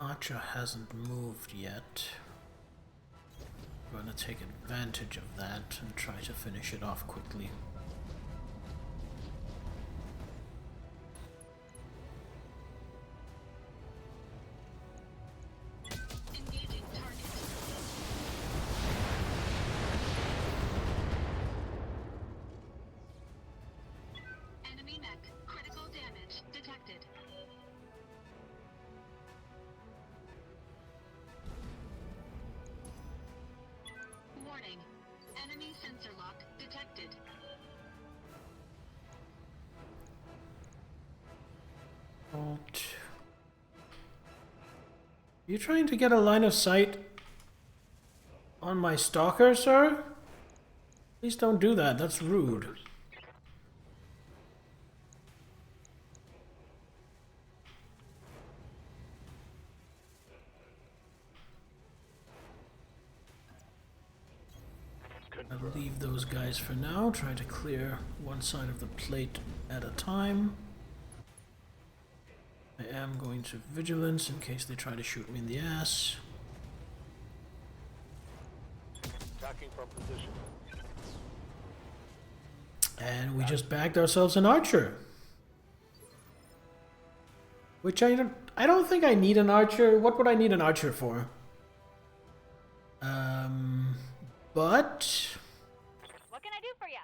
Archer hasn't moved yet. We're gonna take advantage of that and try to finish it off quickly. Engaging target. You trying to get a line of sight on my stalker, sir? Please don't do that. That's rude. I'll leave those guys for now. Try to clear one side of the plate at a time. I am going to vigilance in case they try to shoot me in the ass. Attacking from position. And we just bagged ourselves an archer. Which I don't think I need an archer. What would I need an archer for? But What can I do for you?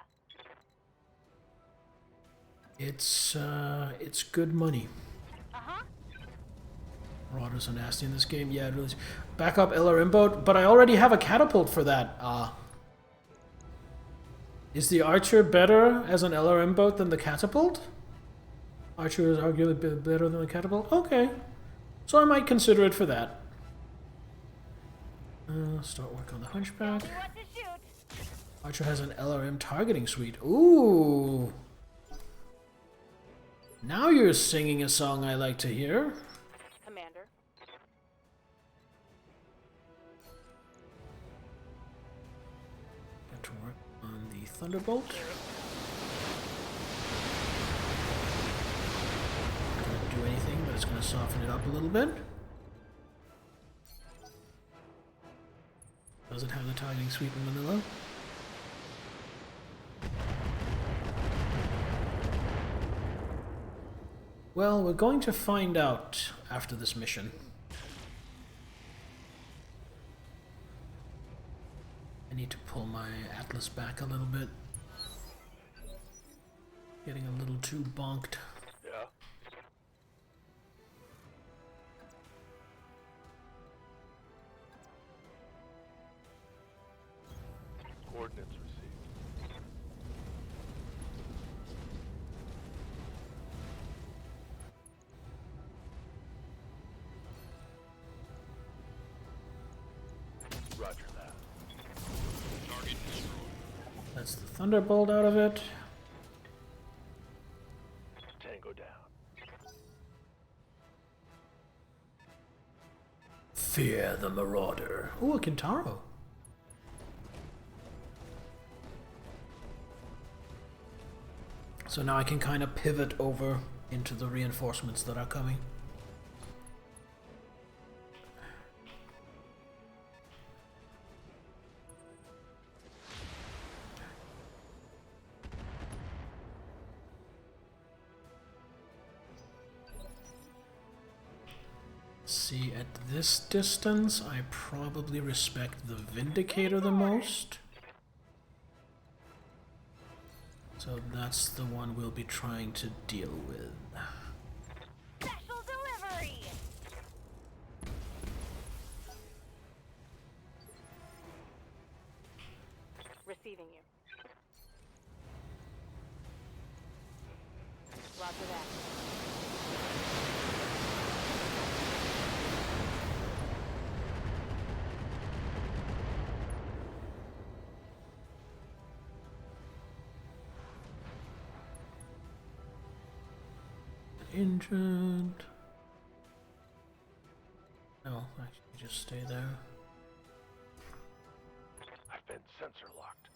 it's good money. Uh-huh. Marauders are nasty in this game. Yeah, it really is. Backup LRM boat, but I already have a catapult for that. Is the Archer better as an LRM boat than the catapult? Archer is arguably better than the catapult? Okay. So I might consider it for that. Start work on the Hunchback. Tell me what to shoot. Archer has an LRM targeting suite. Ooh. Now you're singing a song I like to hear. Commander. Get to work on the Thunderbolt. Not gonna do anything, but it's gonna soften it up a little bit. Doesn't have the targeting suite in vanilla. Well, we're going to find out after this mission. I need to pull my Atlas back a little bit. Getting a little too bonked. Yeah. Coordinates received. Roger that. Target destroyed. That's the Thunderbolt out of it. Tango down. Fear the Marauder. Ooh, a Kintaro. So now I can kind of pivot over into the reinforcements that are coming. See, at this distance, I probably respect the Vindicator the most. So that's the one we'll be trying to deal with. Special delivery. Receiving you. Roger that. Injured. No, actually, just stay there. I've been sensor locked.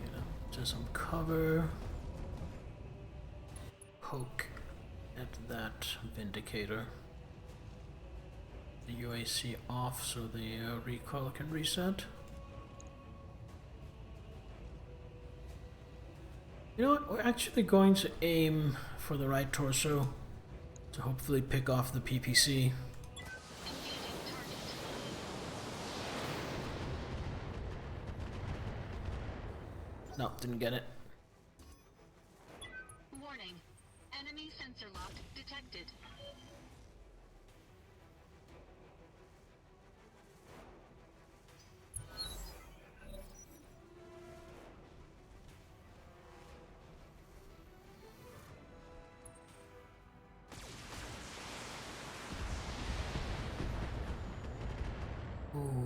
Get up to some cover. Poke at that Vindicator. The UAC off so the recoil can reset. You know what? We're actually going to aim for the right torso to hopefully pick off the PPC. No, didn't get it. Warning. Enemy sensor lock detected.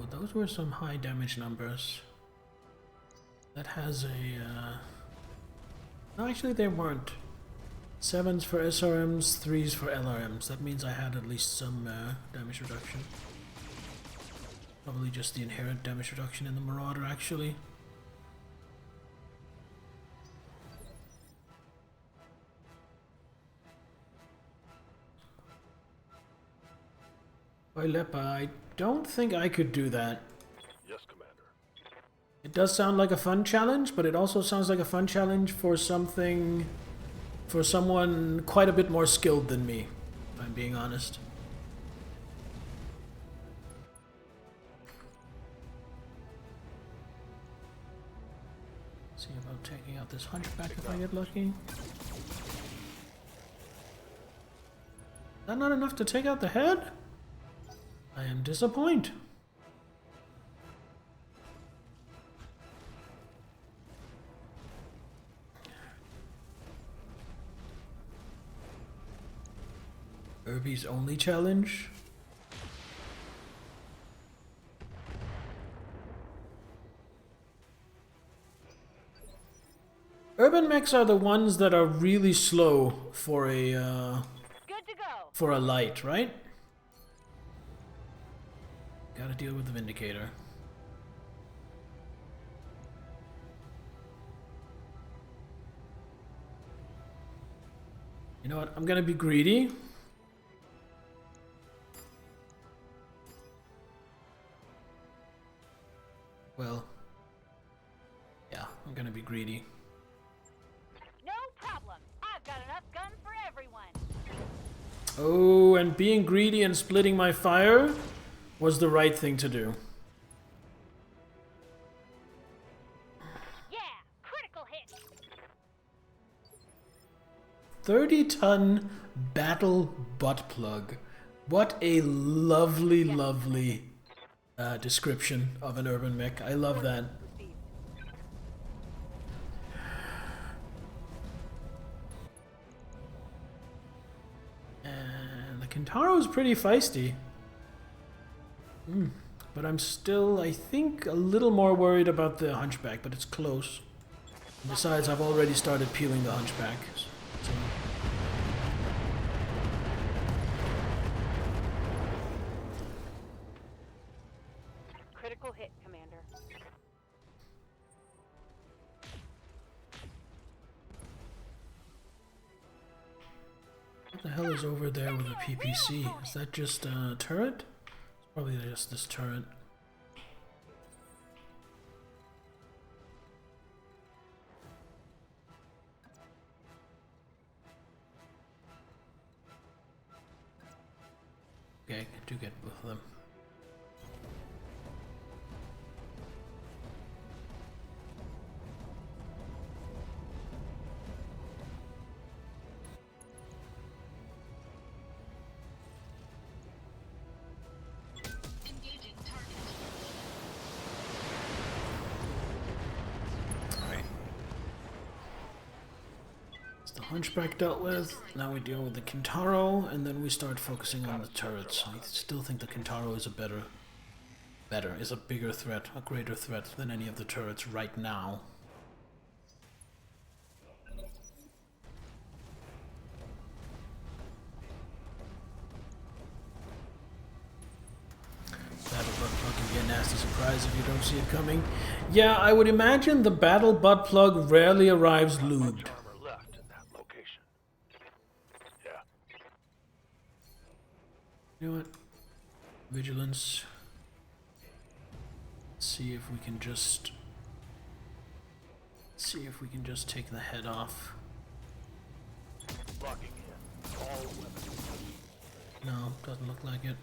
those were some high damage numbers. That has a... No, actually they weren't. 7s for SRMs, 3s for LRMs. That means I had at least some damage reduction. Probably just the inherent damage reduction in the Marauder, actually. Lepa, I don't think I could do that. Yes, Commander. It does sound like a fun challenge, but it also sounds like a fun challenge for something... for someone quite a bit more skilled than me, if I'm being honest. See about taking out this hunchback if I get lucky. Is that not enough to take out the head? I am disappointed. Irby's only challenge? Urban mechs are the ones that are really slow for a Good to go. for a light, right? Gotta deal with the Vindicator. You know what? I'm gonna be greedy. Well, yeah, I'm gonna be greedy. No problem. I've got enough guns for everyone. Oh, and being greedy and splitting my fire was the right thing to do. Yeah, critical hit. 30-ton battle butt plug. What a lovely, lovely description of an urban mech. I love that. And the Kentaro's pretty feisty. But I'm still, I think, a little more worried about the hunchback, but it's close. Besides, I've already started peeling the hunchback. So. Critical hit, Commander. What the hell is over there with a PPC? Is that just a turret? It's probably just this turret. Okay, I do get both of them. Engaging target. Alright. It's the hunchback dealt with. Now we deal with the Kentaro, and then we start focusing on the turrets. I still think the Kentaro is a is a bigger threat, a greater threat than any of the turrets right now. Battle butt plug can be a nasty surprise if you don't see it coming. Yeah, I would imagine the battle butt plug rarely arrives lubed. Armor left in that location. Yeah. You know what? Vigilance. See if we can just take the head off. Locking in. All weapons. No, doesn't look like it.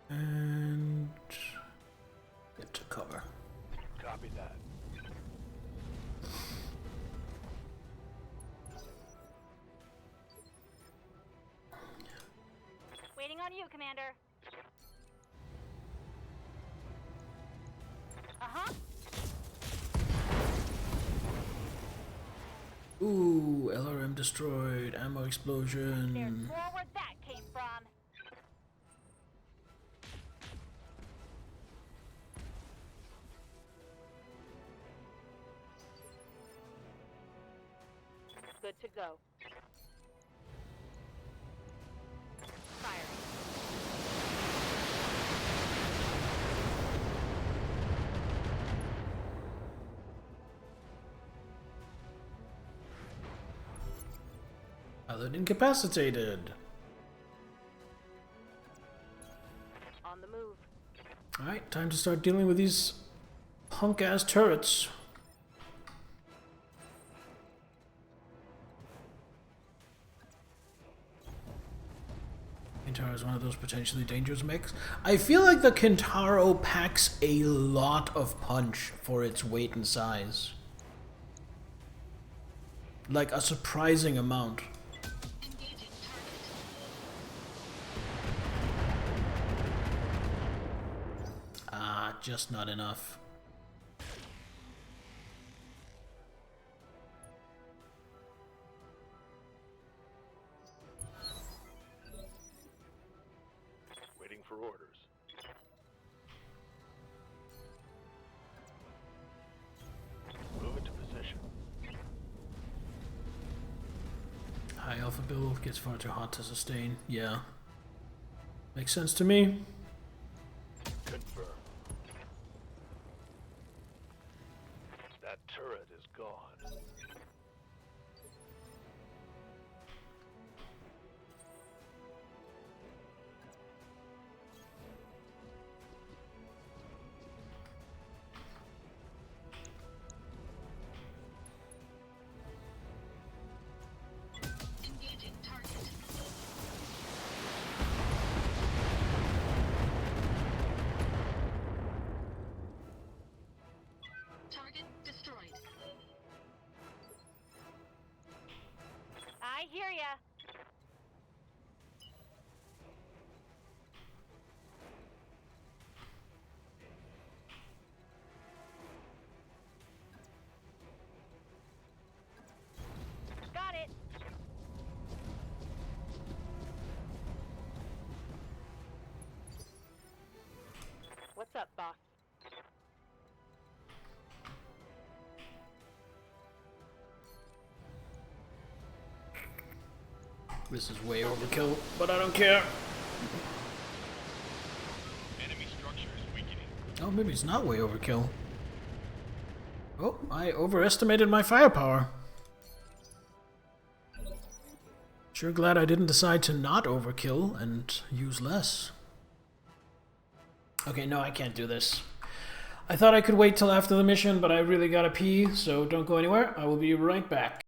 And get to cover. Copy that. Waiting on you, Commander. Uh-huh. Ooh, LRM destroyed, ammo There's explosion. more where that came from. Good to go. Firing. Pilot incapacitated. On the move. Alright, time to start dealing with these punk-ass turrets. Kintaro is one of those potentially dangerous mechs. I feel like the Kintaro packs a lot of punch for its weight and size. Like a surprising amount. Engaging target. Ah, just not enough. Waiting for orders. Move into position. High alpha build gets far too hot to sustain. Yeah. Makes sense to me. Confirm. That turret is gone. Engaging target. Target destroyed. I hear ya. Got it. What's up, boss? This is way overkill, but I don't care. Enemy structure is weakening. Oh, maybe it's not way overkill. Oh, I overestimated my firepower. Sure glad I didn't decide to not overkill and use less. Okay, no, I can't do this. I thought I could wait till after the mission, but I really gotta pee, so don't go anywhere. I will be right back.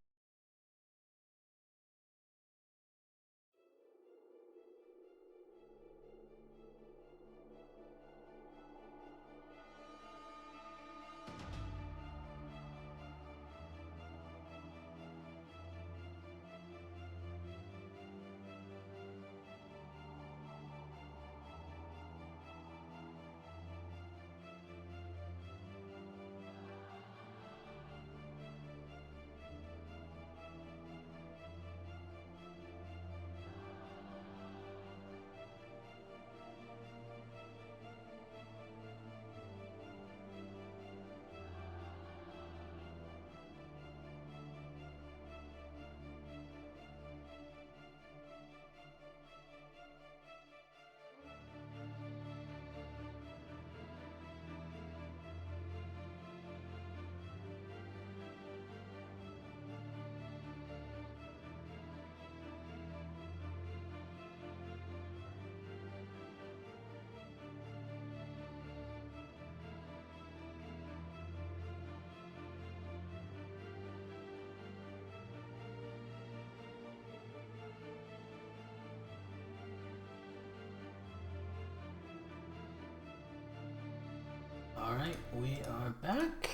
Alright, we are back.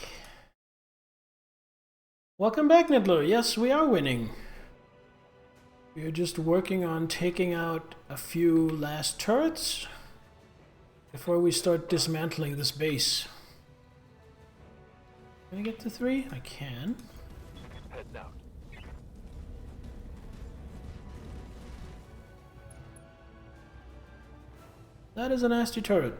Welcome back, Niddler. Yes, we are winning. We are just working on taking out a few last turrets before we start dismantling this base. Can I get to 3? I can. Heading out. That is a nasty turret.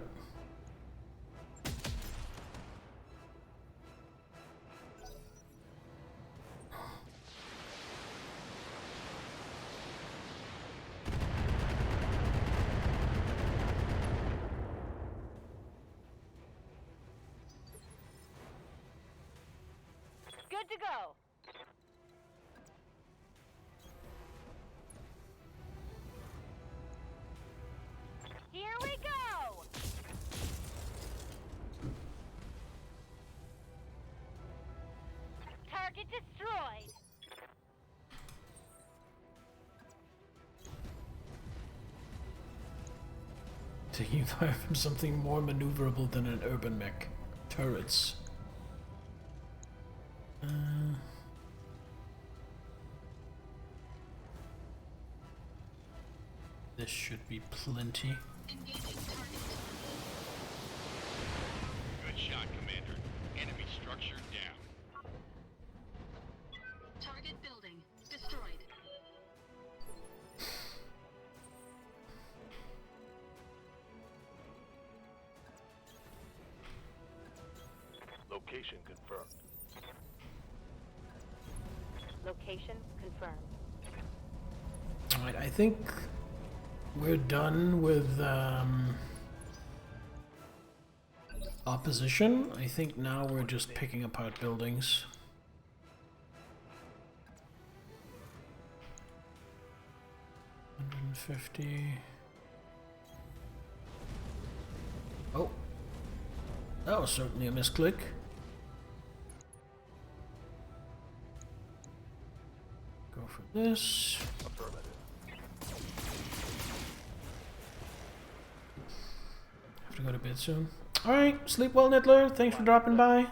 Good to go. Here we go! Target destroyed. Taking fire from something more maneuverable than an urban mech. Turrets. This should be plenty. Engaging target. Good shot, Commander. Enemy structure down. Target building destroyed. Location confirmed. Location confirmed. Alright, I think we're done with opposition. I think now we're just picking apart buildings. $150. Oh, that was certainly a misclick. Go for this. Affirmative. Have to go to bed soon. Alright, sleep well, Nittler. Thanks for dropping by.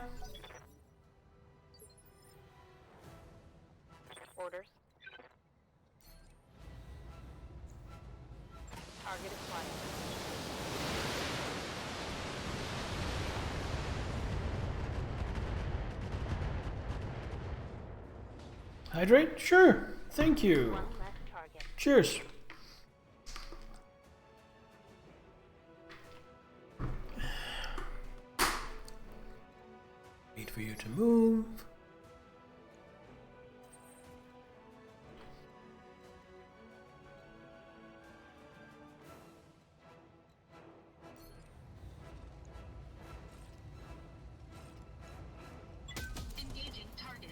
Orders. Target is flying. Hydrate? Sure. Thank you. One less target. Cheers. Wait for you to move. Engaging target.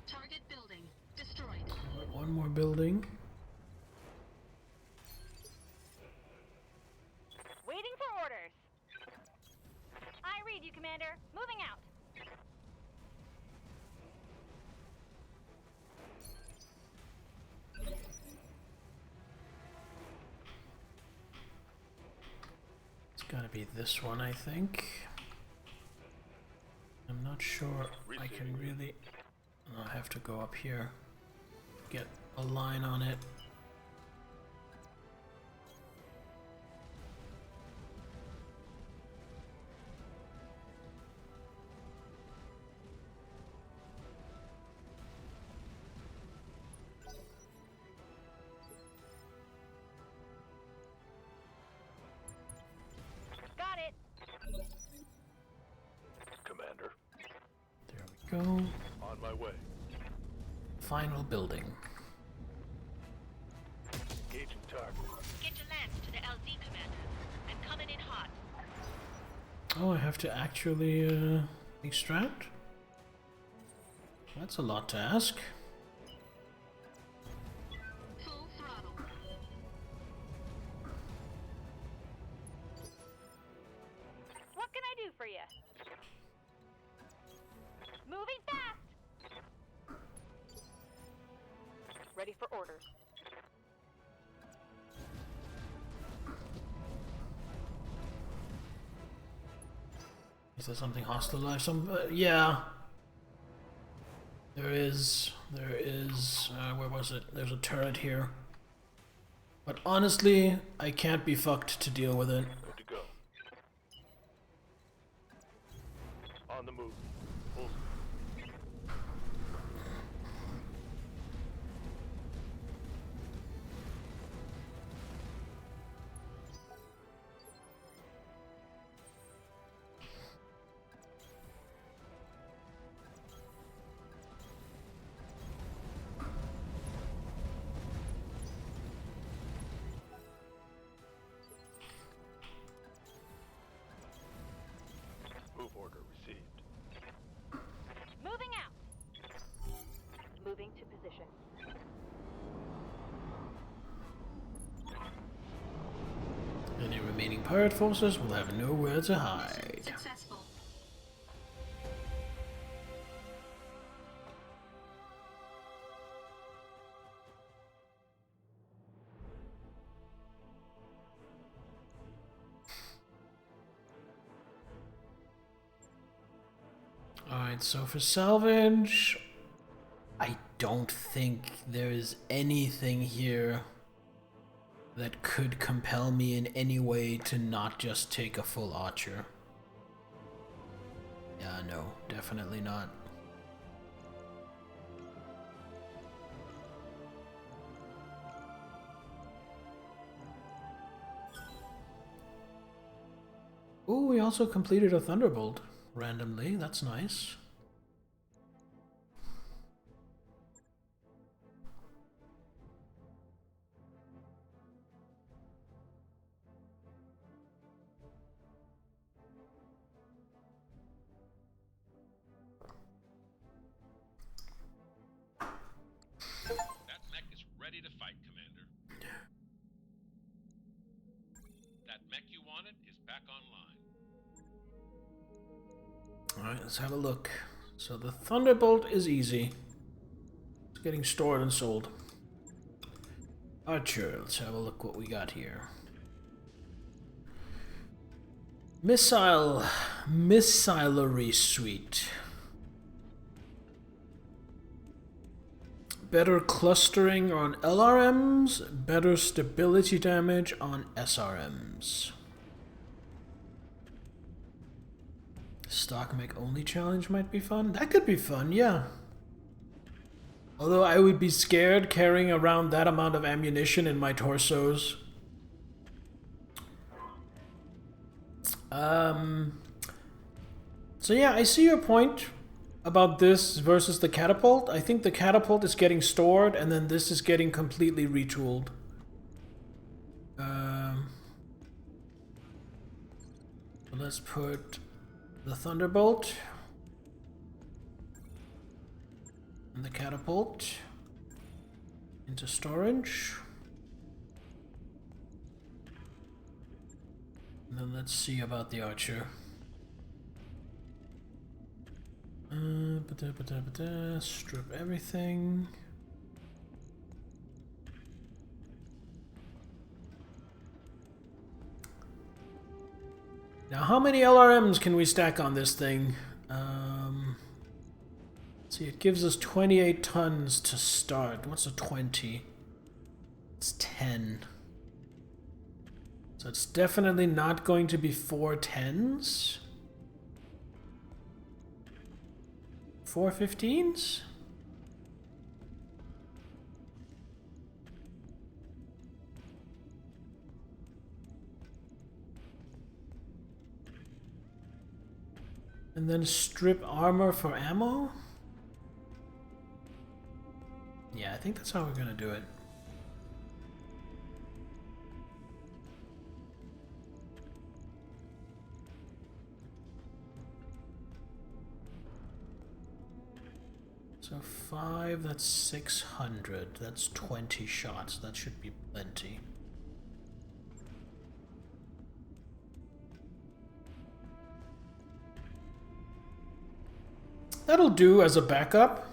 Target building destroyed. One more building. Waiting for orders. I read you, Commander. Moving out. It's gotta be this one, I think. I'm not sure I can really... I'll have to go up here. Get a line on it. Got it. Commander, There we go. on my way. Final building. Engaging target. Get your lance to the LZ, Commander. I'm coming in hot. Oh, I have to actually extract? That's a lot to ask. Full throttle. What can I do for you? Moving fast. Ready for orders. Is there something hostile live? Yeah. There is. Where was it? There's a turret here. But honestly, I can't be fucked to deal with it. Good to go. On the move. Full remaining pirate forces will have nowhere to hide. Successful. Alright, so for salvage, I don't think there is anything here that could compel me in any way to not just take a full archer. Yeah, no, definitely not. Ooh, we also completed a Thunderbolt randomly. That's nice. That mech is ready to fight, Commander. That mech you wanted is back online. Alright, let's have a look. So the Thunderbolt is easy. It's getting stored and sold. Archer, let's have a look what we got here. Missilery Suite. Better clustering on LRMs, better stability damage on SRMs. Stock mech only challenge might be fun. That could be fun, yeah. Although I would be scared carrying around that amount of ammunition in my torsos. So yeah, I see your point about this versus the catapult. I think the catapult is getting stored and then this is getting completely retooled. So let's put the Thunderbolt and the catapult into storage. And then let's see about the archer. Strip everything. Now, how many LRMs can we stack on this thing? See, it gives us 28 tons to start. What's a 20? It's 10. So it's definitely not going to be 4 10s. 4 15s? And then strip armor for ammo? Yeah, I think that's how we're gonna do it. So 5, that's 600. That's 20 shots. That should be plenty. That'll do as a backup.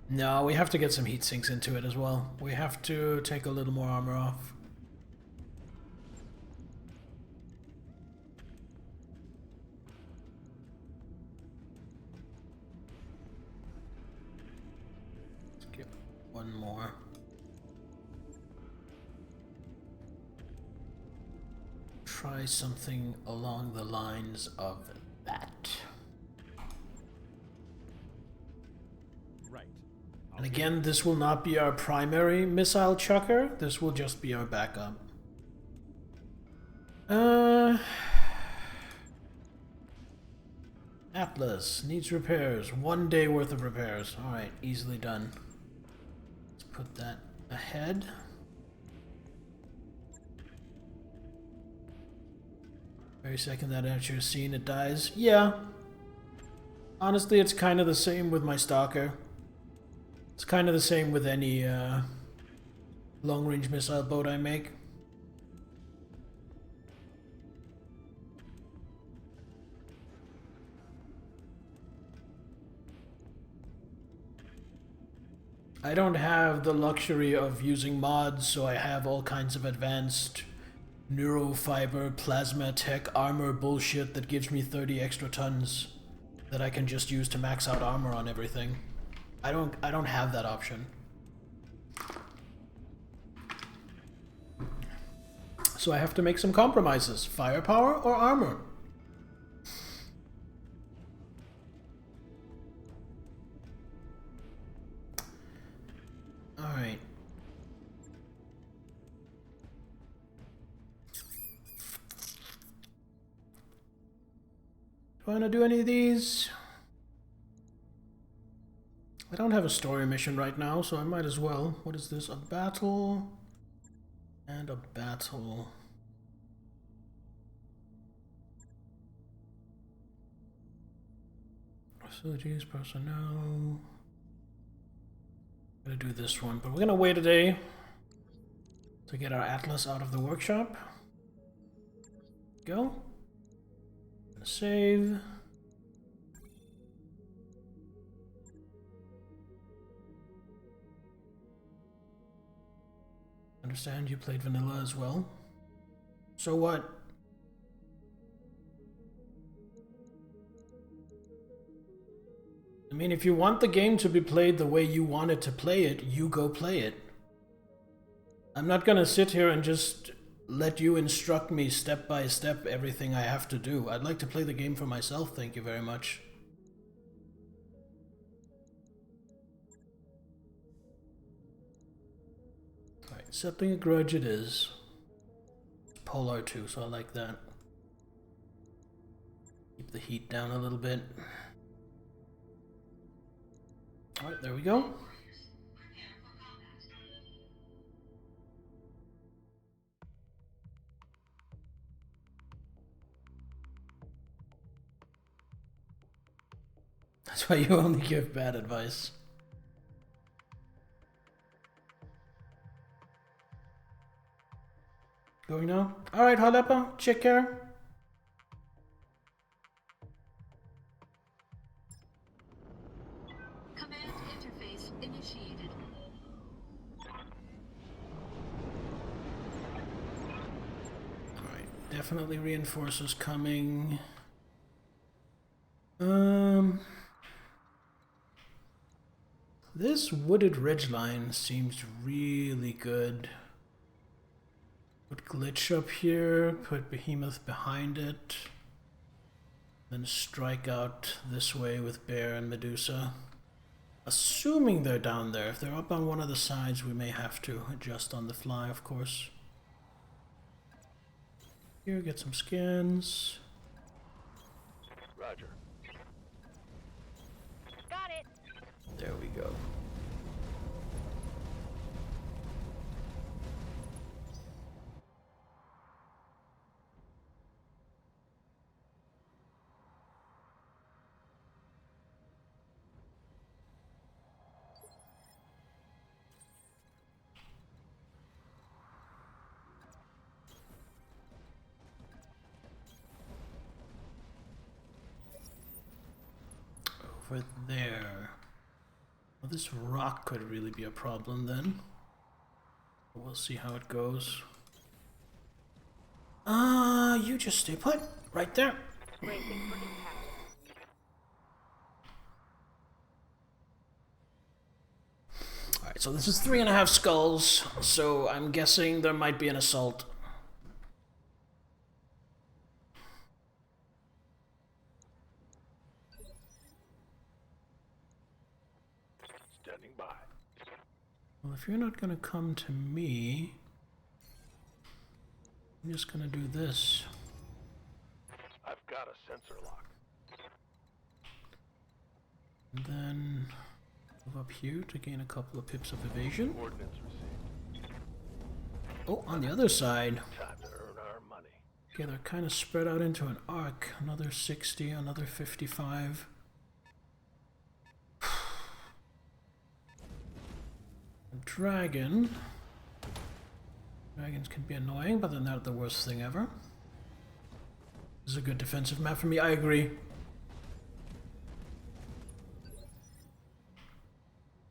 No, we have to get some heat sinks into it as well. We have to take a little more armor off. Let's get one more. Try something along the lines of that. Right. And again, this will not be our primary missile chucker. This will just be our backup. Atlas needs repairs. 1 day worth of repairs. Alright, easily done. Let's put that ahead. Very second that archer is seen, it dies. Yeah. Honestly, it's kind of the same with my stalker. It's kind of the same with any long-range missile boat I make. I don't have the luxury of using mods, so I have all kinds of advanced neurofiber, plasma tech, armor bullshit that gives me 30 extra tons that I can just use to max out armor on everything. I don't have that option. So I have to make some compromises. Firepower or armor? Alright. Do I want to do any of these? I don't have a story mission right now, so I might as well. What is this? A battle and a battle. Facilities, personnel. I'm gonna do this one, but we're gonna wait a day to get our Atlas out of the workshop. Go. Gonna save. Understand you played vanilla as well. So what? I mean, if you want the game to be played the way you want it to play it, you go play it. I'm not gonna sit here and just let you instruct me step by step everything I have to do. I'd like to play the game for myself, thank you very much. Alright, settling a grudge it is. It's Polar too, so I like that. Keep the heat down a little bit. Alright, there we go. That's why you only give bad advice. Going now? Alright, Halepa, check care. Command interface initiated. Alright, definitely reinforcers coming. This wooded ridgeline seems really good. Put Glitch up here, put Behemoth behind it. Then strike out this way with Bear and Medusa. Assuming they're down there. If they're up on one of the sides, we may have to adjust on the fly, of course. Here, get some scans. Roger. Got it. There we go. Over there. Well, this rock could really be a problem then. We'll see how it goes. You just stay put. Right there. Bracing for impact. Alright, so this is 3.5 skulls, so I'm guessing there might be an assault. Standing by. Well, if you're not gonna come to me, I'm just gonna do this. I've got a sensor lock. And then move up here to gain a couple of pips of evasion. Coordinates received. Oh, on the other side. Time to earn our money. Okay, they're kind of spread out into an arc. Another 60, another 55. Dragon. Dragons can be annoying, but they're not the worst thing ever. This is a good defensive map for me, I agree.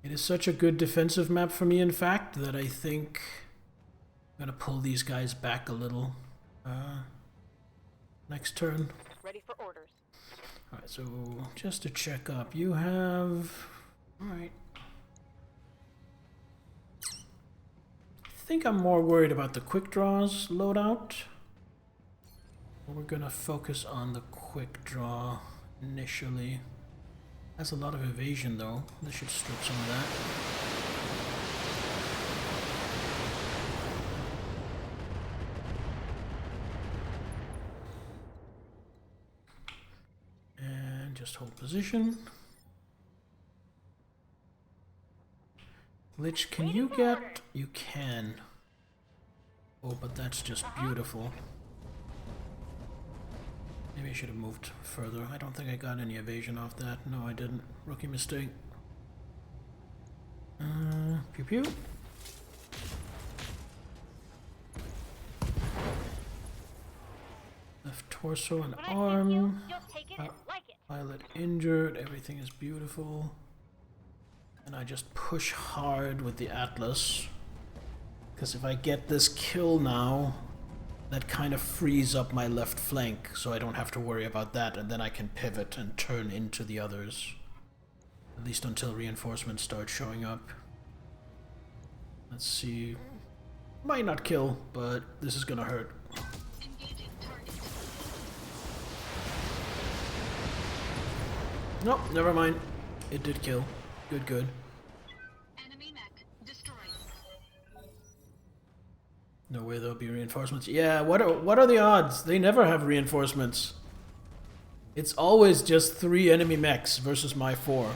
It is such a good defensive map for me, in fact, that I think I'm gonna pull these guys back a little. Next turn. Ready for orders. Alright, so just to check up, you have... Alright. I think I'm more worried about the quick draws loadout. We're gonna focus on the quick draw initially. Has a lot of evasion though. This should strip some of that. And just hold position. Lich, can you get... You can. Oh, but that's just beautiful. Maybe I should have moved further. I don't think I got any evasion off that. No, I didn't. Rookie mistake. Pew pew. Left torso and arm. You'll take it, like it. Pilot injured. Everything is beautiful. And I just push hard with the Atlas. Because if I get this kill now, that kind of frees up my left flank, so I don't have to worry about that, and then I can pivot and turn into the others. At least until reinforcements start showing up. Let's see. Might not kill, but this is gonna hurt. Engaging target. Nope, never mind. It did kill. Good, good. Enemy mech destroyed. No way there'll be reinforcements. Yeah, what are the odds? They never have reinforcements. It's always just 3 enemy mechs versus my 4.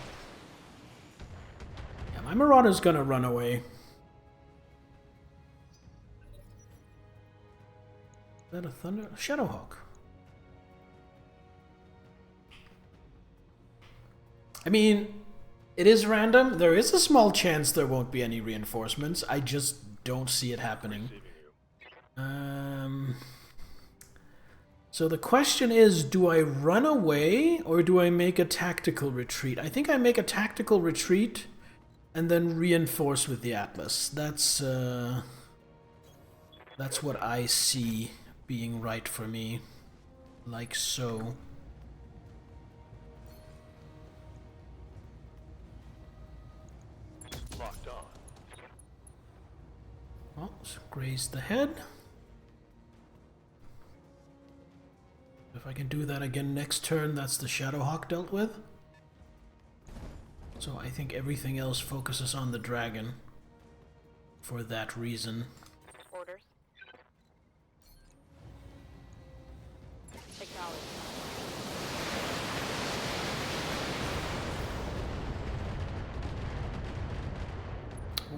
Yeah, my Marauder's gonna run away. Is that a Thunder? Shadowhawk. I mean, it is random. There is a small chance there won't be any reinforcements. I just don't see it happening. So the question is, do I run away or do I make a tactical retreat? I think I make a tactical retreat and then reinforce with the Atlas. That's what I see being right for me. Like so. Locked on. Well, graze the head. If I can do that again next turn, that's the Shadowhawk dealt with. So I think everything else focuses on the dragon for that reason. Orders. Acknowledged.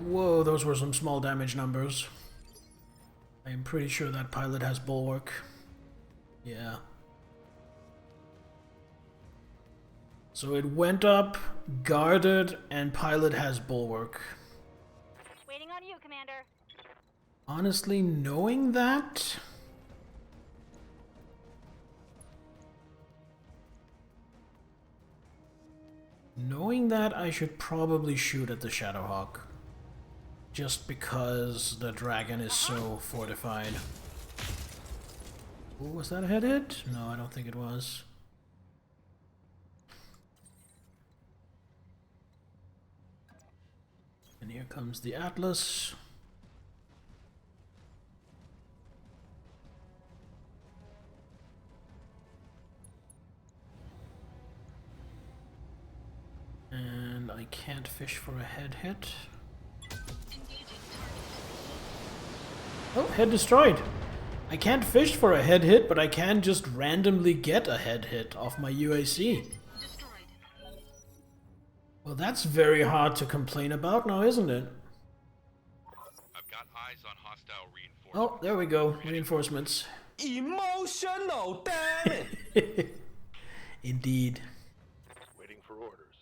Whoa, those were some small damage numbers. I am pretty sure that pilot has bulwark. Yeah. So it went up, guarded, and pilot has bulwark. Waiting on you, Commander. Honestly, knowing that... Knowing that, I should probably shoot at the Shadowhawk. Just because the dragon is so fortified. Ooh, was that a head hit? No, I don't think it was. And here comes the Atlas. And I can't fish for a head hit. Engaging target. Oh, head destroyed. I can't fish for a head hit, but I can just randomly get a head hit off my UAC. Destroyed. Well, that's very hard to complain about now, isn't it? I've got eyes on hostile reinforcements. Oh, there we go. Reinforcements. Emotional, damn it! Waiting for orders.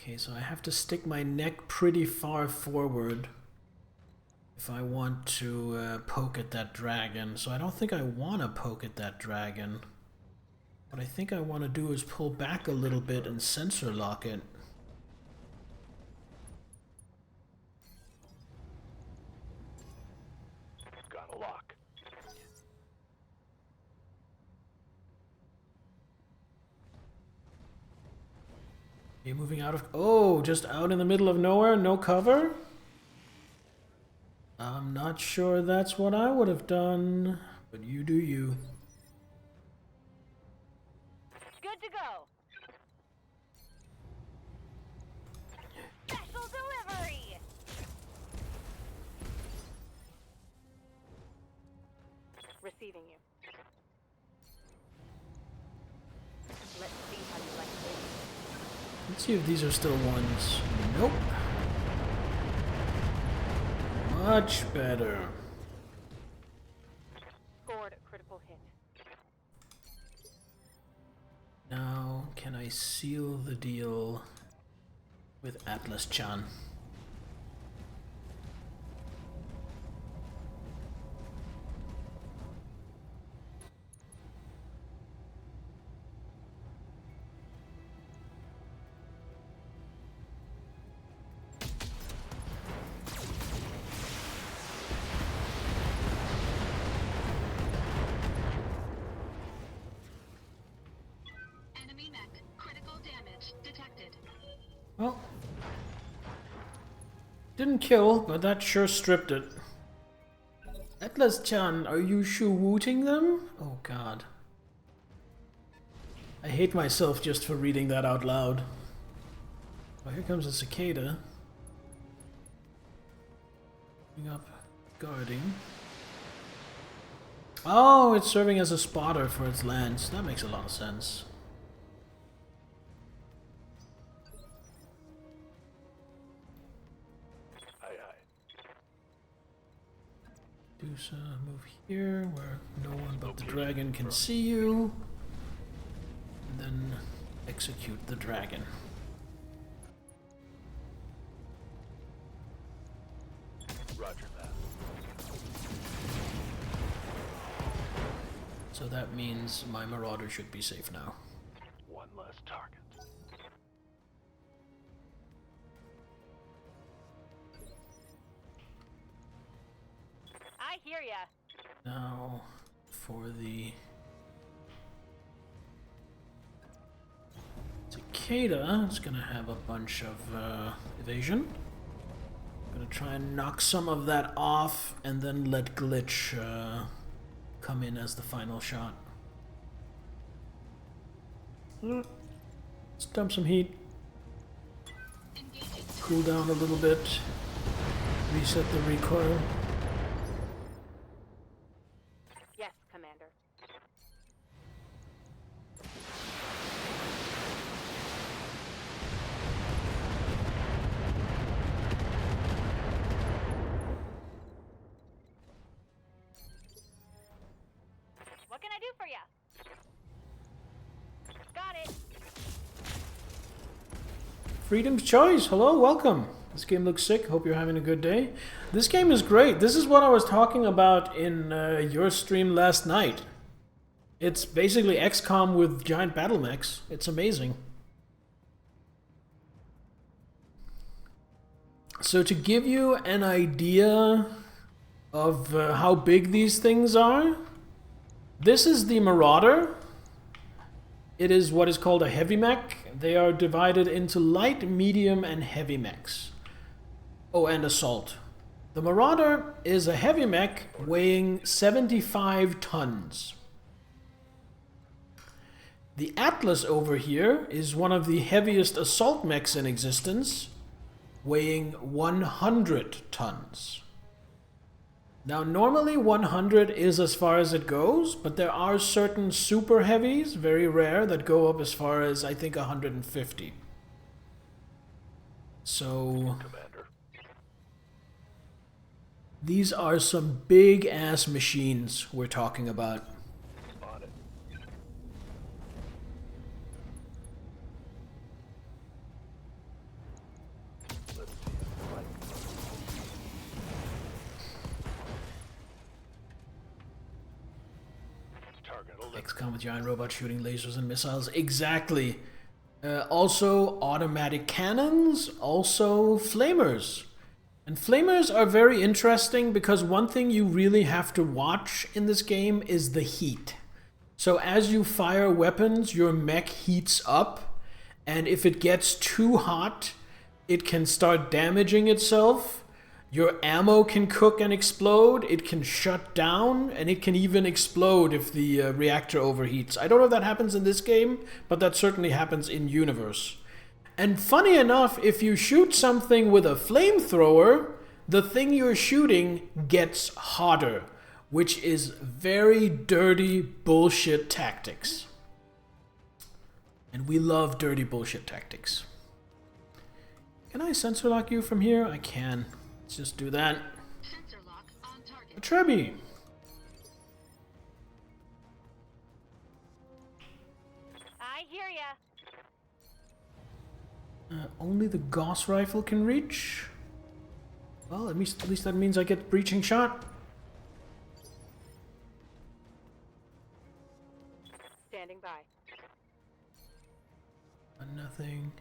Okay, so I have to stick my neck pretty far forward if I want to poke at that dragon. So I don't think I want to poke at that dragon. What I think I want to do is pull back a little bit and sensor lock it. Got a lock. Are you moving out of... Oh, just out in the middle of nowhere? No cover? I'm not sure that's what I would have done, but you do you. Good to go. Special delivery. Receiving you. Let's see how you like this. Let's see if these are still ones. Nope. Much better. Scored a critical hit. Now, can I seal the deal with Atlas-chan? Enemy mech. Critical damage detected. Well, didn't kill, but that sure stripped it. Atlas-chan, are you shoo-wooting them? Oh god. I hate myself just for reading that out loud. Oh, here comes a cicada. Moving up, guarding. Oh, it's serving as a spotter for its lance. That makes a lot of sense. Aye, aye. Dusa, move here where no one but the dragon can see you. And then execute the dragon. Roger that. So that means my marauder should be safe now. One less target. I hear ya. Now for the cicada, it's gonna have a bunch of evasion. Gonna try and knock some of that off and then let glitch come in as the final shot. Let's dump some heat. Cool down a little bit. Reset the recoil. Yes, Commander. What can I do for ya? Got it. Freedom's Choice, hello, welcome. This game looks sick, hope you're having a good day. This game is great. This is what I was talking about in your stream last night. It's basically XCOM with giant battle mechs. It's amazing. So to give you an idea of how big these things are, this is the Marauder. It is what is called a heavy mech. They are divided into light, medium, and heavy mechs. Oh, and assault. The Marauder is a heavy mech weighing 75 tons. The Atlas over here is one of the heaviest assault mechs in existence, weighing 100 tons. Now, normally 100 is as far as it goes, but there are certain super heavies, very rare, that go up as far as, I think, 150. So, Commander. these are some big-ass machines we're talking about. On it. XCOM with giant robots shooting lasers and missiles. Exactly. Also automatic cannons, also flamers. And flamers are very interesting because one thing you really have to watch in this game is the heat. So as you fire weapons, your mech heats up, and if it gets too hot, it can start damaging itself. Your ammo can cook and explode, it can shut down, and it can even explode if the reactor overheats. I don't know if that happens in this game, but that certainly happens in universe. And funny enough, if you shoot something with a flamethrower, the thing you're shooting gets hotter, which is very dirty bullshit tactics. And we love dirty bullshit tactics. Can I sensor lock you from here? I can. Let's just do that. Sensor lock on target. Trebi! I hear ya. Only the Gauss rifle can reach? Well, at least that means I get breaching shot. Standing by. Nothing.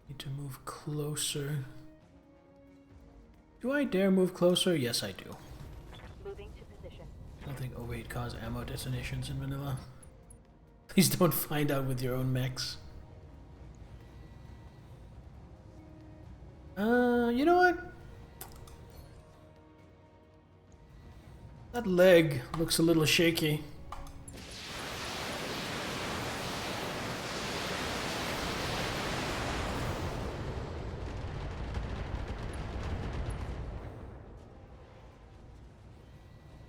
Need to move closer. Do I dare move closer? Yes, I do. Moving to position. Nothing overheat cause ammo detonations in vanilla. Please don't find out with your own mechs. You know what? That leg looks a little shaky.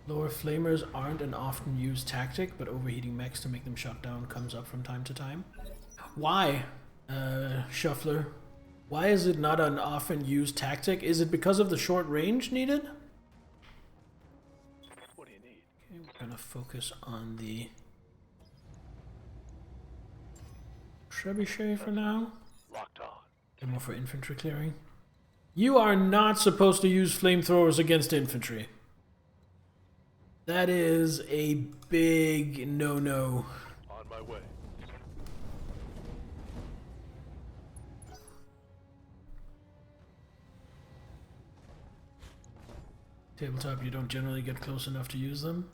Lower flamers aren't an often used tactic, but overheating mechs to make them shut down comes up from time to time. Why, Shuffler? Why is it not an often used tactic? Is it because of the short range needed? What do you need? Okay, we're gonna focus on the trebuchet for now. Locked on. And more for infantry clearing. You are not supposed to use flamethrowers against infantry. That is a big no-no. On my way. Tabletop, you don't generally get close enough to use them.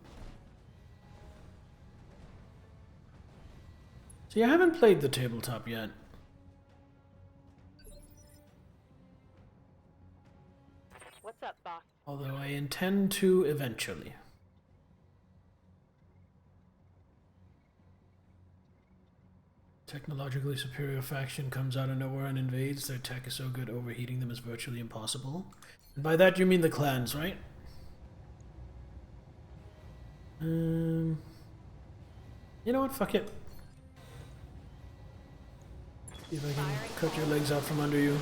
See, I haven't played the tabletop yet. What's up, boss? Although I intend to eventually. Technologically superior faction comes out of nowhere and invades. Their tech is so good, overheating them is virtually impossible. And by that you mean the clans, right? You know what? Fuck it. See if I can cut your legs out from under you.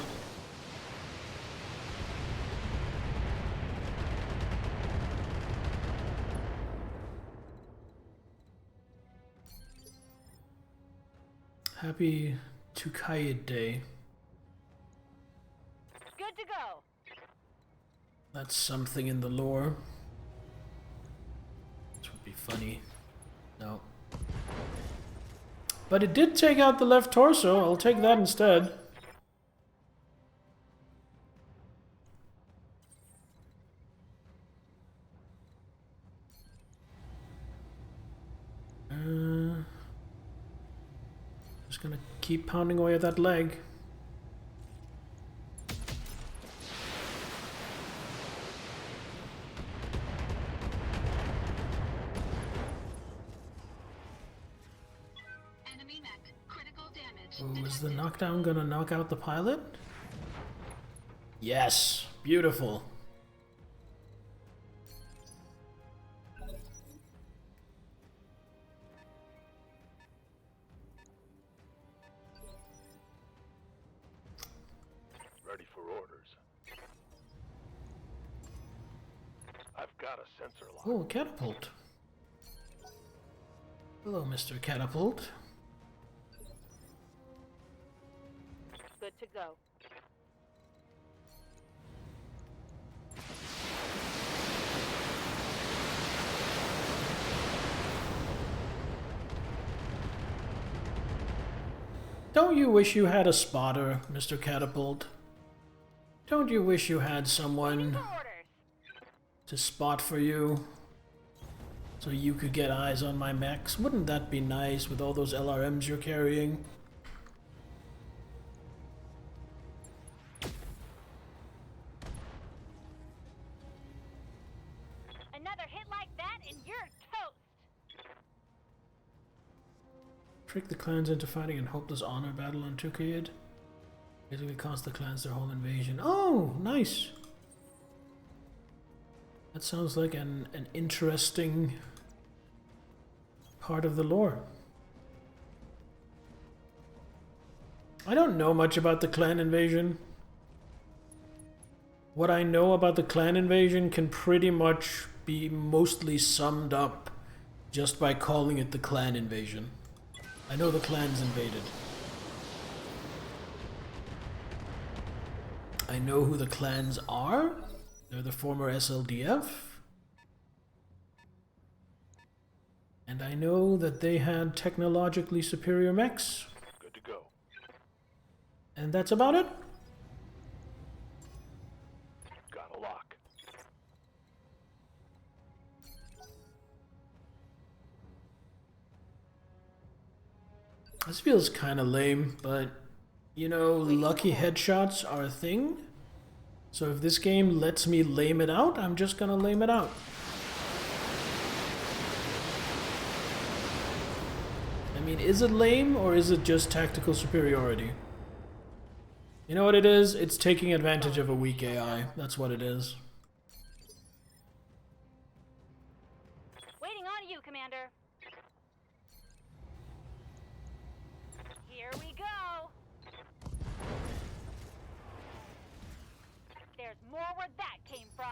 Happy Tukayid Day. Good to go. That's something in the lore. This would be funny. No. But it did take out the left torso. I'll take that instead. Just gonna keep pounding away at that leg. Enemy mech. Critical damage. Oh, is the knockdown gonna knock out the pilot? Yes, beautiful. Ready for orders. I've got a sensor lock. Oh, catapult. Hello, Mr. Catapult. Good to go. Don't you wish you had a spotter, Mr. Catapult? Don't you wish you had someone For orders. to spot for you? So you could get eyes on my mechs? Wouldn't that be nice with all those LRMs you're carrying? Another hit like that and you're toast. Trick the clans into fighting an hopeless honor battle on Tukayid. Basically cost the clans their whole invasion. Oh, nice! That sounds like an interesting part of the lore. I don't know much about the clan invasion. What I know about the clan invasion can pretty much be mostly summed up just by calling it the clan invasion. I know the clans invaded. I know who the clans are. They're the former SLDF. And I know that they had technologically superior mechs. Good to go. And that's about it. Got a lock. This feels kind of lame, but you know, lucky headshots are a thing. So if this game lets me lame it out, I'm just gonna lame it out. I mean, is it lame or is it just tactical superiority? You know what it is? It's taking advantage of a weak AI. That's what it is. Waiting on you, Commander. Here we go. There's more where that came from.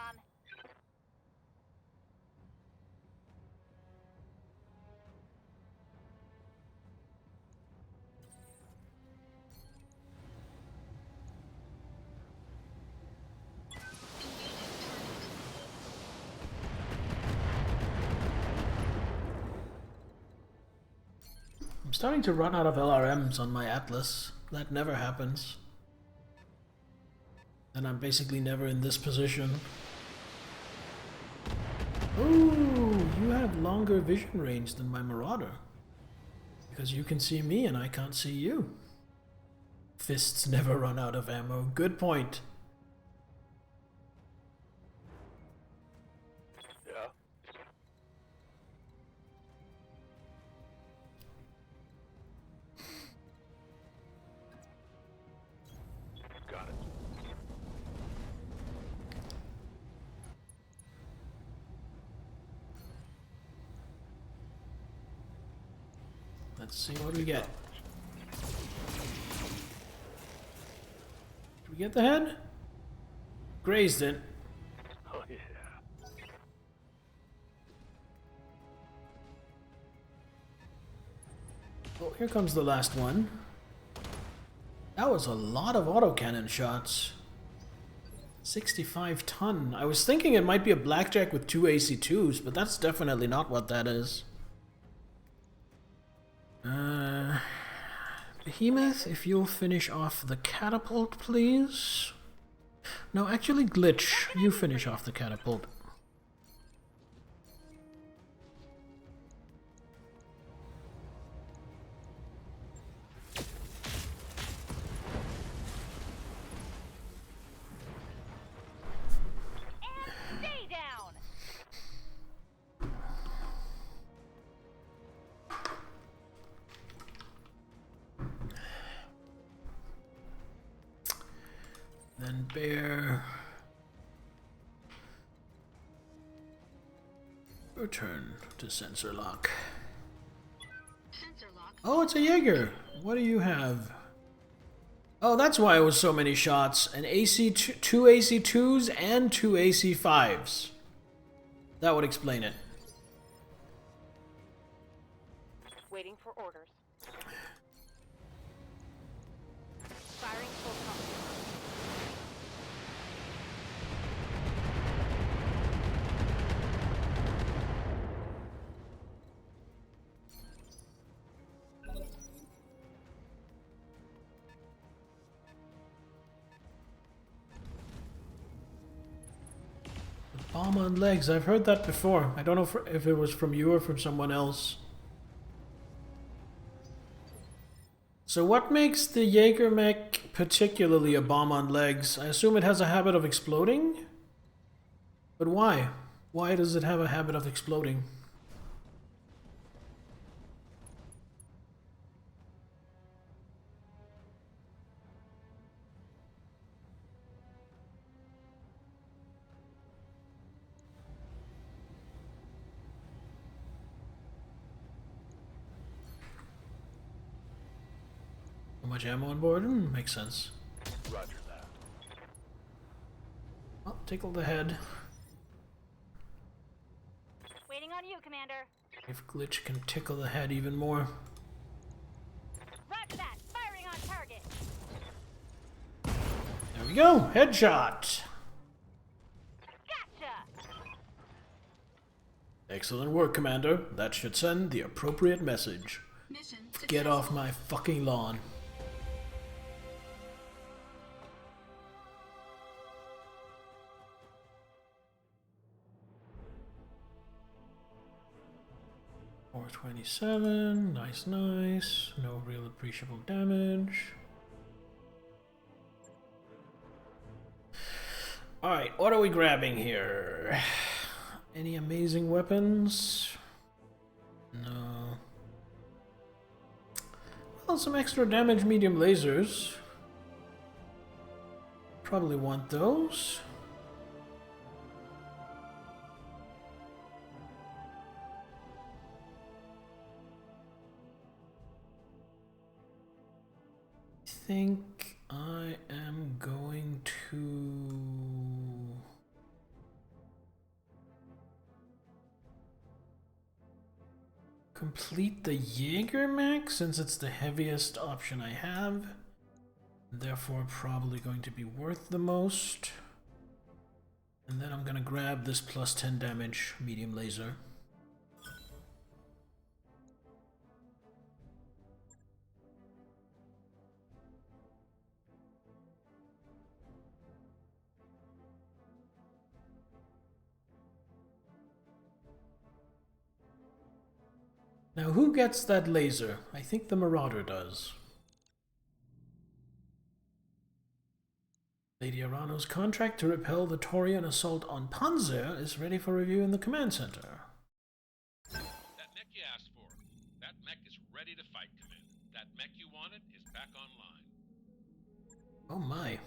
I'm starting to run out of LRMs on my Atlas. That never happens. And I'm basically never in this position. Ooh, you have longer vision range than my Marauder. Because you can see me and I can't see you. Fists never run out of ammo. Good point. Yeah. Got it. Let's see what we get. Did we get the head? Grazed it. Oh yeah. Oh, here comes the last one. That was a lot of autocannon shots. 65 ton. I was thinking it might be a blackjack with 2 AC2s, but that's definitely not what that is. Behemoth, if you'll finish off the catapult, please. No, actually, Glitch, you finish off the catapult. And stay down. Then bear. Return to sensor lock. Sensor lock. Oh, it's a Jaeger. What do you have? Oh, that's why it was so many shots. An two AC2s and 2 AC5s. That would explain it. Waiting for orders. Firing full pump. Bomb on legs. I've heard that before. I don't know if it was from you or from someone else. So what makes the Jaeger mech particularly a bomb on legs? I assume it has a habit of exploding? But why? Why does it have a habit of exploding? How much ammo on board? Makes sense. Roger that. Oh, tickle the head. Waiting on you, Commander. If glitch can tickle the head even more. Roger that. Firing on target. There we go. Headshot. Gotcha. Excellent work, Commander. That should send the appropriate message. Mission Get off my fucking lawn. $427. Nice, nice. No real appreciable damage. Alright, what are we grabbing here? Any amazing weapons? No. Well, some extra damage medium lasers. Probably want those. I think I am going to complete the Jaeger mech since it's the heaviest option I have, therefore probably going to be worth the most. And then I'm gonna grab this plus 10 damage medium laser. Now, who gets that laser? I think the Marauder does. Lady Arano's contract to repel the Taurian assault on Panzer is ready for review in the command center. That mech you asked for. That mech is ready to fight, Commander. That mech you wanted is back online. Oh my.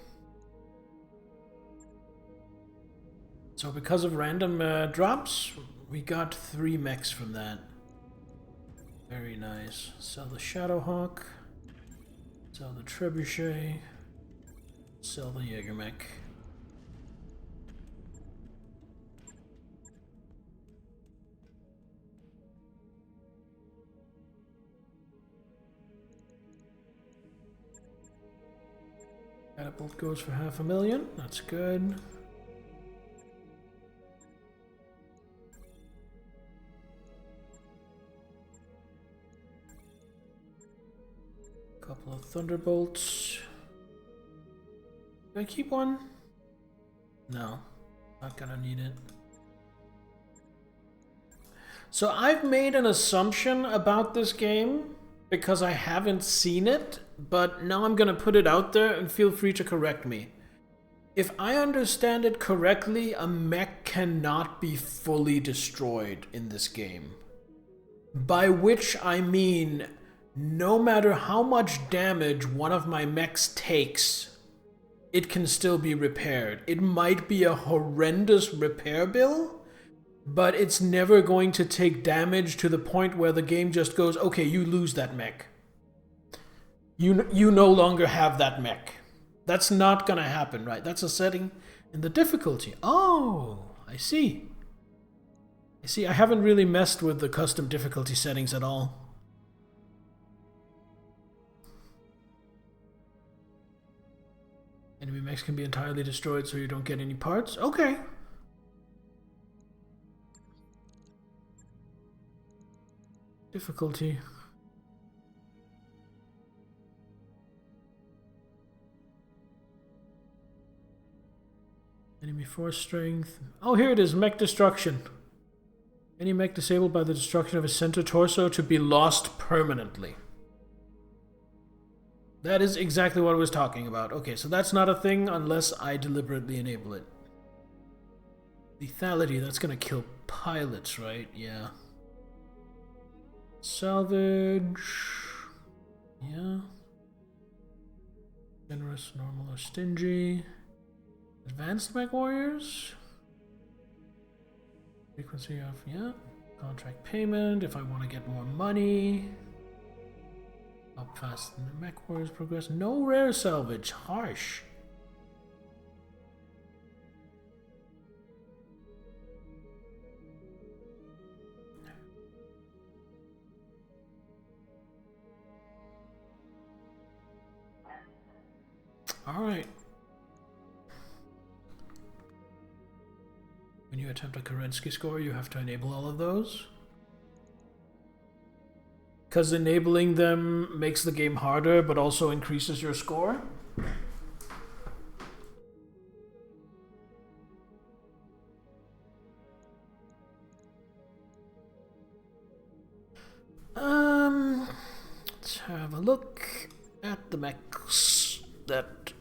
So because of random drops, we got 3 mechs from that. Very nice. Sell the Shadowhawk. Sell the Trebuchet. Sell the Jägermech. Catapult goes for $500,000. That's good. Couple of Thunderbolts. Do I keep one? No, not gonna need it. So I've made an assumption about this game because I haven't seen it, but now I'm gonna put it out there and feel free to correct me. If I understand it correctly, a mech cannot be fully destroyed in this game. By which I mean, no matter how much damage one of my mechs takes, it can still be repaired. It might be a horrendous repair bill, but it's never going to take damage to the point where the game just goes, okay, you lose that mech. You no longer have that mech. That's not gonna happen, right? That's a setting in the difficulty. Oh, I see. I haven't really messed with the custom difficulty settings at all. Enemy mechs can be entirely destroyed so you don't get any parts? Okay. Difficulty. Enemy force strength. Oh, here it is. Mech destruction. Any mech disabled by the destruction of his center torso to be lost permanently. That is exactly what I was talking about. Okay, so that's not a thing unless I deliberately enable it. Lethality, that's gonna kill pilots, right? Yeah. Salvage. Yeah. Generous, normal, or stingy. Advanced mech warriors. Frequency of, yeah. Contract payment if I want to get more money. Up fast in the mech warriors progress. No rare salvage. Harsh. Alright. When you attempt a Kerensky score, you have to enable all of those. Because enabling them makes the game harder, but also increases your score. Let's have a look at the mechs that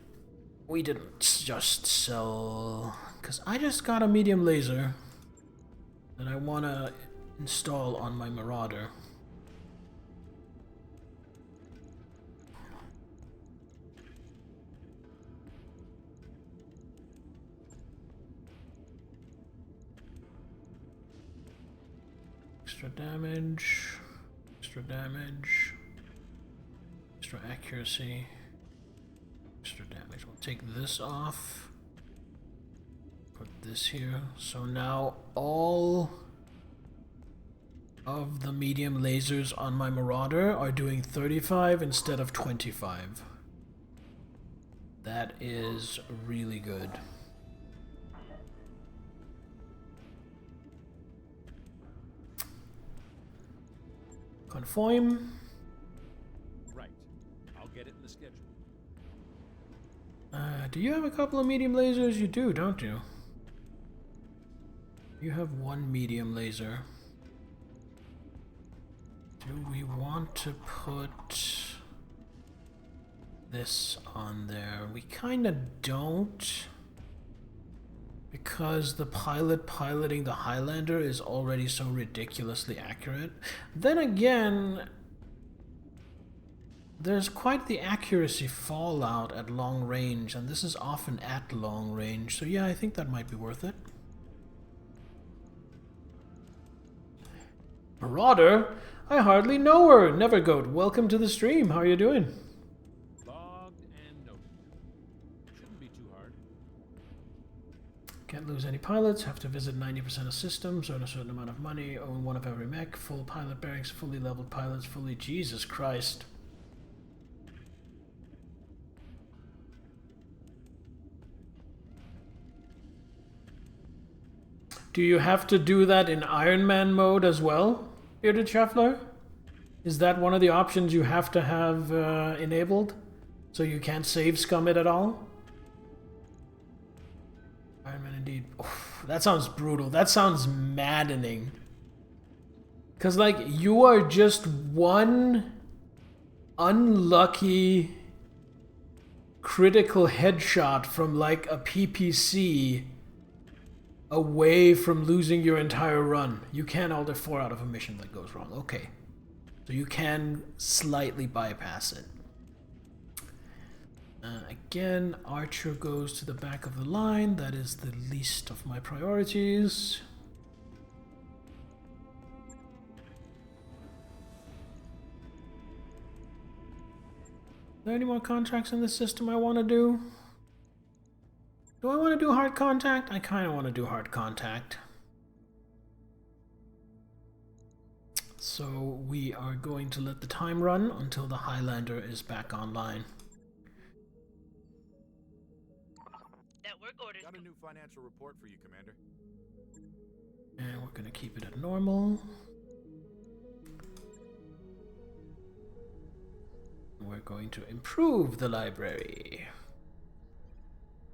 we didn't just sell. Because I just got a medium laser that I want to install on my Marauder. Extra damage, extra damage, extra accuracy, extra damage. We'll take this off. Put this here. So now all of the medium lasers on my Marauder are doing 35 instead of 25. That is really good. Conform. Right. I'll get it in the schedule. Do you have a couple of medium lasers? You do, don't you? You have one medium laser. Do we want to put this on there? We kind of don't. Because the pilot piloting the Highlander is already so ridiculously accurate. Then again, there's quite the accuracy fallout at long range, and this is often at long range. So yeah, I think that might be worth it. Marauder? I hardly know her. Nevergoat, welcome to the stream. How are you doing? Logged and noted. Shouldn't be too hard. Can't lose any pilots. Have to visit 90% of systems. Earn a certain amount of money. Own one of every mech. Full pilot barracks. Fully leveled pilots. Fully... Jesus Christ. Do you have to do that in Iron Man mode as well, Bearded Shuffler? Is that one of the options you have to have enabled? So you can't save scum it at all? Iron Man indeed. Oof, that sounds brutal. That sounds maddening. Because, like, you are just one unlucky critical headshot from, like, a PPC away from losing your entire run. You can alter 4 out of a mission that goes wrong. Okay. So you can slightly bypass it. Again, Archer goes to the back of the line. That is the least of my priorities. Are there any more contracts in this system I want to do? Do I want to do hard contact? I kind of want to do hard contact. So we are going to let the time run until the Highlander is back online. Network orders. Got a new financial report for you, Commander. And we're going to keep it at normal. We're going to improve the library.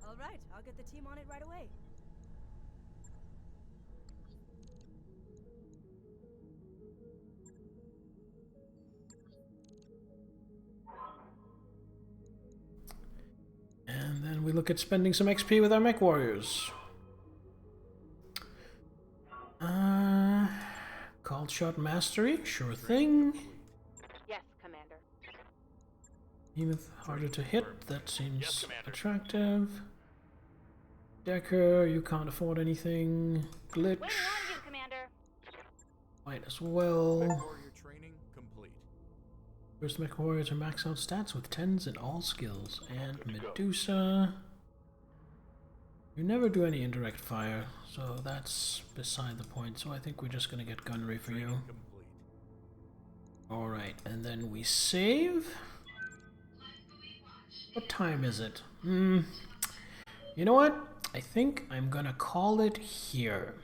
All right, I'll get the team on it right away. And then we look at spending some XP with our mech warriors. Called shot mastery, sure thing. Yes, Commander. Even harder to hit, that seems Yes, Commander. attractive. Decker, you can't afford anything. Glitch, Waiting on you, Commander. might as well. Warrior training complete. First mech warrior to max out stats with 10s in all skills. And Medusa. You never do any indirect fire, so that's beside the point. So I think we're just gonna get gunnery for you. Complete. Alright, and then we save. What time is it? You know what? I think I'm gonna call it here.